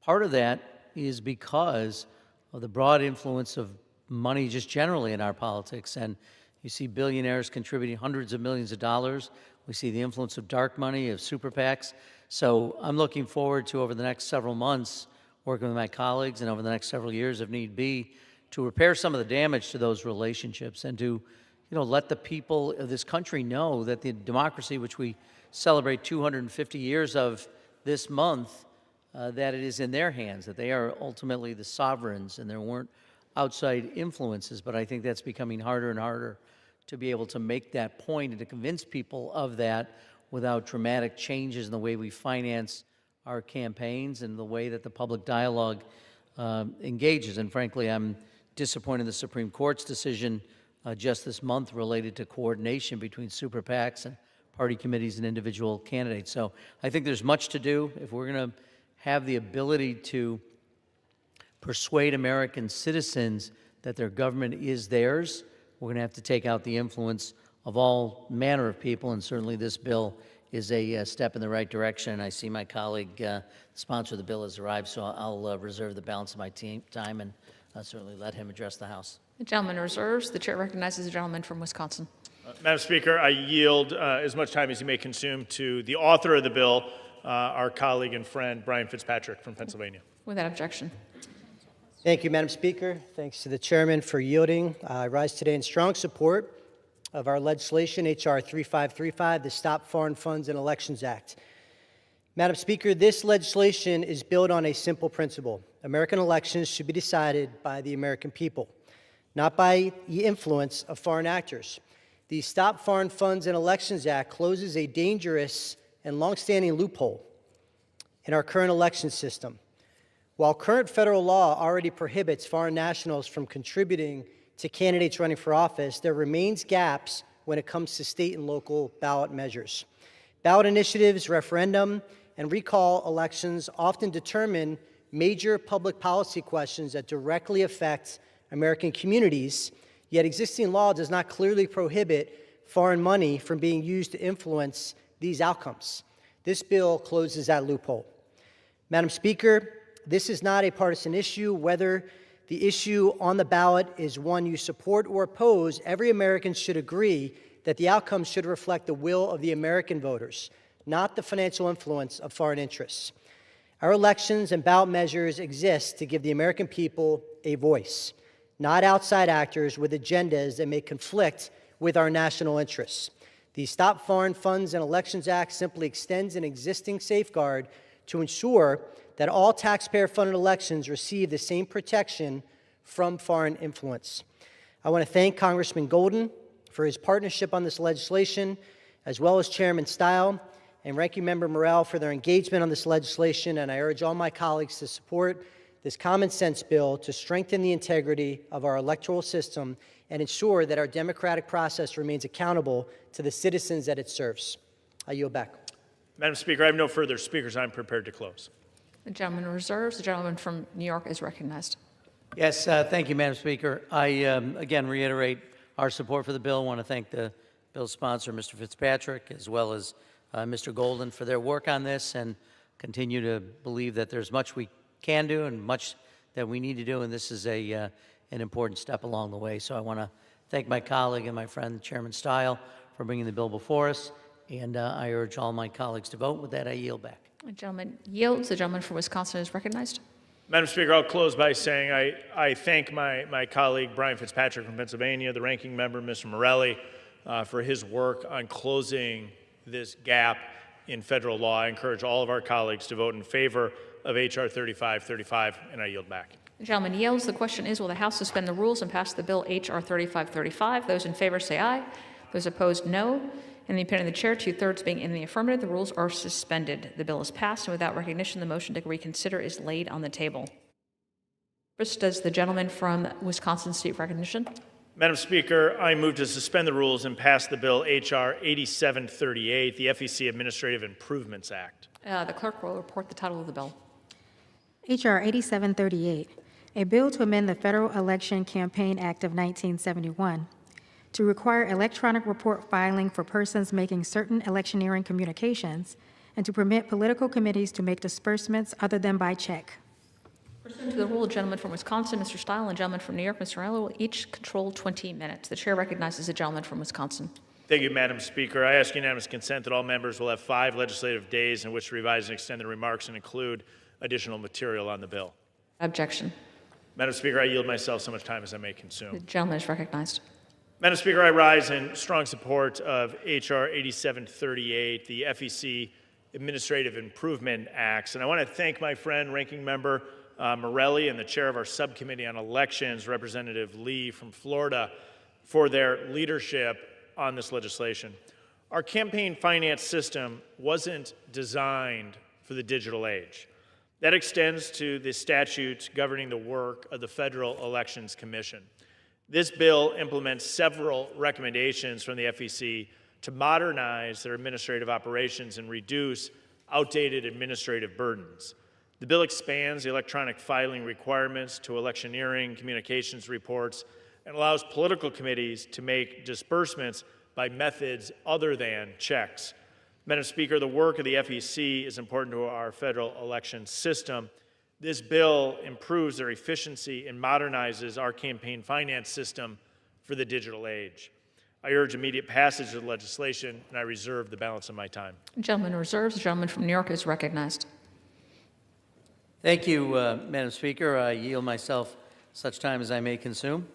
Part of that is because of the broad influence of money just generally in our politics. And you see billionaires contributing hundreds of millions of dollars. We see the influence of dark money, of super PACs. So I'm looking forward to, over the next several months, working with my colleagues, and over the next several years, if need be, to repair some of the damage to those relationships and to let the people of this country know that the democracy, which we celebrate 250 years of this month, that it is in their hands, that they are ultimately the sovereigns and there weren't outside influences. But I think that's becoming harder and harder to be able to make that point and to convince people of that without dramatic changes in the way we finance our campaigns and the way that the public dialogue engages. And frankly, I'm disappointed in the Supreme Court's decision just this month related to coordination between super PACs and party committees and individual candidates. So I think there's much to do. If we're going to have the ability to persuade American citizens that their government is theirs, we're going to have to take out the influence of all manner of people, and certainly this bill is a step in the right direction. And I see my colleague, the sponsor of the bill, has arrived, so I'll reserve the balance of my time and certainly let him address the House. The gentleman reserves. The chair recognizes the gentleman from Wisconsin. Madam Speaker, I yield as much time as you may consume to the author of the bill, our colleague and friend Brian Fitzpatrick from Pennsylvania. Without objection. Thank you, Madam Speaker. Thanks to the chairman for yielding. I rise today in strong support of our legislation, H.R. 3535, the Stop Foreign Funds and Elections Act. Madam Speaker, this legislation is built on a simple principle. American elections should be decided by the American people, not by the influence of foreign actors. The Stop Foreign Funds and Elections Act closes a dangerous and longstanding loophole in our current election system. While current federal law already prohibits foreign nationals from contributing to candidates running for office, there remains gaps when it comes to state and local ballot measures. Ballot initiatives, referendum, and recall elections often determine major public policy questions that directly affect American communities, yet existing law does not clearly prohibit foreign money from being used to influence these outcomes. This bill closes that loophole. Madam Speaker, this is not a partisan issue. Whether the issue on the ballot is one you support or oppose, every American should agree that the outcome should reflect the will of the American voters, not the financial influence of foreign interests. Our elections and ballot measures exist to give the American people a voice, not outside actors with agendas that may conflict with our national interests. The Stop Foreign Funds and Elections Act simply extends an existing safeguard to ensure that all taxpayer-funded elections receive the same protection from foreign influence. I want to thank Congressman Golden for his partnership on this legislation, as well as Chairman Stile and Ranking Member Morrell for their engagement on this legislation, and I urge all my colleagues to support this common sense bill to strengthen the integrity of our electoral system and ensure that our democratic process remains accountable to the citizens that it serves. I yield back. Madam Speaker, I have no further speakers. I'm prepared to close. The gentleman reserves. The gentleman from New York is recognized. Yes, thank you, Madam Speaker. I again reiterate our support for the bill. I want to thank the bill's sponsor, Mr. Fitzpatrick, as well as Mr. Golden for their work on this, and continue to believe that there's much we can do and much that we need to do, and this is an important step along the way. So I want to thank my colleague and my friend, Chairman Stile, for bringing the bill before us, and I urge all my colleagues to vote. With that, I yield back. The gentleman yields. The gentleman from Wisconsin is recognized. Madam Speaker, I'll close by saying I thank my colleague Brian Fitzpatrick from Pennsylvania, the ranking member, Mr. Morelli, for his work on closing this gap in federal law. I encourage all of our colleagues to vote in favor of H.R. 3535, and I yield back. The gentleman yields. The question is, will the House suspend the rules and pass the bill H.R. 3535? Those in favor say aye. Those opposed, no. In the opinion of the chair, 2/3 being in the affirmative, the rules are suspended. The bill is passed, and without recognition, the motion to reconsider is laid on the table. First, does the gentleman from Wisconsin seek recognition? Madam Speaker, I move to suspend the rules and pass the bill H.R. 8738, the FEC Administrative Improvements Act. The clerk will report the title of the bill. H.R. 8738, a bill to amend the Federal Election Campaign Act of 1971 to require electronic report filing for persons making certain electioneering communications and to permit political committees to make disbursements other than by check. Pursuant to the rule, the gentleman from Wisconsin, Mr. Stile, and the gentleman from New York, Mr. Morello, will each control 20 minutes. The chair recognizes the gentleman from Wisconsin. Thank you, Madam Speaker. I ask unanimous consent that all members will have 5 legislative days in which to revise and extend their remarks and include additional material on the bill. Objection. Madam Speaker, I yield myself so much time as I may consume. The gentleman is recognized. Madam Speaker, I rise in strong support of H.R. 8738, the FEC Administrative Improvement Acts. And I want to thank my friend, Ranking Member Morelli, and the chair of our subcommittee on elections, Representative Lee from Florida, for their leadership on this legislation. Our campaign finance system wasn't designed for the digital age. That extends to the statutes governing the work of the Federal Elections Commission. This bill implements several recommendations from the FEC to modernize their administrative operations and reduce outdated administrative burdens. The bill expands the electronic filing requirements to electioneering communications reports and allows political committees to make disbursements by methods other than checks. Madam Speaker, the work of the FEC is important to our federal election system. This bill improves their efficiency and modernizes our campaign finance system for the digital age. I urge immediate passage of the legislation, and I reserve the balance of my time. The gentleman reserves. The gentleman from New York is recognized. Thank you, Madam Speaker. I yield myself such time as I may consume.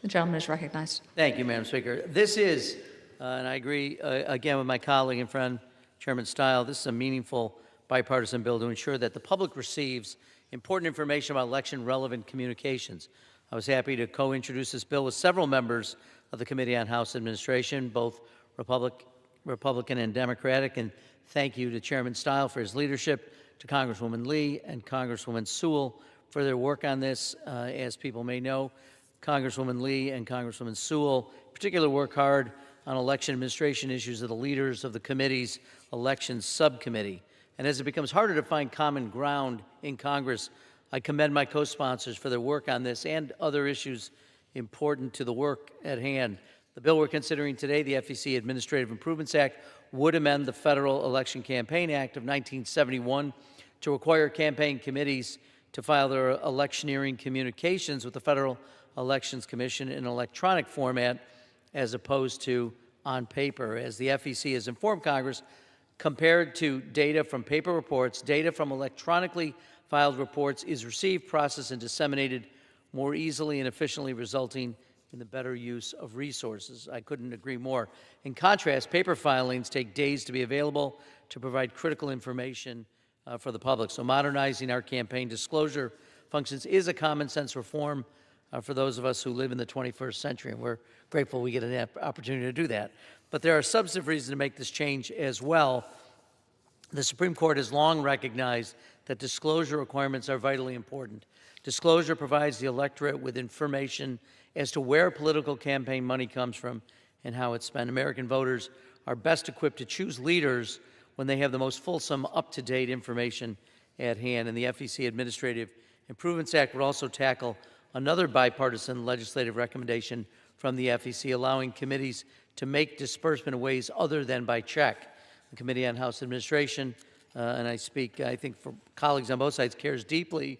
The gentleman is recognized. Thank you, Madam Speaker. This is, and I agree again with my colleague and friend, Chairman Stile, this is a meaningful bipartisan bill to ensure that the public receives important information about election-relevant communications. I was happy to co-introduce this bill with several members of the Committee on House Administration, both Republican and Democratic, and thank you to Chairman Stile for his leadership, to Congresswoman Lee and Congresswoman Sewell for their work on this. As people may know, Congresswoman Lee and Congresswoman Sewell in particular work hard on election administration issues of the leaders of the committee's elections subcommittee. And as it becomes harder to find common ground in Congress, I commend my co-sponsors for their work on this and other issues important to the work at hand. The bill we're considering today, the FEC Administrative Improvements Act, would amend the Federal Election Campaign Act of 1971 to require campaign committees to file their electioneering communications with the Federal Elections Commission in electronic format as opposed to on paper. As the FEC has informed Congress, compared to data from paper reports, data from electronically filed reports is received, processed, and disseminated more easily and efficiently, resulting in the better use of resources. I couldn't agree more. In contrast, paper filings take days to be available to provide critical information for the public. So modernizing our campaign disclosure functions is a common sense reform for those of us who live in the 21st century, and we're grateful we get an opportunity to do that. But there are substantive reasons to make this change as well. The Supreme Court has long recognized that disclosure requirements are vitally important. Disclosure provides the electorate with information as to where political campaign money comes from and how it's spent. American voters are best equipped to choose leaders when they have the most fulsome, up-to-date information at hand. And the FEC Administrative Improvements Act would also tackle another bipartisan legislative recommendation from the FEC, allowing committees to make disbursement in ways other than by check. The Committee on House Administration, and I speak, I think, for colleagues on both sides, cares deeply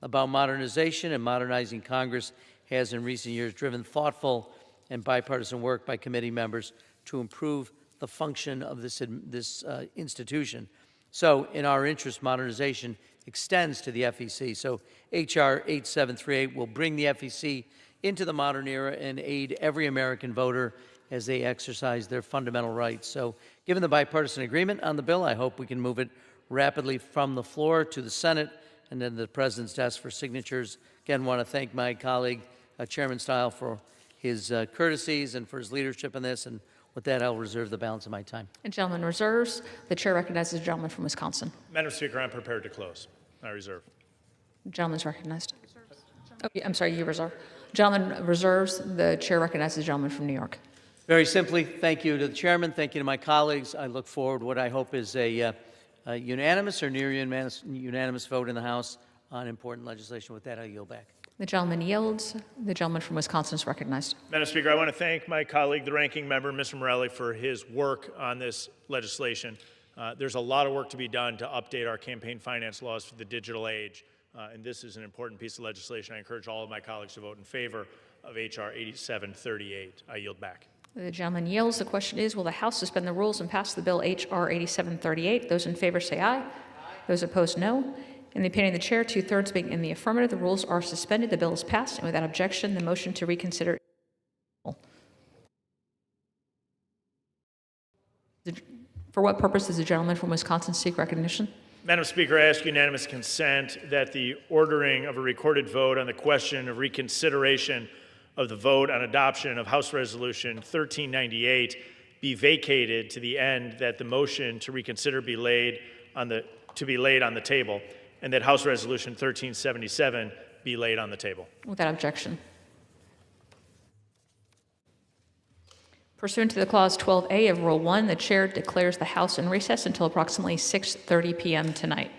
about modernization, and modernizing Congress has in recent years driven thoughtful and bipartisan work by committee members to improve the function of this institution. So in our interest, modernization extends to the FEC. So H.R. 8738 will bring the FEC into the modern era and aid every American voter as they exercise their fundamental rights. So given the bipartisan agreement on the bill, I hope we can move it rapidly from the floor to the Senate and then the President's desk for signatures. Again, want to thank my colleague, Chairman Stile, for his courtesies and for his leadership in this. And with that, I'll reserve the balance of my time. The gentleman reserves. The chair recognizes the gentleman from Wisconsin. Madam Speaker, I'm prepared to close. I reserve. The gentleman's recognized. Oh, yeah, I'm sorry, you reserve. Gentleman reserves. The chair recognizes the gentleman from New York. Very simply, thank you to the chairman, thank you to my colleagues. I look forward to what I hope is a unanimous or near unanimous vote in the House on important legislation. With that, I yield back. The gentleman yields. The gentleman from Wisconsin is recognized. Madam Speaker, I want to thank my colleague, the ranking member, Mr. Morelli, for his work on this legislation. There's a lot of work to be done to update our campaign finance laws for the digital age, and this is an important piece of legislation. I encourage all of my colleagues to vote in favor of H.R. 8738. I yield back. The gentleman yields. The question is, will the House suspend the rules and pass the bill H.R. 8738? Those in favor say aye. Those opposed, no. In the opinion of the chair, 2/3 being in the affirmative, the rules are suspended. The bill is passed, and without objection, the motion to reconsider. For what purpose does the gentleman from Wisconsin seek recognition? Madam Speaker, I ask unanimous consent that the ordering of a recorded vote on the question of reconsideration of the vote on adoption of House Resolution 1398 be vacated to the end that the motion to reconsider be laid on the table, and that House Resolution 1377 be laid on the table. Without objection. Pursuant to the Clause 12A of Rule 1, the chair declares the House in recess until approximately 6:30 p.m. tonight.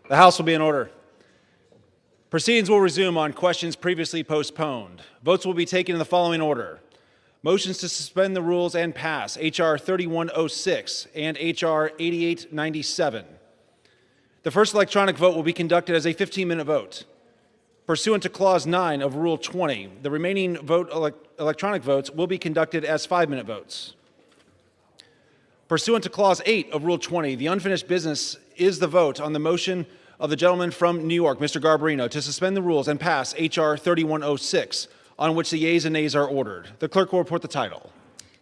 The House will be in order. Proceedings will resume on questions previously postponed. Votes will be taken in the following order. Motions to suspend the rules and pass H.R. 3106 and H.R. 8897. The first electronic vote will be conducted as a 15-minute vote. Pursuant to Clause 9 of Rule 20, the remaining electronic votes will be conducted as 5-minute votes. Pursuant to Clause 8 of Rule 20, the unfinished business is the vote on the motion of the gentleman from New York, Mr. Garbarino, to suspend the rules and pass H.R. 3106, on which the yeas and nays are ordered. The clerk will report the title.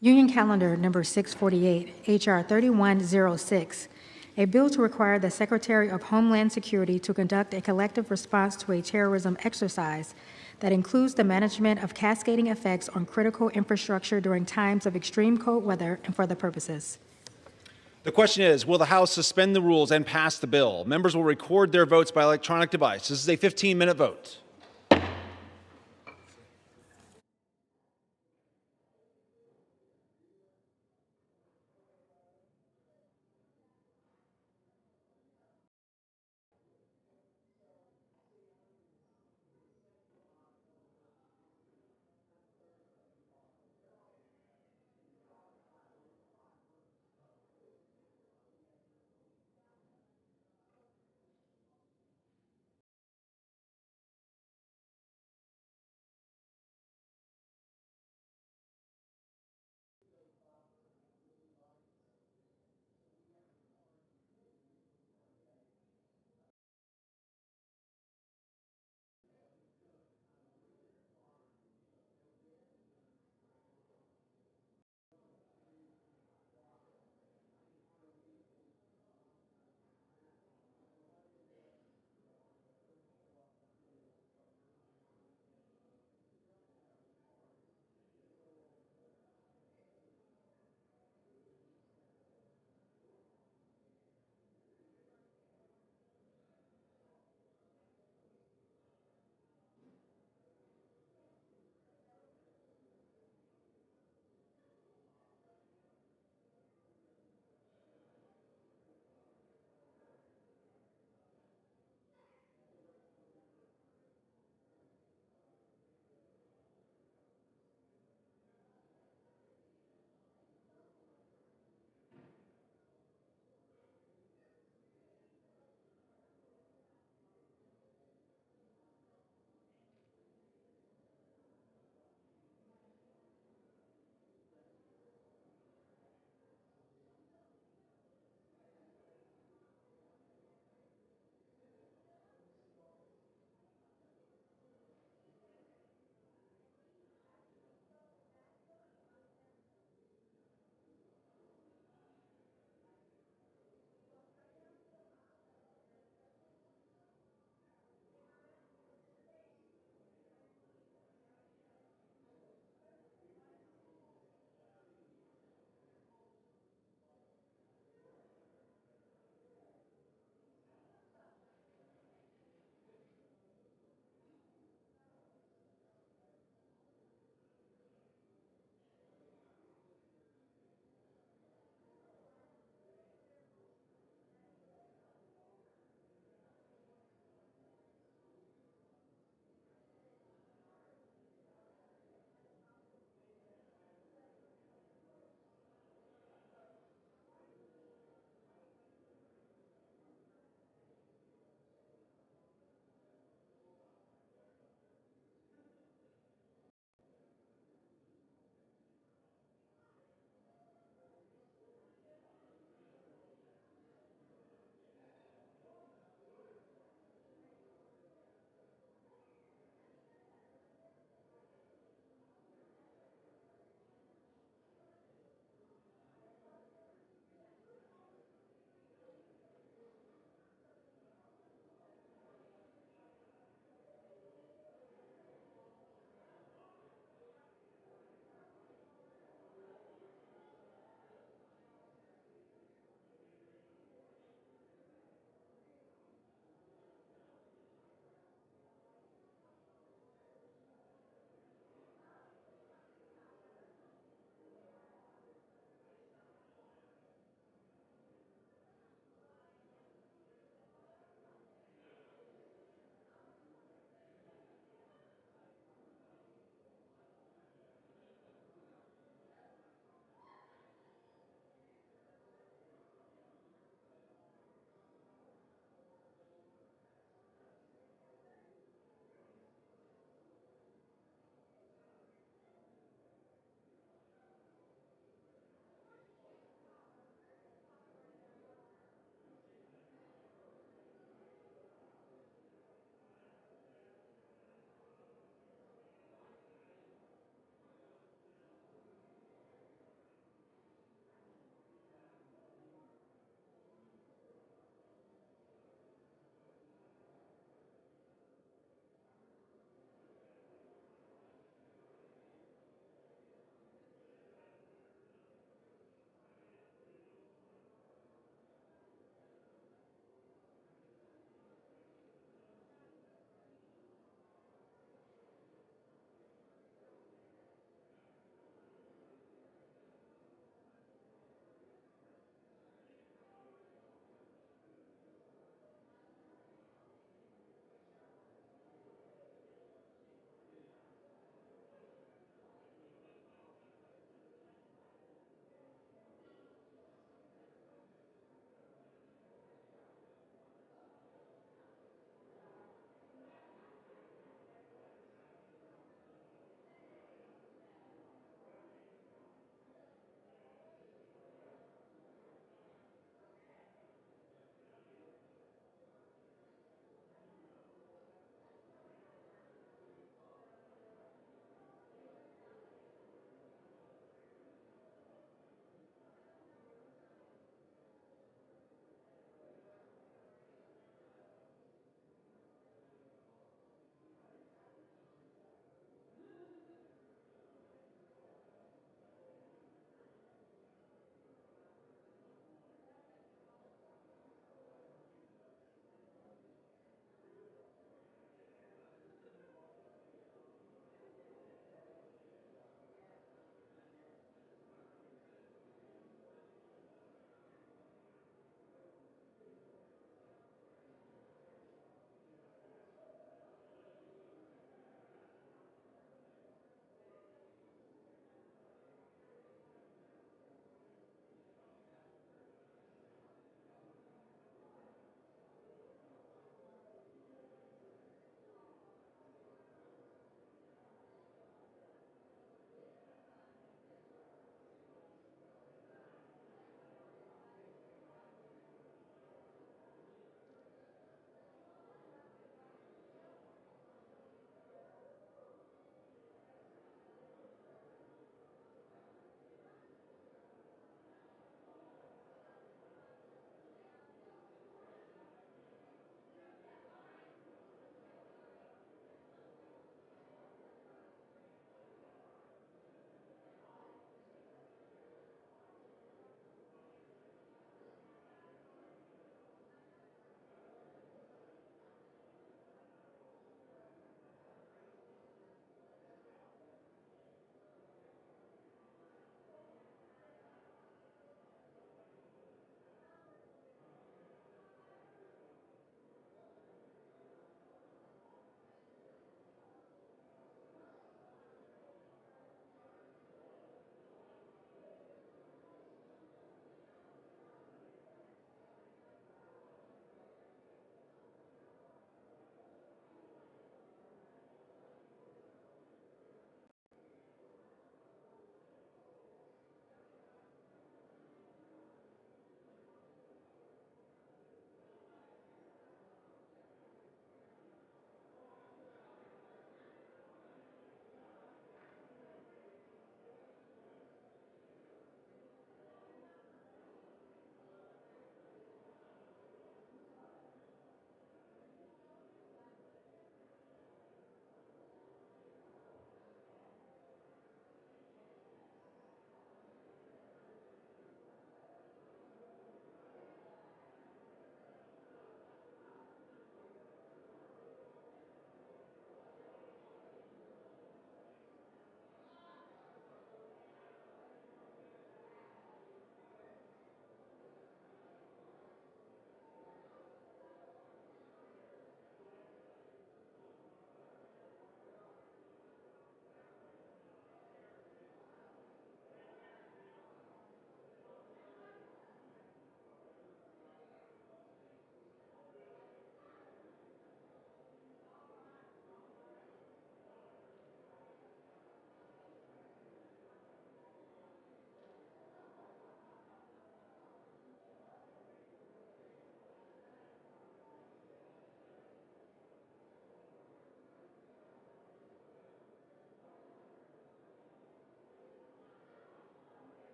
Union Calendar Number 648, H.R. 3106, a bill to require the Secretary of Homeland Security to conduct a collective response to a terrorism exercise that includes the management of cascading effects on critical infrastructure during times of extreme cold weather and for other purposes. The question is, will the House suspend the rules and pass the bill? Members will record their votes by electronic device. This is a 15-minute vote.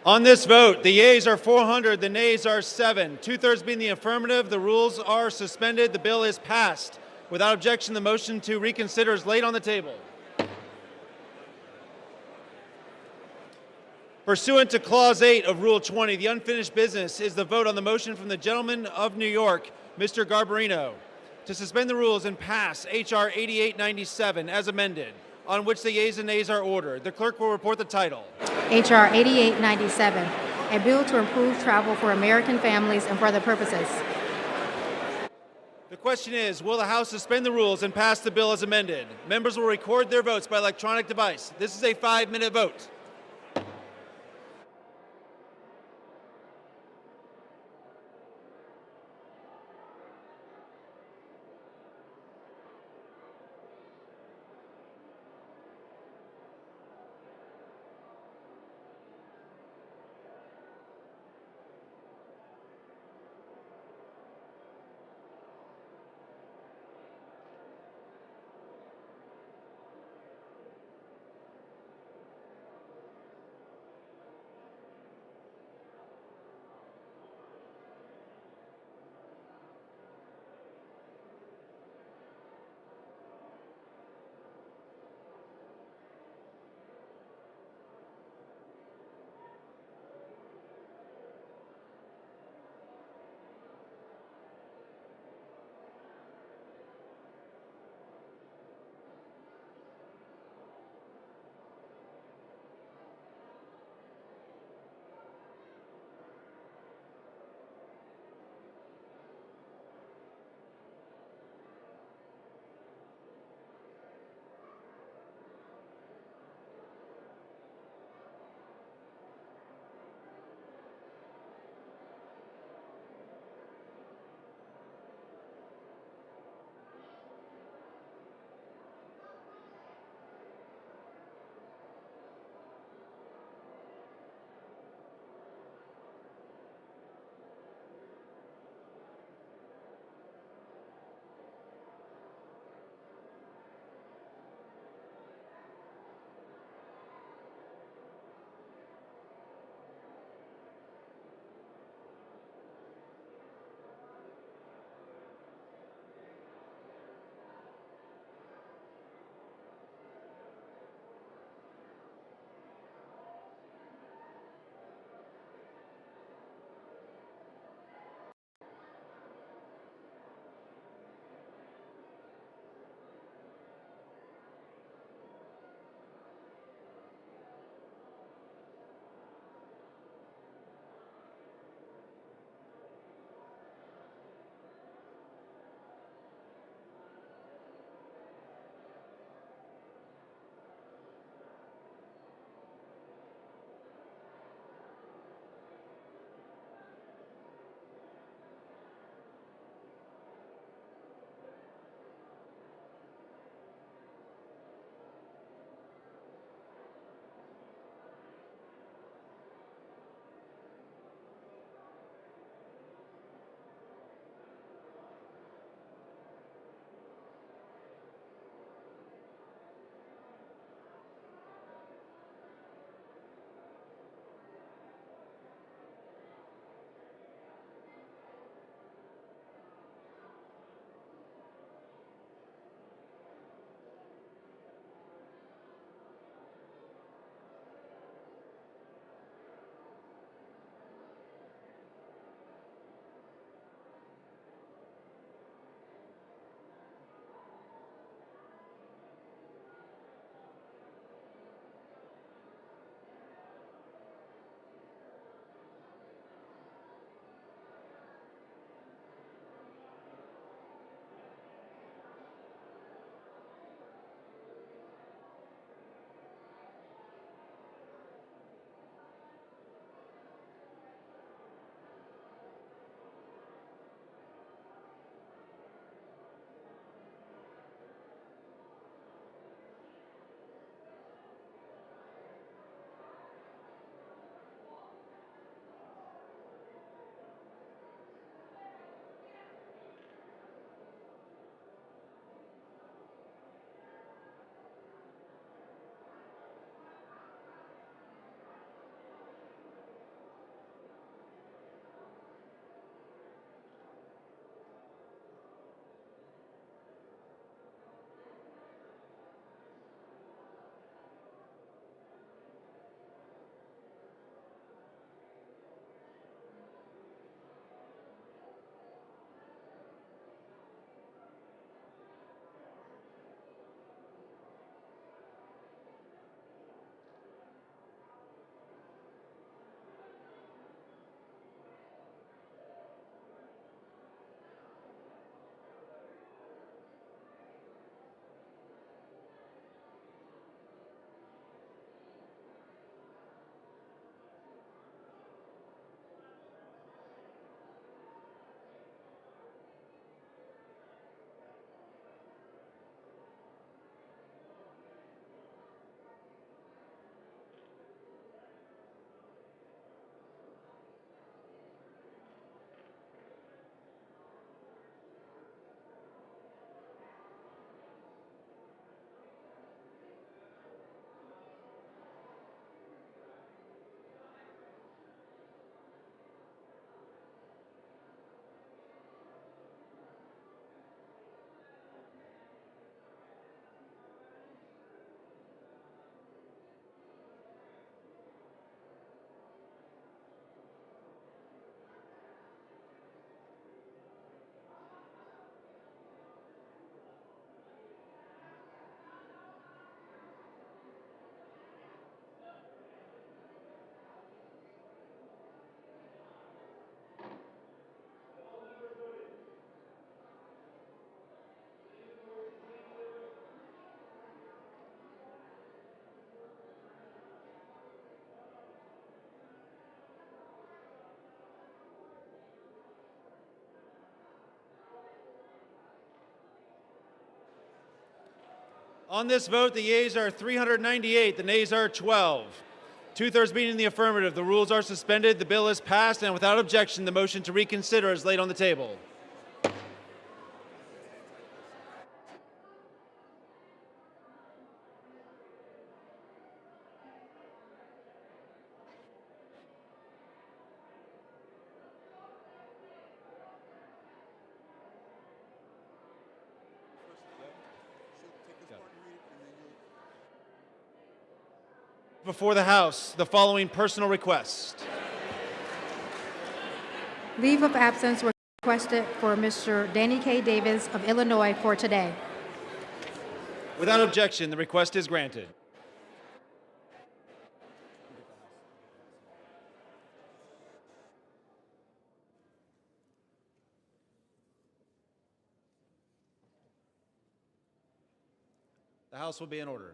On this vote, the yeas are 400, the nays are 7. Two-thirds being the affirmative, the rules are suspended. The bill is passed. Without objection, the motion to reconsider is laid on the table. Pursuant to Clause 8 of Rule 20, the unfinished business is the vote on the motion from the gentleman of New York, Mr. Garbarino, to suspend the rules and pass H.R. 8897 as amended, on which the yeas and nays are ordered. The clerk will report the title. H.R. 8897, a bill to improve travel for American families and for other purposes. The question is, will the House suspend the rules and pass the bill as amended? Members will record their votes by electronic device. This is a 5-minute vote. On this vote, the yeas are 398, the nays are 12. Two-thirds being in the affirmative, the rules are suspended, the bill is passed, and without objection, the motion to reconsider is laid on the table. Before the House, the following personal request. Leave of absence requested for Mr. Danny K. Davis of Illinois for today. Without objection, the request is granted. The House will be in order.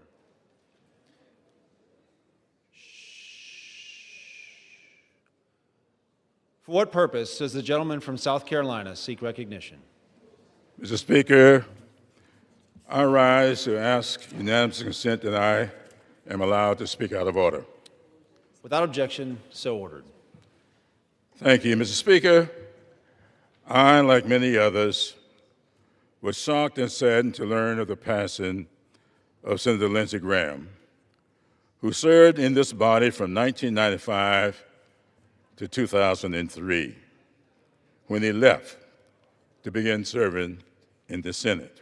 For what purpose does the gentleman from South Carolina seek recognition? Mr. Speaker, I rise to ask unanimous consent that I am allowed to speak out of order. Without objection, so ordered. Thank you, Mr. Speaker. I, like many others, was shocked and saddened to learn of the passing of Senator Lindsey Graham, who served in this body from 1995 to 2003, when he left to begin serving in the Senate.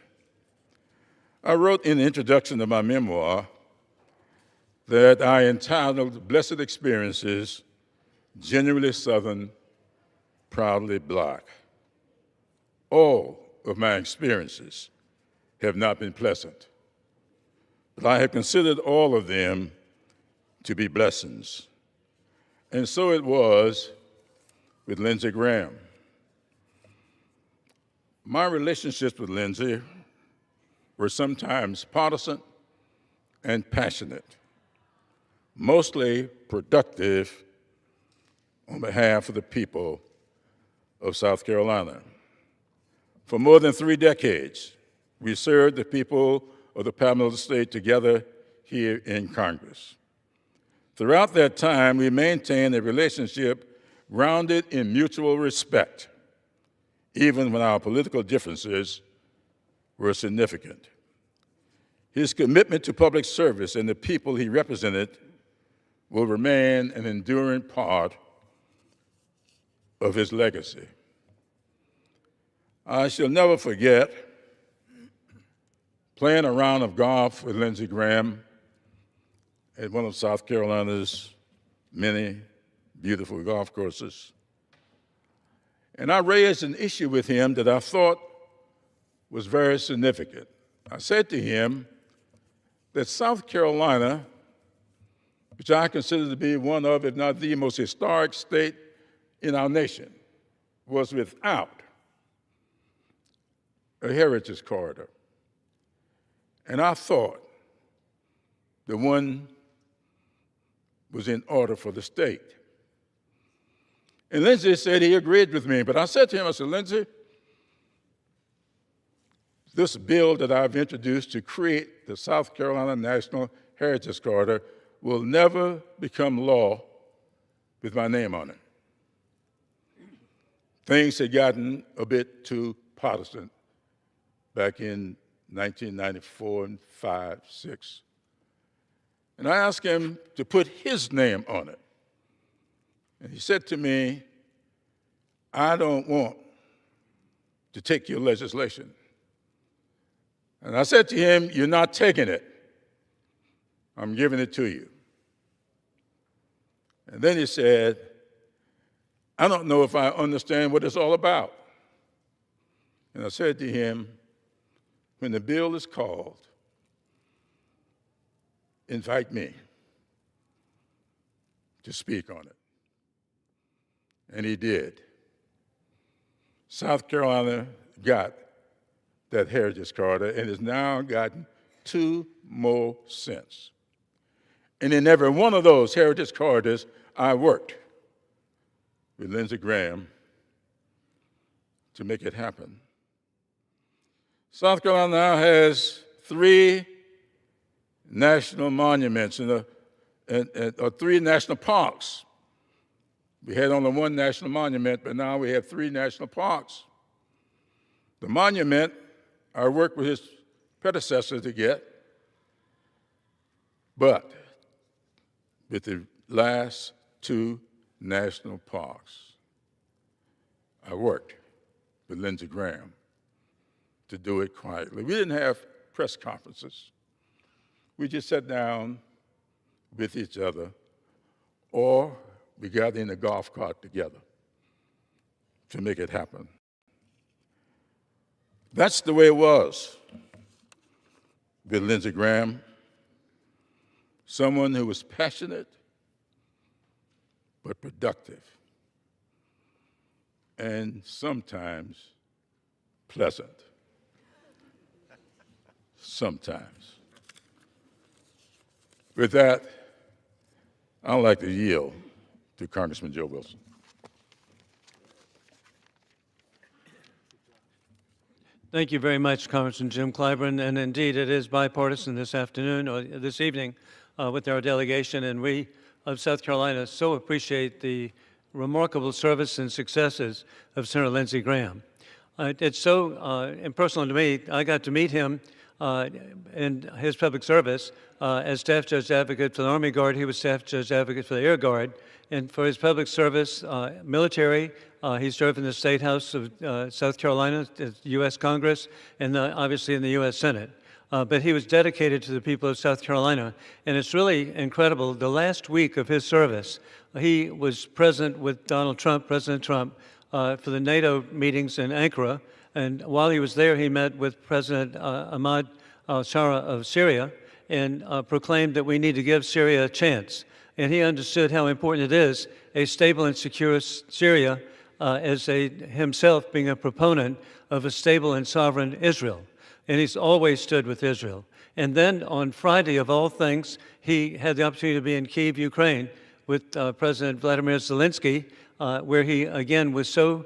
I wrote in the introduction of my memoir that I entitled Blessed Experiences, Genuinely Southern, Proudly Black. All of my experiences have not been pleasant, but I have considered all of them to be blessings. And so it was with Lindsey Graham. My relationships with Lindsey were sometimes partisan and passionate, mostly productive on behalf of the people of South Carolina. For more than 3 decades, we served the people of the Panhandle State together here in Congress. Throughout that time, we maintained a relationship grounded in mutual respect, even when our political differences were significant. His commitment to public service and the people he represented will remain an enduring part of his legacy. I shall never forget playing a round of golf with Lindsey Graham at one of South Carolina's many beautiful golf courses. And I raised an issue with him that I thought was very significant. I said to him that South Carolina, which I consider to be one of, if not the most historic state in our nation, was without a heritage corridor. And I thought the one was in order for the state. And Lindsey said he agreed with me, but I said to him, I said, Lindsey, this bill that I've introduced to create the South Carolina National Heritage Corridor will never become law with my name on it. Things had gotten a bit too partisan back in 1994 and 5, 6. And I asked him to put his name on it. And he said to me, I don't want to take your legislation. And I said to him, you're not taking it. I'm giving it to you. And then he said, I don't know if I understand what it's all about. And I said to him, when the bill is called, invite me to speak on it. And he did. South Carolina got that heritage corridor and has now gotten 2 more since. And in every one of those heritage corridors, I worked with Lindsey Graham to make it happen. South Carolina now has 3 national monuments or 3 national parks. We had only 1 national monument, but now we have 3 national parks. The monument, I worked with his predecessor to get, but with the last 2 national parks, I worked with Lindsey Graham to do it quietly. We didn't have press conferences. We just sat down with each other, or we got in a golf cart together to make it happen. That's the way it was with Lindsey Graham, someone who was passionate but productive and sometimes pleasant. Sometimes. With that, I'd like to yield to Congressman Joe Wilson. Thank you very much, Congressman Jim Clyburn. And indeed, it is bipartisan this afternoon or this evening with our delegation. And we of South Carolina so appreciate the remarkable service and successes of Senator Lindsey Graham. It's so impersonal to me. I got to meet him in his public service as Staff Judge Advocate for the Army Guard. He was Staff Judge Advocate for the Air Guard. And for his public service, military, he served in the State House of South Carolina, the U.S. Congress, and obviously in the U.S. Senate. But he was dedicated to the people of South Carolina. And it's really incredible. The last week of his service, he was present with Donald Trump, President Trump, for the NATO meetings in Ankara. And while he was there, he met with President Ahmad al-Shara of Syria and proclaimed that we need to give Syria a chance. And he understood how important it is, a stable and secure Syria, as himself being a proponent of a stable and sovereign Israel. And he's always stood with Israel. And then on Friday, of all things, he had the opportunity to be in Kyiv, Ukraine, with President Vladimir Zelensky, where he, again, was so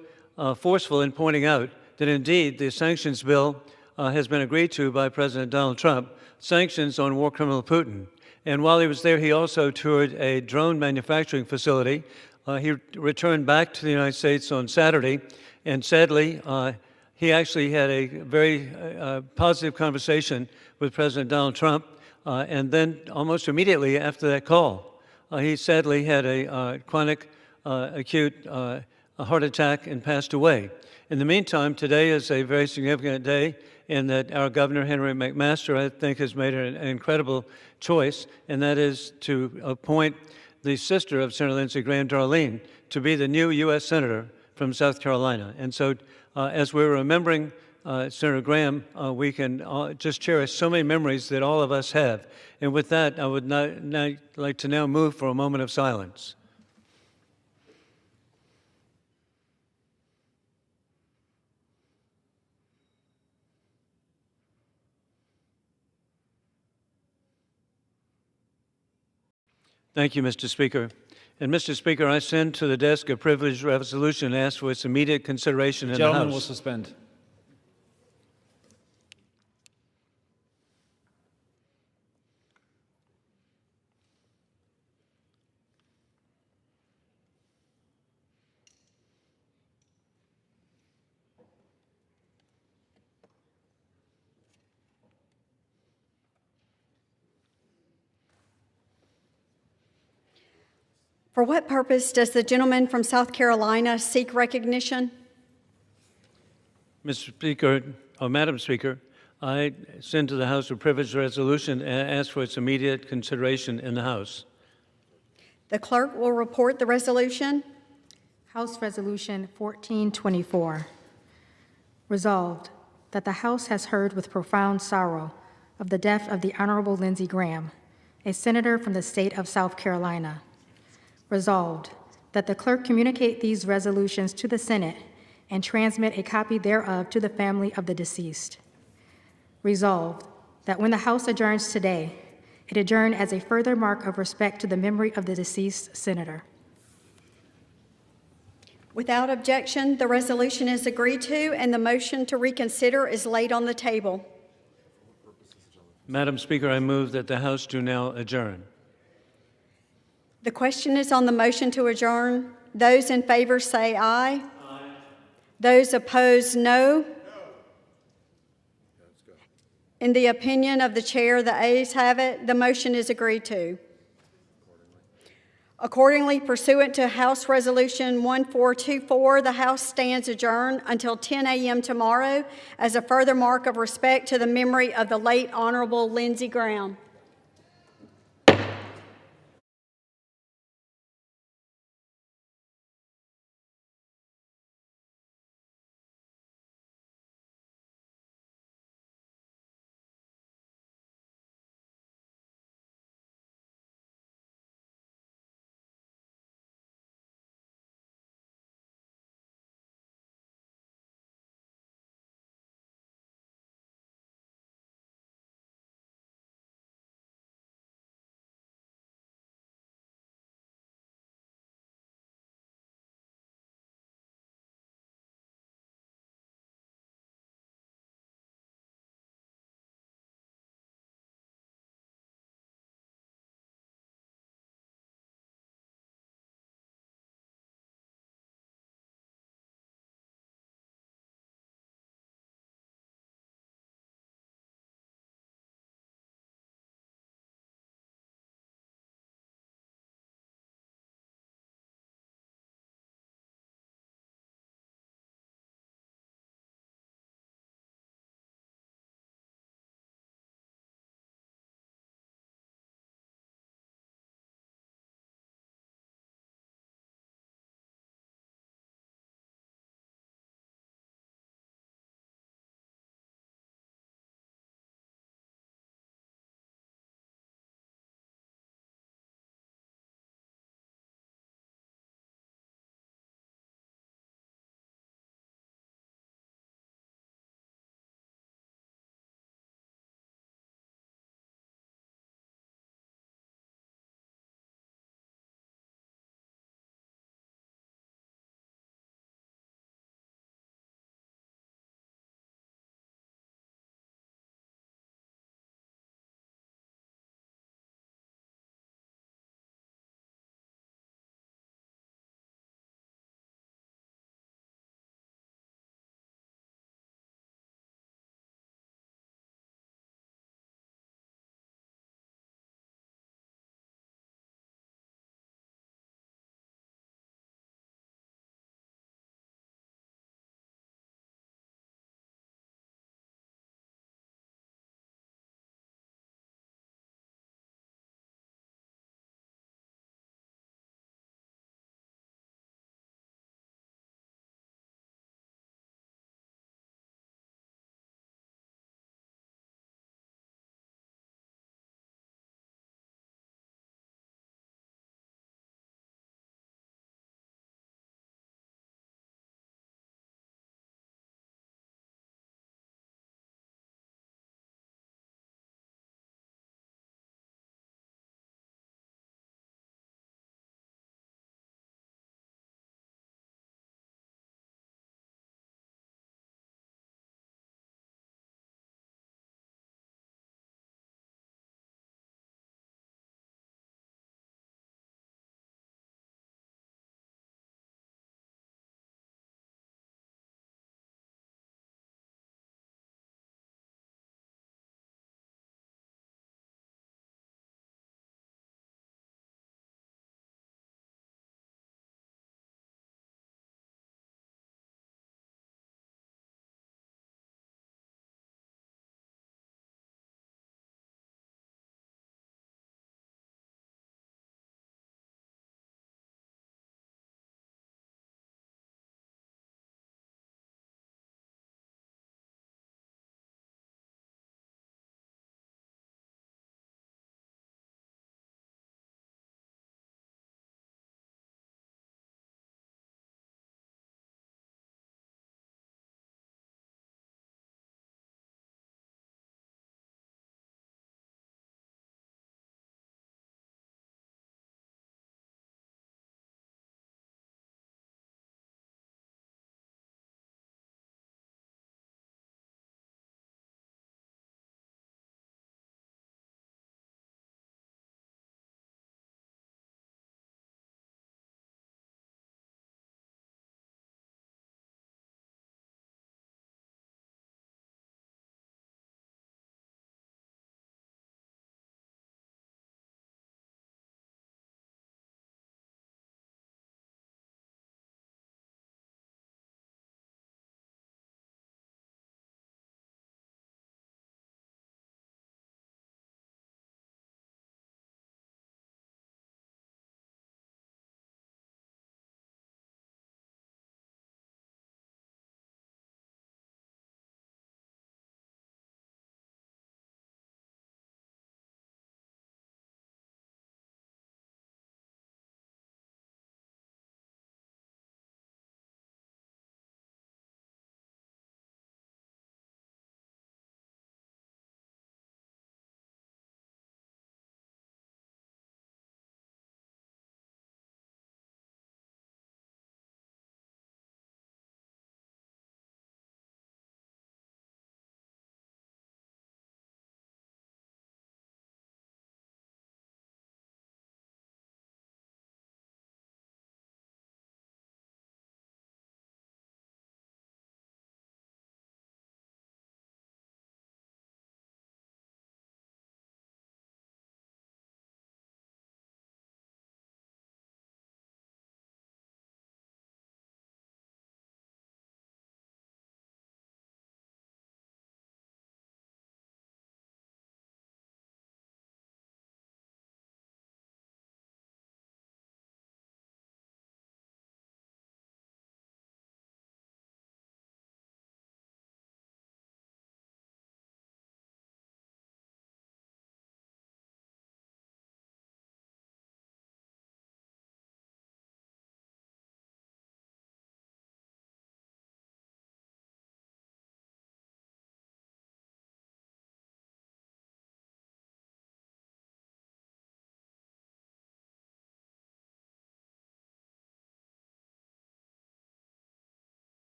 forceful in pointing out that indeed the sanctions bill has been agreed to by President Donald Trump, sanctions on war criminal Putin. And while he was there, he also toured a drone manufacturing facility. He returned back to the United States on Saturday, and sadly, he actually had a very positive conversation with President Donald Trump, and then almost immediately after that call, he sadly had a chronic acute heart attack and passed away. In the meantime, today is a very significant day in that our Governor, Henry McMaster, I think, has made an incredible choice, and that is to appoint the sister of Senator Lindsey Graham, Darlene, to be the new U.S. Senator from South Carolina. And so as we're remembering Senator Graham, we can just cherish so many memories that all of us have. And with that, I would like to now move for a moment of silence. Thank you, Mr. Speaker. And Mr. Speaker, I send to the desk a privileged resolution and ask for its immediate consideration in the House. Gentleman will suspend. For what purpose does the gentleman from South Carolina seek recognition? Mr. Speaker, or Madam Speaker, I send to the House a privileged resolution and ask for its immediate consideration in the House. The clerk will report the resolution. House Resolution 1424. Resolved that the House has heard with profound sorrow of the death of the Honorable Lindsey Graham, a senator from the state of South Carolina. Resolved that the clerk communicate these resolutions to the Senate and transmit a copy thereof to the family of the deceased. Resolved that when the House adjourns today, it adjourn as a further mark of respect to the memory of the deceased senator. Without objection, the resolution is agreed to and the motion to reconsider is laid on the table. Madam Speaker, I move that the House do now adjourn. The question is on the motion to adjourn. Those in favor say aye. Aye. Those opposed, no. In the opinion of the chair, the ayes have it. The motion is agreed to. Accordingly, pursuant to House Resolution 1424, the House stands adjourned until 10 a.m. tomorrow as a further mark of respect to the memory of the late Honorable Lindsey Graham.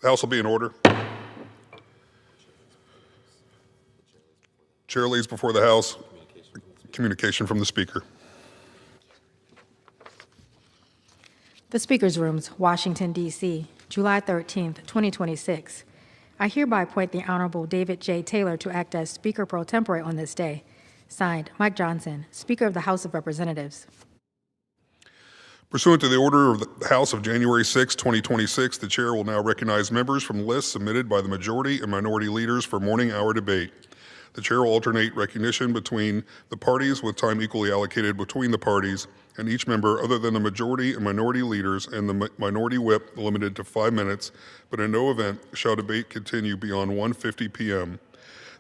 The House will be in order. Chair lays before the House communication from the Speaker. The Speaker's Rooms, Washington, D.C., July 13th, 2026. I hereby appoint the Honorable David J. Taylor to act as Speaker pro tempore on this day. Signed, Mike Johnson, Speaker of the House of Representatives. Pursuant to the order of the House of January 6, 2026, the Chair will now recognize members from the list submitted by the majority and minority leaders for morning hour debate. The Chair will alternate recognition between the parties with time equally allocated between the parties, and each member other than the majority and minority leaders and the minority whip limited to 5 minutes, but in no event shall debate continue beyond 1:50 p.m.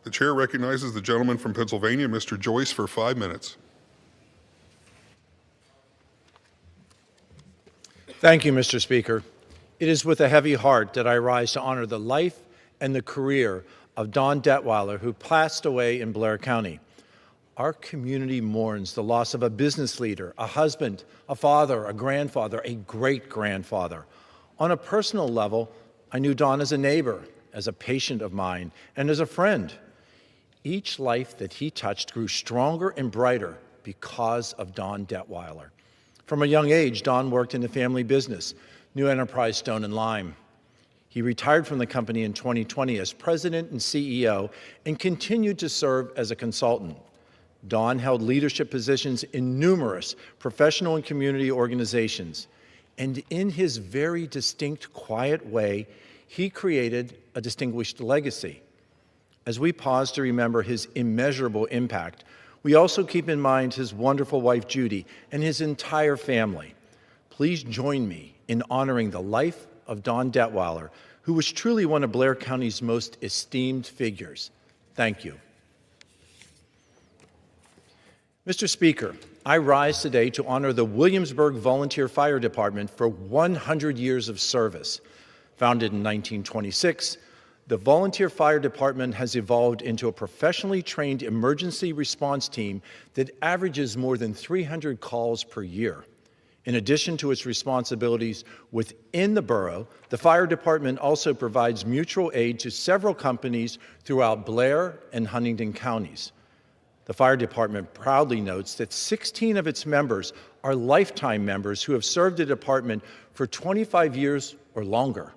The Chair recognizes the gentleman from Pennsylvania, Mr. Joyce, for 5 minutes. Thank you, Mr. Speaker. It is with a heavy heart that I rise to honor the life and the career of Don Detweiler, who passed away in Blair County. Our community mourns the loss of a business leader, a husband, a father, a grandfather, a great-grandfather. On a personal level, I knew Don as a neighbor, as a patient of mine, and as a friend. Each life that he touched grew stronger and brighter because of Don Detweiler. From a young age, Don worked in the family business, New Enterprise Stone and Lime. He retired from the company in 2020 as president and CEO and continued to serve as a consultant. Don held leadership positions in numerous professional and community organizations. And in his very distinct, quiet way, he created a distinguished legacy. As we pause to remember his immeasurable impact, we also keep in mind his wonderful wife, Judy, and his entire family. Please join me in honoring the life of Don Detweiler, who was truly one of Blair County's most esteemed figures. Thank you. Mr. Speaker, I rise today to honor the Williamsburg Volunteer Fire Department for 100 years of service. Founded in 1926, the Volunteer Fire Department has evolved into a professionally trained emergency response team that averages more than 300 calls per year. In addition to its responsibilities within the borough, the fire department also provides mutual aid to several companies throughout Blair and Huntingdon counties. The fire department proudly notes that 16 of its members are lifetime members who have served the department for 25 years or longer.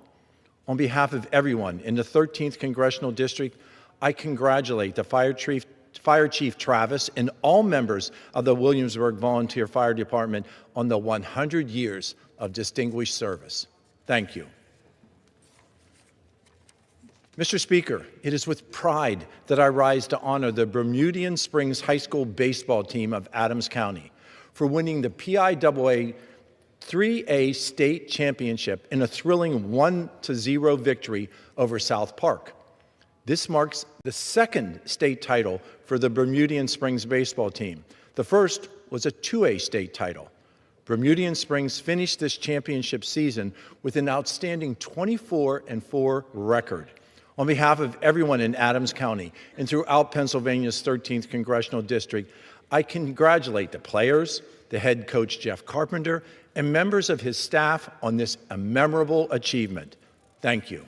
On behalf of everyone in the 13th Congressional District, I congratulate the Fire Chief Travis and all members of the Williamsburg Volunteer Fire Department on the 100 years of distinguished service. Thank you. Mr. Speaker, it is with pride that I rise to honor the Bermudian Springs High School baseball team of Adams County for winning the PIAA 3A state championship in a thrilling 1-0 victory over South Park. This marks the second state title for the Bermudian Springs baseball team. The first was a 2A state title. Bermudian Springs finished this championship season with an outstanding 24-4 record. On behalf of everyone in Adams County and throughout Pennsylvania's 13th Congressional District, I congratulate the players, the head coach Jeff Carpenter, and members of his staff on this memorable achievement. Thank you.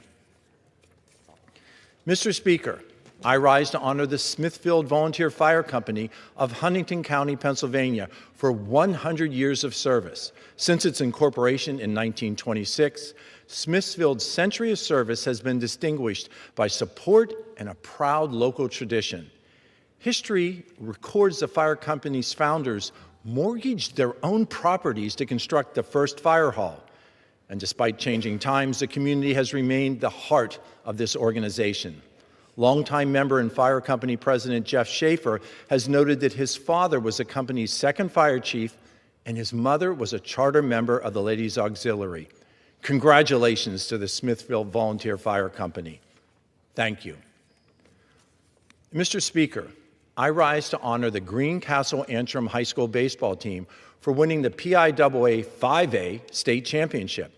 Mr. Speaker, I rise to honor the Smithfield Volunteer Fire Company of Huntingdon County, Pennsylvania, for 100 years of service. Since its incorporation in 1926, Smithfield's century of service has been distinguished by support and a proud local tradition. History records the fire company's founders mortgaged their own properties to construct the first fire hall. And despite changing times, the community has remained the heart of this organization. Longtime member and fire company president Jeff Schaefer has noted that his father was the company's second fire chief and his mother was a charter member of the Ladies Auxiliary. Congratulations to the Smithfield Volunteer Fire Company. Thank you. Mr. Speaker, I rise to honor the Greencastle Antrim High School baseball team for winning the PIAA 5A state championship.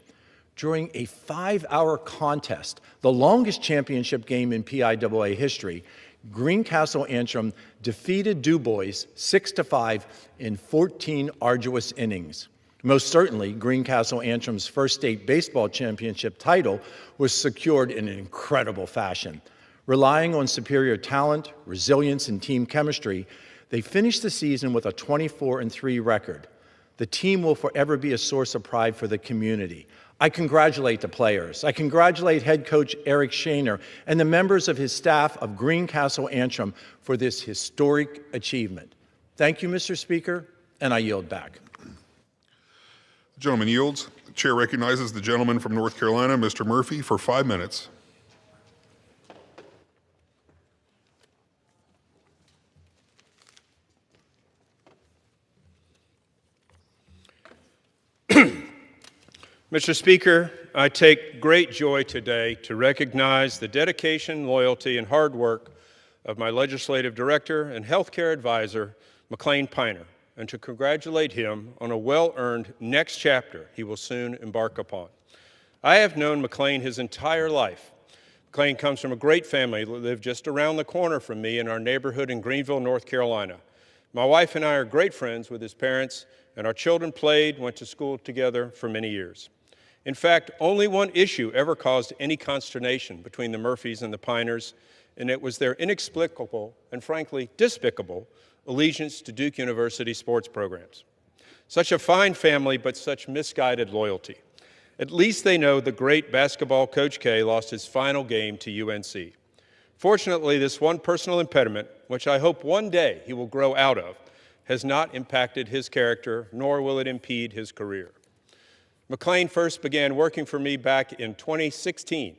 During a 5-hour contest, the longest championship game in PIAA history, Greencastle Antrim defeated Du Bois 6-5 in 14 arduous innings. Most certainly, Greencastle Antrim's first state baseball championship title was secured in an incredible fashion. Relying on superior talent, resilience, and team chemistry, they finished the season with a 24-3 record. The team will forever be a source of pride for the community. I congratulate the players. I congratulate head coach Eric Shaner and the members of his staff of Greencastle Antrim for this historic achievement. Thank you, Mr. Speaker, and I yield back. The gentleman yields. The chair recognizes the gentleman from North Carolina, Mr. Murphy, for 5 minutes. Mr. Speaker, I take great joy today to recognize the dedication, loyalty, and hard work of my legislative director and healthcare advisor, McLean Piner, and to congratulate him on a well-earned next chapter he will soon embark upon. I have known McLean his entire life. McLean comes from a great family that lived just around the corner from me in our neighborhood in Greenville, North Carolina. My wife and I are great friends with his parents, and our children went to school together for many years. In fact, only one issue ever caused any consternation between the Murphys and the Piners, and it was their inexplicable and frankly despicable allegiance to Duke University sports programs. Such a fine family, but such misguided loyalty. At least they know the great basketball Coach K lost his final game to UNC. Fortunately, this one personal impediment, which I hope one day he will grow out of, has not impacted his character, nor will it impede his career. McLean first began working for me back in 2016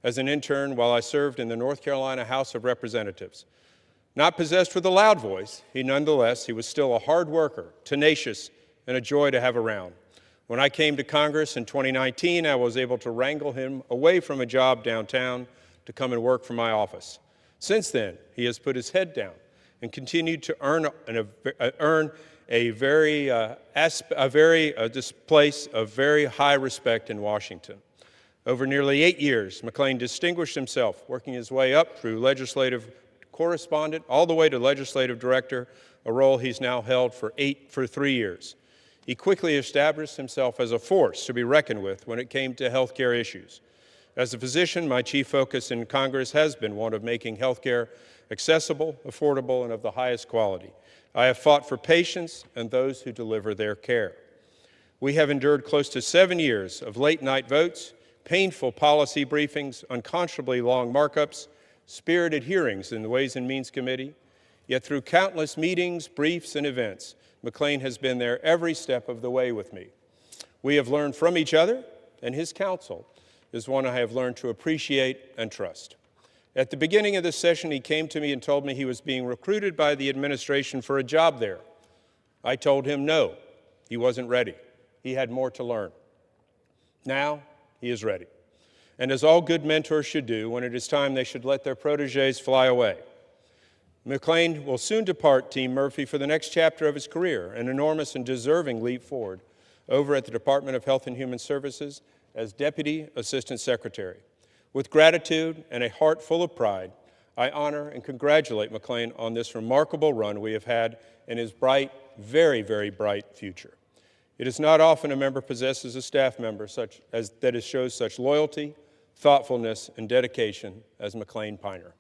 as an intern while I served in the North Carolina House of Representatives. Not possessed with a loud voice, he was still a hard worker, tenacious, and a joy to have around. When I came to Congress in 2019, I was able to wrangle him away from a job downtown to come and work for my office. Since then, he has put his head down and continued to earn this place of very high respect in Washington. Over nearly 8 years, McLean distinguished himself, working his way up through legislative correspondent all the way to legislative director, a role he's now held for 3 years. He quickly established himself as a force to be reckoned with when it came to health care issues. As a physician, my chief focus in Congress has been one of making health care accessible, affordable, and of the highest quality. I have fought for patients and those who deliver their care. We have endured close to 7 years of late-night votes, painful policy briefings, unconscionably long markups, spirited hearings in the Ways and Means Committee. Yet through countless meetings, briefs, and events, McLean has been there every step of the way with me. We have learned from each other, and his counsel is one I have learned to appreciate and trust. At the beginning of this session, he came to me and told me he was being recruited by the administration for a job there. I told him no, he wasn't ready. He had more to learn. Now, he is ready. And as all good mentors should do, when it is time, they should let their protégés fly away. McLean will soon depart Team Murphy for the next chapter of his career, an enormous and deserving leap forward, over at the Department of Health and Human Services as Deputy Assistant Secretary. With gratitude and a heart full of pride, I honor and congratulate McLean on this remarkable run we have had in his bright, very, very bright future. It is not often a member possesses a staff member that shows such loyalty, thoughtfulness, and dedication as McLean Piner.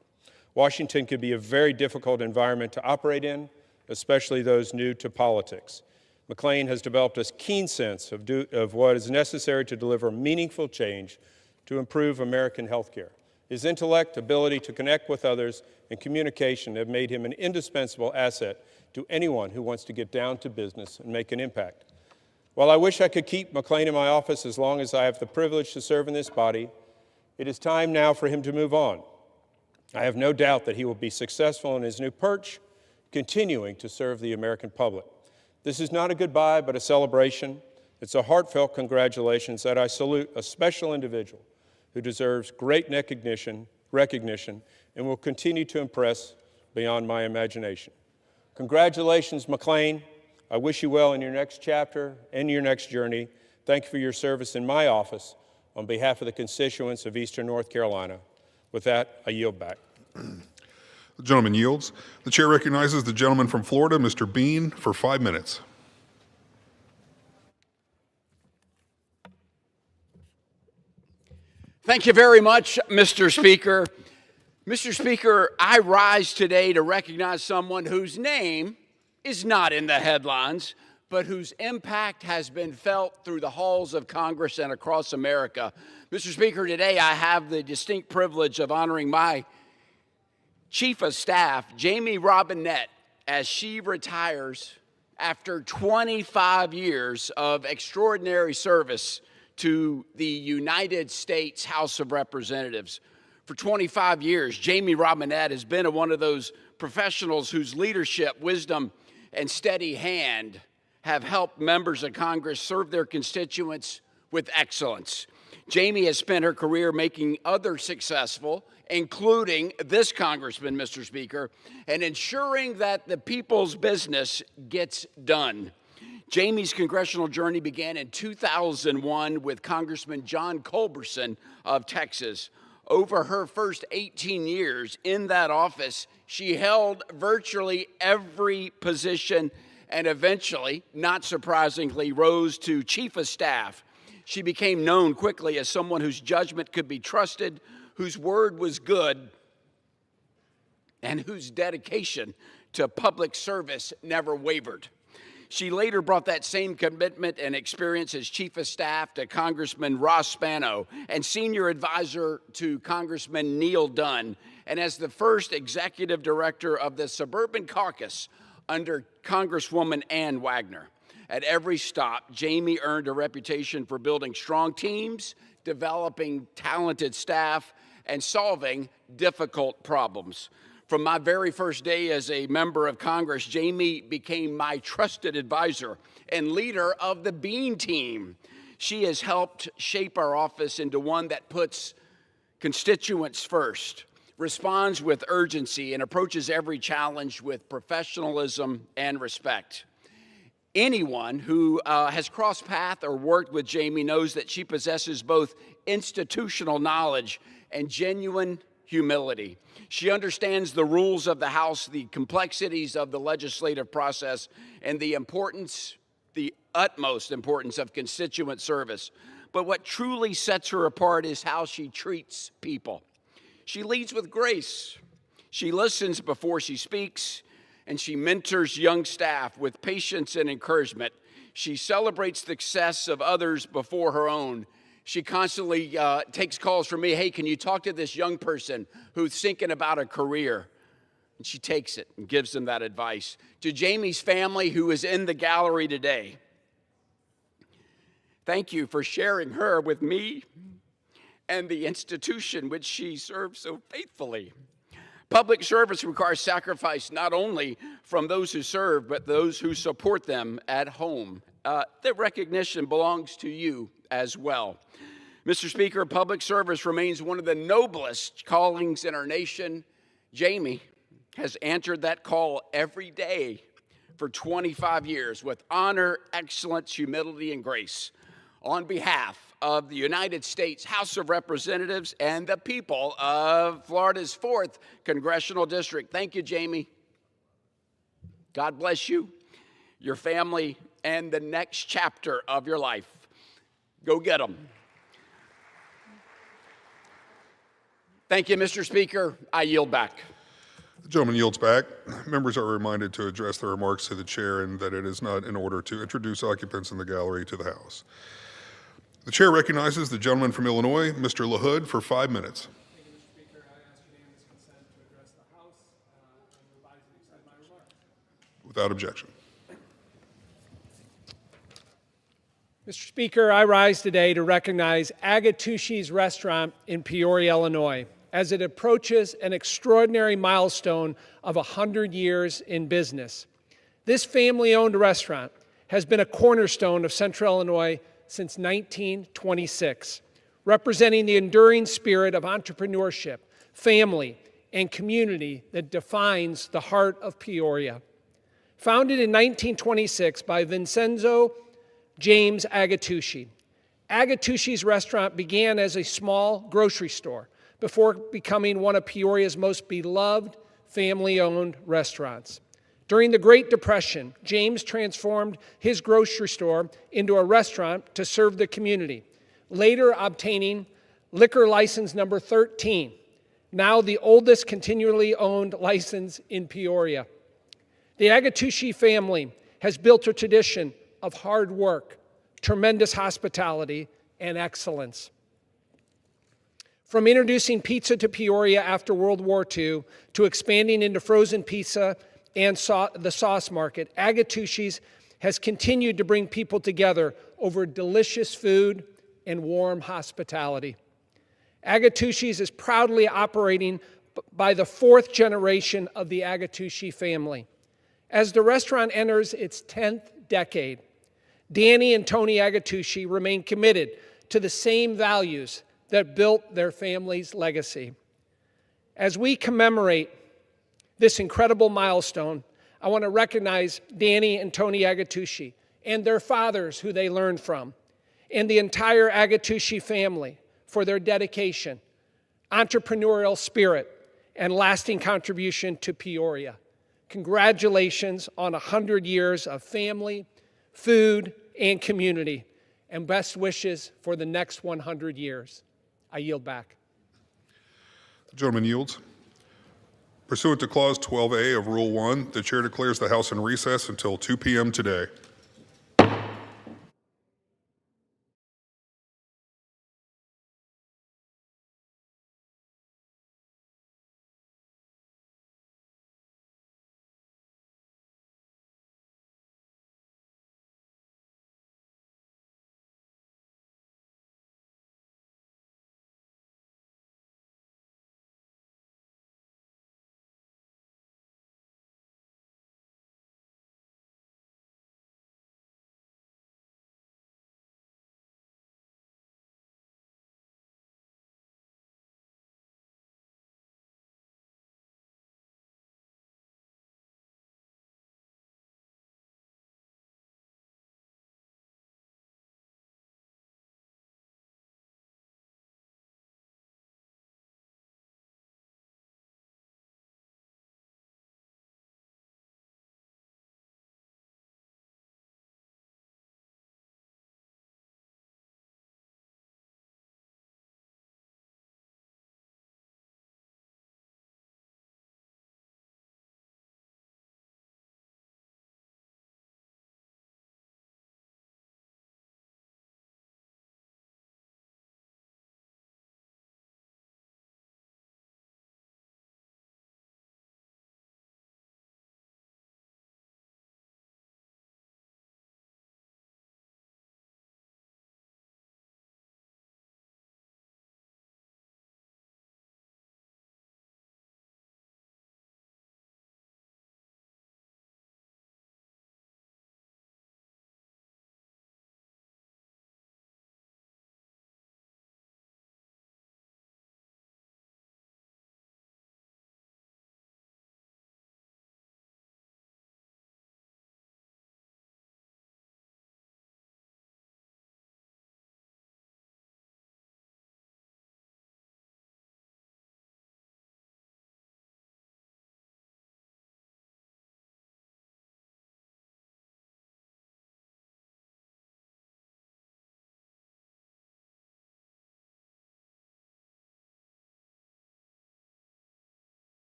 Washington can be a very difficult environment to operate in, especially those new to politics. McLean has developed a keen sense of what is necessary to deliver meaningful change to improve American health care. His intellect, ability to connect with others, and communication have made him an indispensable asset to anyone who wants to get down to business and make an impact. While I wish I could keep McLean in my office as long as I have the privilege to serve in this body, it is time now for him to move on. I have no doubt that he will be successful in his new perch, continuing to serve the American public. This is not a goodbye, but a celebration. It's a heartfelt congratulations that I salute a special individual who deserves great recognition and will continue to impress beyond my imagination. Congratulations, McLean. I wish you well in your next chapter and your next journey. Thank you for your service in my office on behalf of the constituents of Eastern North Carolina. With that, I yield back. The gentleman yields. The chair recognizes the gentleman from Florida, Mr. Bean, for 5 minutes. Thank you very much, Mr. Speaker. Mr. Speaker, I rise today to recognize someone whose name is not in the headlines, but whose impact has been felt through the halls of Congress and across America. Mr. Speaker, today I have the distinct privilege of honoring my Chief of Staff, Jamie Robinette, as she retires after 25 years of extraordinary service to the United States House of Representatives. For 25 years, Jamie Robinette has been one of those professionals whose leadership, wisdom, and steady hand have helped members of Congress serve their constituents with excellence. Jamie has spent her career making others successful, including this congressman, Mr. Speaker, and ensuring that the people's business gets done. Jamie's congressional journey began in 2001 with Congressman John Culberson of Texas. Over her first 18 years in that office, she held virtually every position and eventually, not surprisingly, rose to Chief of Staff. She became known quickly as someone whose judgment could be trusted, whose word was good, and whose dedication to public service never wavered. She later brought that same commitment and experience as Chief of Staff to Congressman Ross Spano and Senior Advisor to Congressman Neil Dunn, and as the first Executive Director of the Suburban Caucus under Congresswoman Ann Wagner. At every stop, Jamie earned a reputation for building strong teams, developing talented staff, and solving difficult problems. From my very first day as a member of Congress, Jamie became my trusted advisor and leader of the Bean Team. She has helped shape our office into one that puts constituents first, responds with urgency, and approaches every challenge with professionalism and respect. Anyone who has crossed paths or worked with Jamie knows that she possesses both institutional knowledge and genuine humility. She understands the rules of the House, the complexities of the legislative process, and the utmost importance of constituent service. But what truly sets her apart is how she treats people. She leads with grace. She listens before she speaks, and she mentors young staff with patience and encouragement. She celebrates the success of others before her own. She constantly takes calls from me, hey, can you talk to this young person who's thinking about a career? And she takes it and gives them that advice. To Jamie's family, who is in the gallery today, thank you for sharing her with me and the institution which she served so faithfully. Public service requires sacrifice not only from those who serve, but those who support them at home. The recognition belongs to you as well. Mr. Speaker, public service remains one of the noblest callings in our nation. Jamie has answered that call every day for 25 years with honor, excellence, humility, and grace. On behalf of the United States House of Representatives and the people of Florida's 4th Congressional District, thank you, Jamie. God bless you, your family, and the next chapter of your life. Go get them. Thank you, Mr. Speaker. I yield back. The gentleman yields back. Members are reminded to address their remarks to the chair and that it is not in order to introduce occupants in the gallery to the House. The chair recognizes the gentleman from Illinois, Mr. LaHood, for 5 minutes. Thank you, Mr. Speaker. I ask unanimous consent to address the House and revise and extend my remarks. Without objection. Mr. Speaker, I rise today to recognize Agatushi's Restaurant in Peoria, Illinois, as it approaches an extraordinary milestone of 100 years in business. This family-owned restaurant has been a cornerstone of Central Illinois since 1926, representing the enduring spirit of entrepreneurship, family, and community that defines the heart of Peoria. Founded in 1926 by Vincenzo James Agatushi, Agatushi's Restaurant began as a small grocery store before becoming one of Peoria's most beloved family-owned restaurants. During the Great Depression, James transformed his grocery store into a restaurant to serve the community, later obtaining liquor license number 13, now the oldest continually owned license in Peoria. The Agatucci family has built a tradition of hard work, tremendous hospitality, and excellence. From introducing pizza to Peoria after World War II to expanding into frozen pizza and the sauce market, Agatucci's has continued to bring people together over delicious food and warm hospitality. Agatucci's is proudly operating by the fourth generation of the Agatucci family. As the restaurant enters its 10th decade, Danny and Tony Agatucci remain committed to the same values that built their family's legacy. As we commemorate this incredible milestone, I want to recognize Danny and Tony Agatucci and their fathers who they learned from, and the entire Agatucci family for their dedication, entrepreneurial spirit, and lasting contribution to Peoria. Congratulations on 100 years of family, food, and community, and best wishes for the next 100 years. I yield back. The gentleman yields. Pursuant to Clause 12A of Rule 1, the chair declares the House in recess until 2 p.m. today.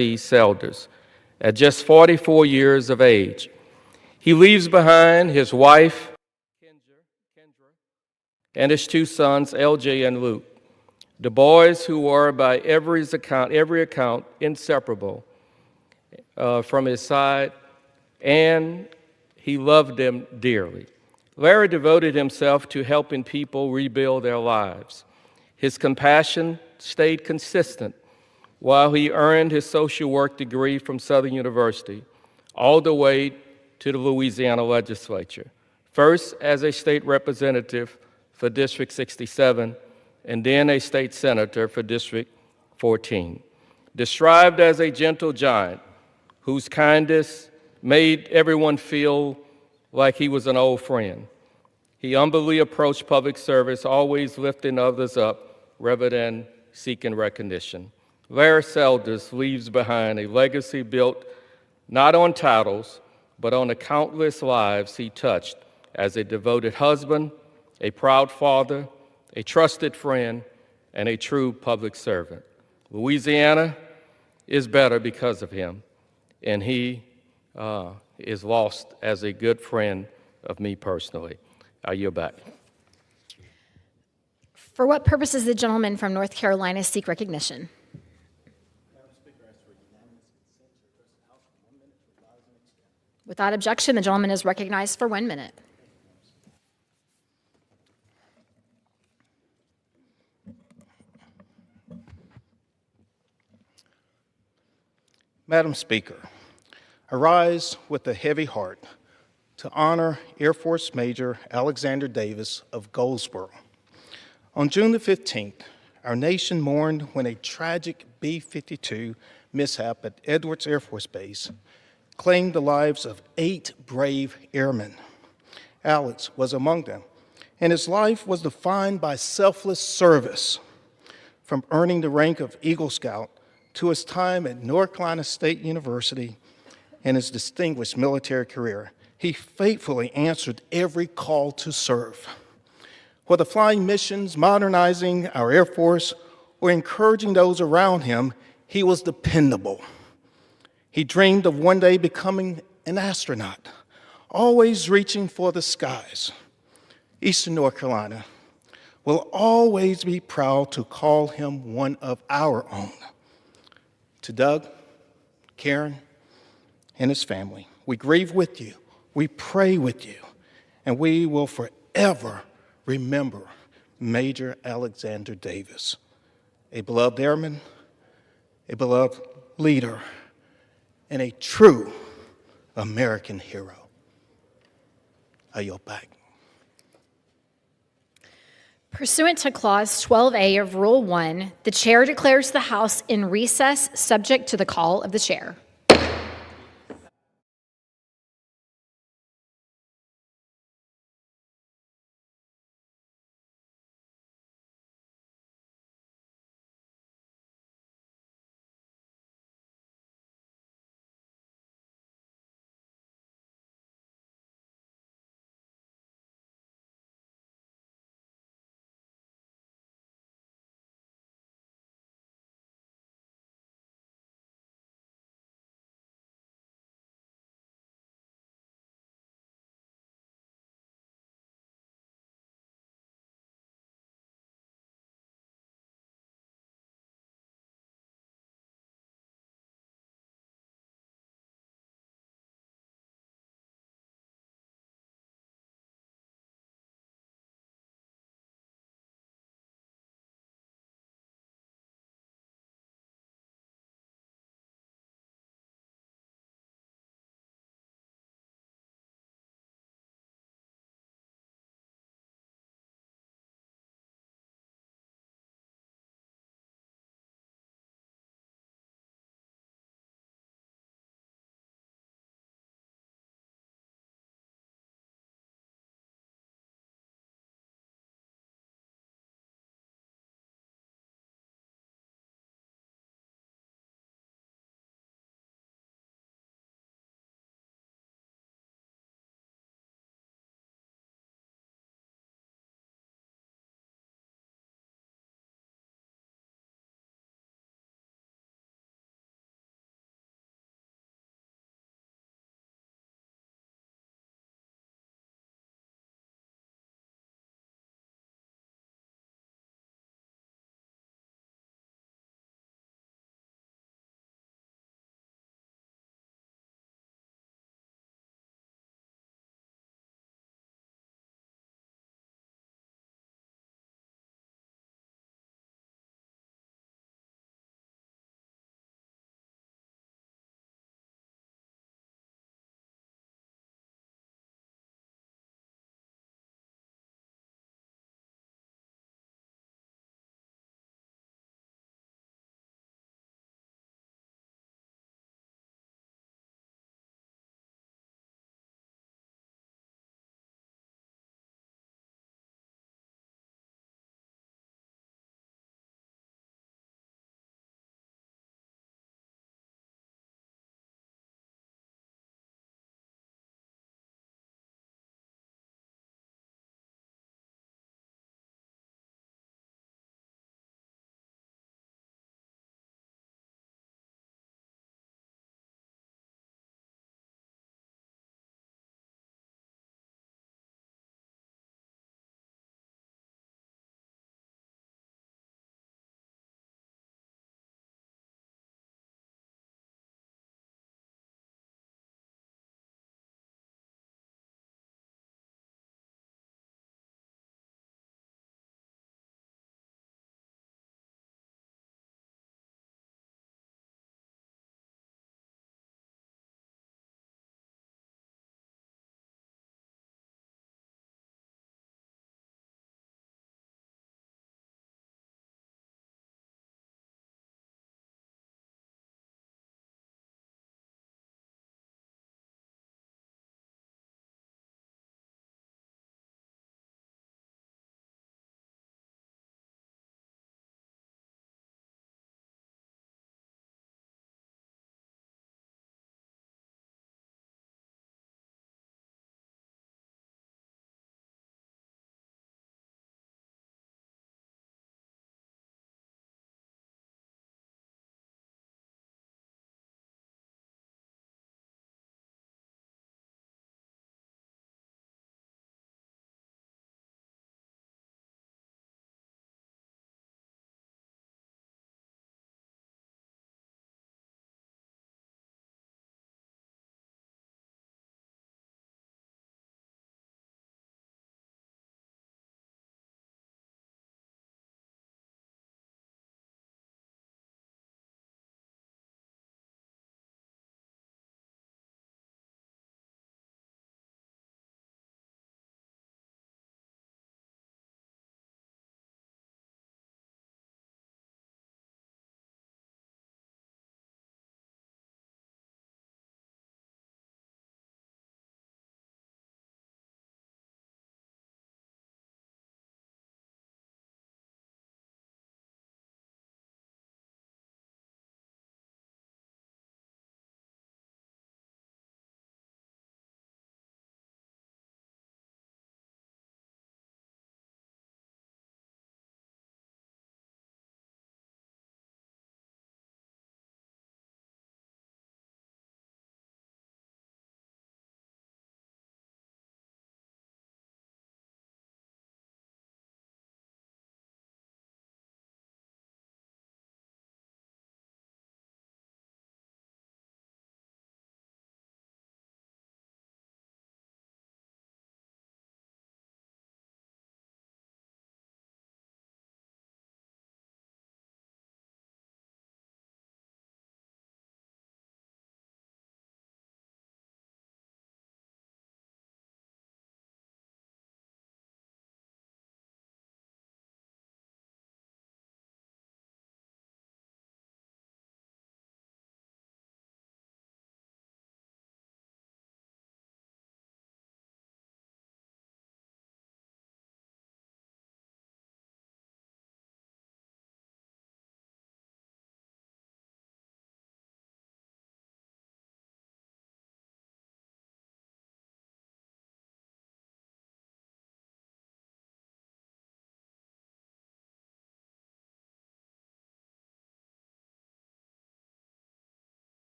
C. Selders at just 44 years of age. He leaves behind his wife, Kendra, and his two sons, LJ and Luke, the boys who were by every account inseparable from his side, and he loved them dearly. Larry devoted himself to helping people rebuild their lives. His compassion stayed consistent while he earned his social work degree from Southern University, all the way to the Louisiana legislature, first as a state representative for District 67, and then a state senator for District 14. Described as a gentle giant whose kindness made everyone feel like he was an old friend. He humbly approached public service, always lifting others up rather than seeking recognition. Larry Selders leaves behind a legacy built not on titles, but on the countless lives he touched as a devoted husband, a proud father, a trusted friend, and a true public servant. Louisiana is better because of him, and he is lost as a good friend of me personally. I yield back. For what purpose does the gentleman from North Carolina seek recognition? Without objection, the gentleman is recognized for 1 minute. Madam Speaker, I rise with a heavy heart to honor Air Force Major Alexander Davis of Goldsboro. On June the 15th, our nation mourned when a tragic B-52 mishap at Edwards Air Force Base claimed the lives of 8 brave airmen. Alex was among them, and his life was defined by selfless service. From earning the rank of Eagle Scout to his time at North Carolina State University and his distinguished military career, he faithfully answered every call to serve. Whether flying missions, modernizing our Air Force, or encouraging those around him, he was dependable. He dreamed of one day becoming an astronaut, always reaching for the skies. Eastern North Carolina will always be proud to call him one of our own. To Doug, Karen, and his family, we grieve with you, we pray with you, and we will forever remember Major Alexander Davis, a beloved airman, a beloved leader, and a true American hero. I yield back. Pursuant to Clause 12A of Rule 1, the chair declares the House in recess subject to the call of the chair.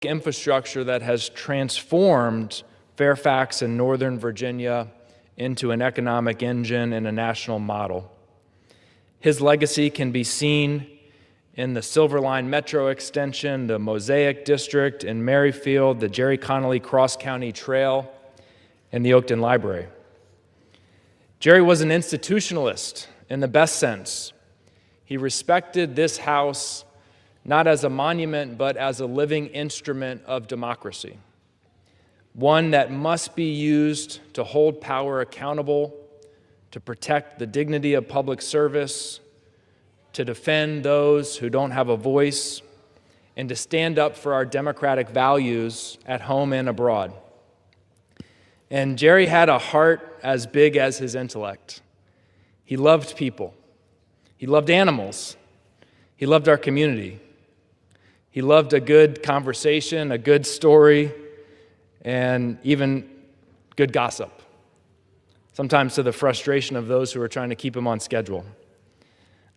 infrastructure that has transformed Fairfax and Northern Virginia into an economic engine and a national model. His legacy can be seen in the Silver Line Metro Extension, the Mosaic District in Merrifield, the Jerry Connolly Cross-County Trail, and the Oakton Library. Jerry was an institutionalist in the best sense. He respected this house not as a monument, but as a living instrument of democracy, one that must be used to hold power accountable, to protect the dignity of public service, to defend those who don't have a voice, and to stand up for our democratic values at home and abroad. And Jerry had a heart as big as his intellect. He loved people. He loved animals. He loved our community. He loved a good conversation, a good story, and even good gossip, sometimes to the frustration of those who were trying to keep him on schedule.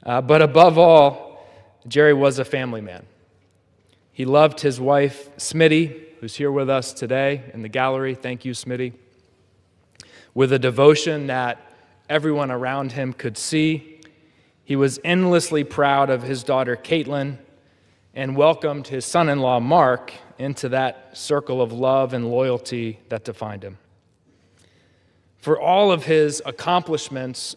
But above all, Jerry was a family man. He loved his wife, Smitty, who's here with us today in the gallery. Thank you, Smitty. With a devotion that everyone around him could see, he was endlessly proud of his daughter, Caitlin, and welcomed his son-in-law, Mark, into that circle of love and loyalty that defined him. For all of his accomplishments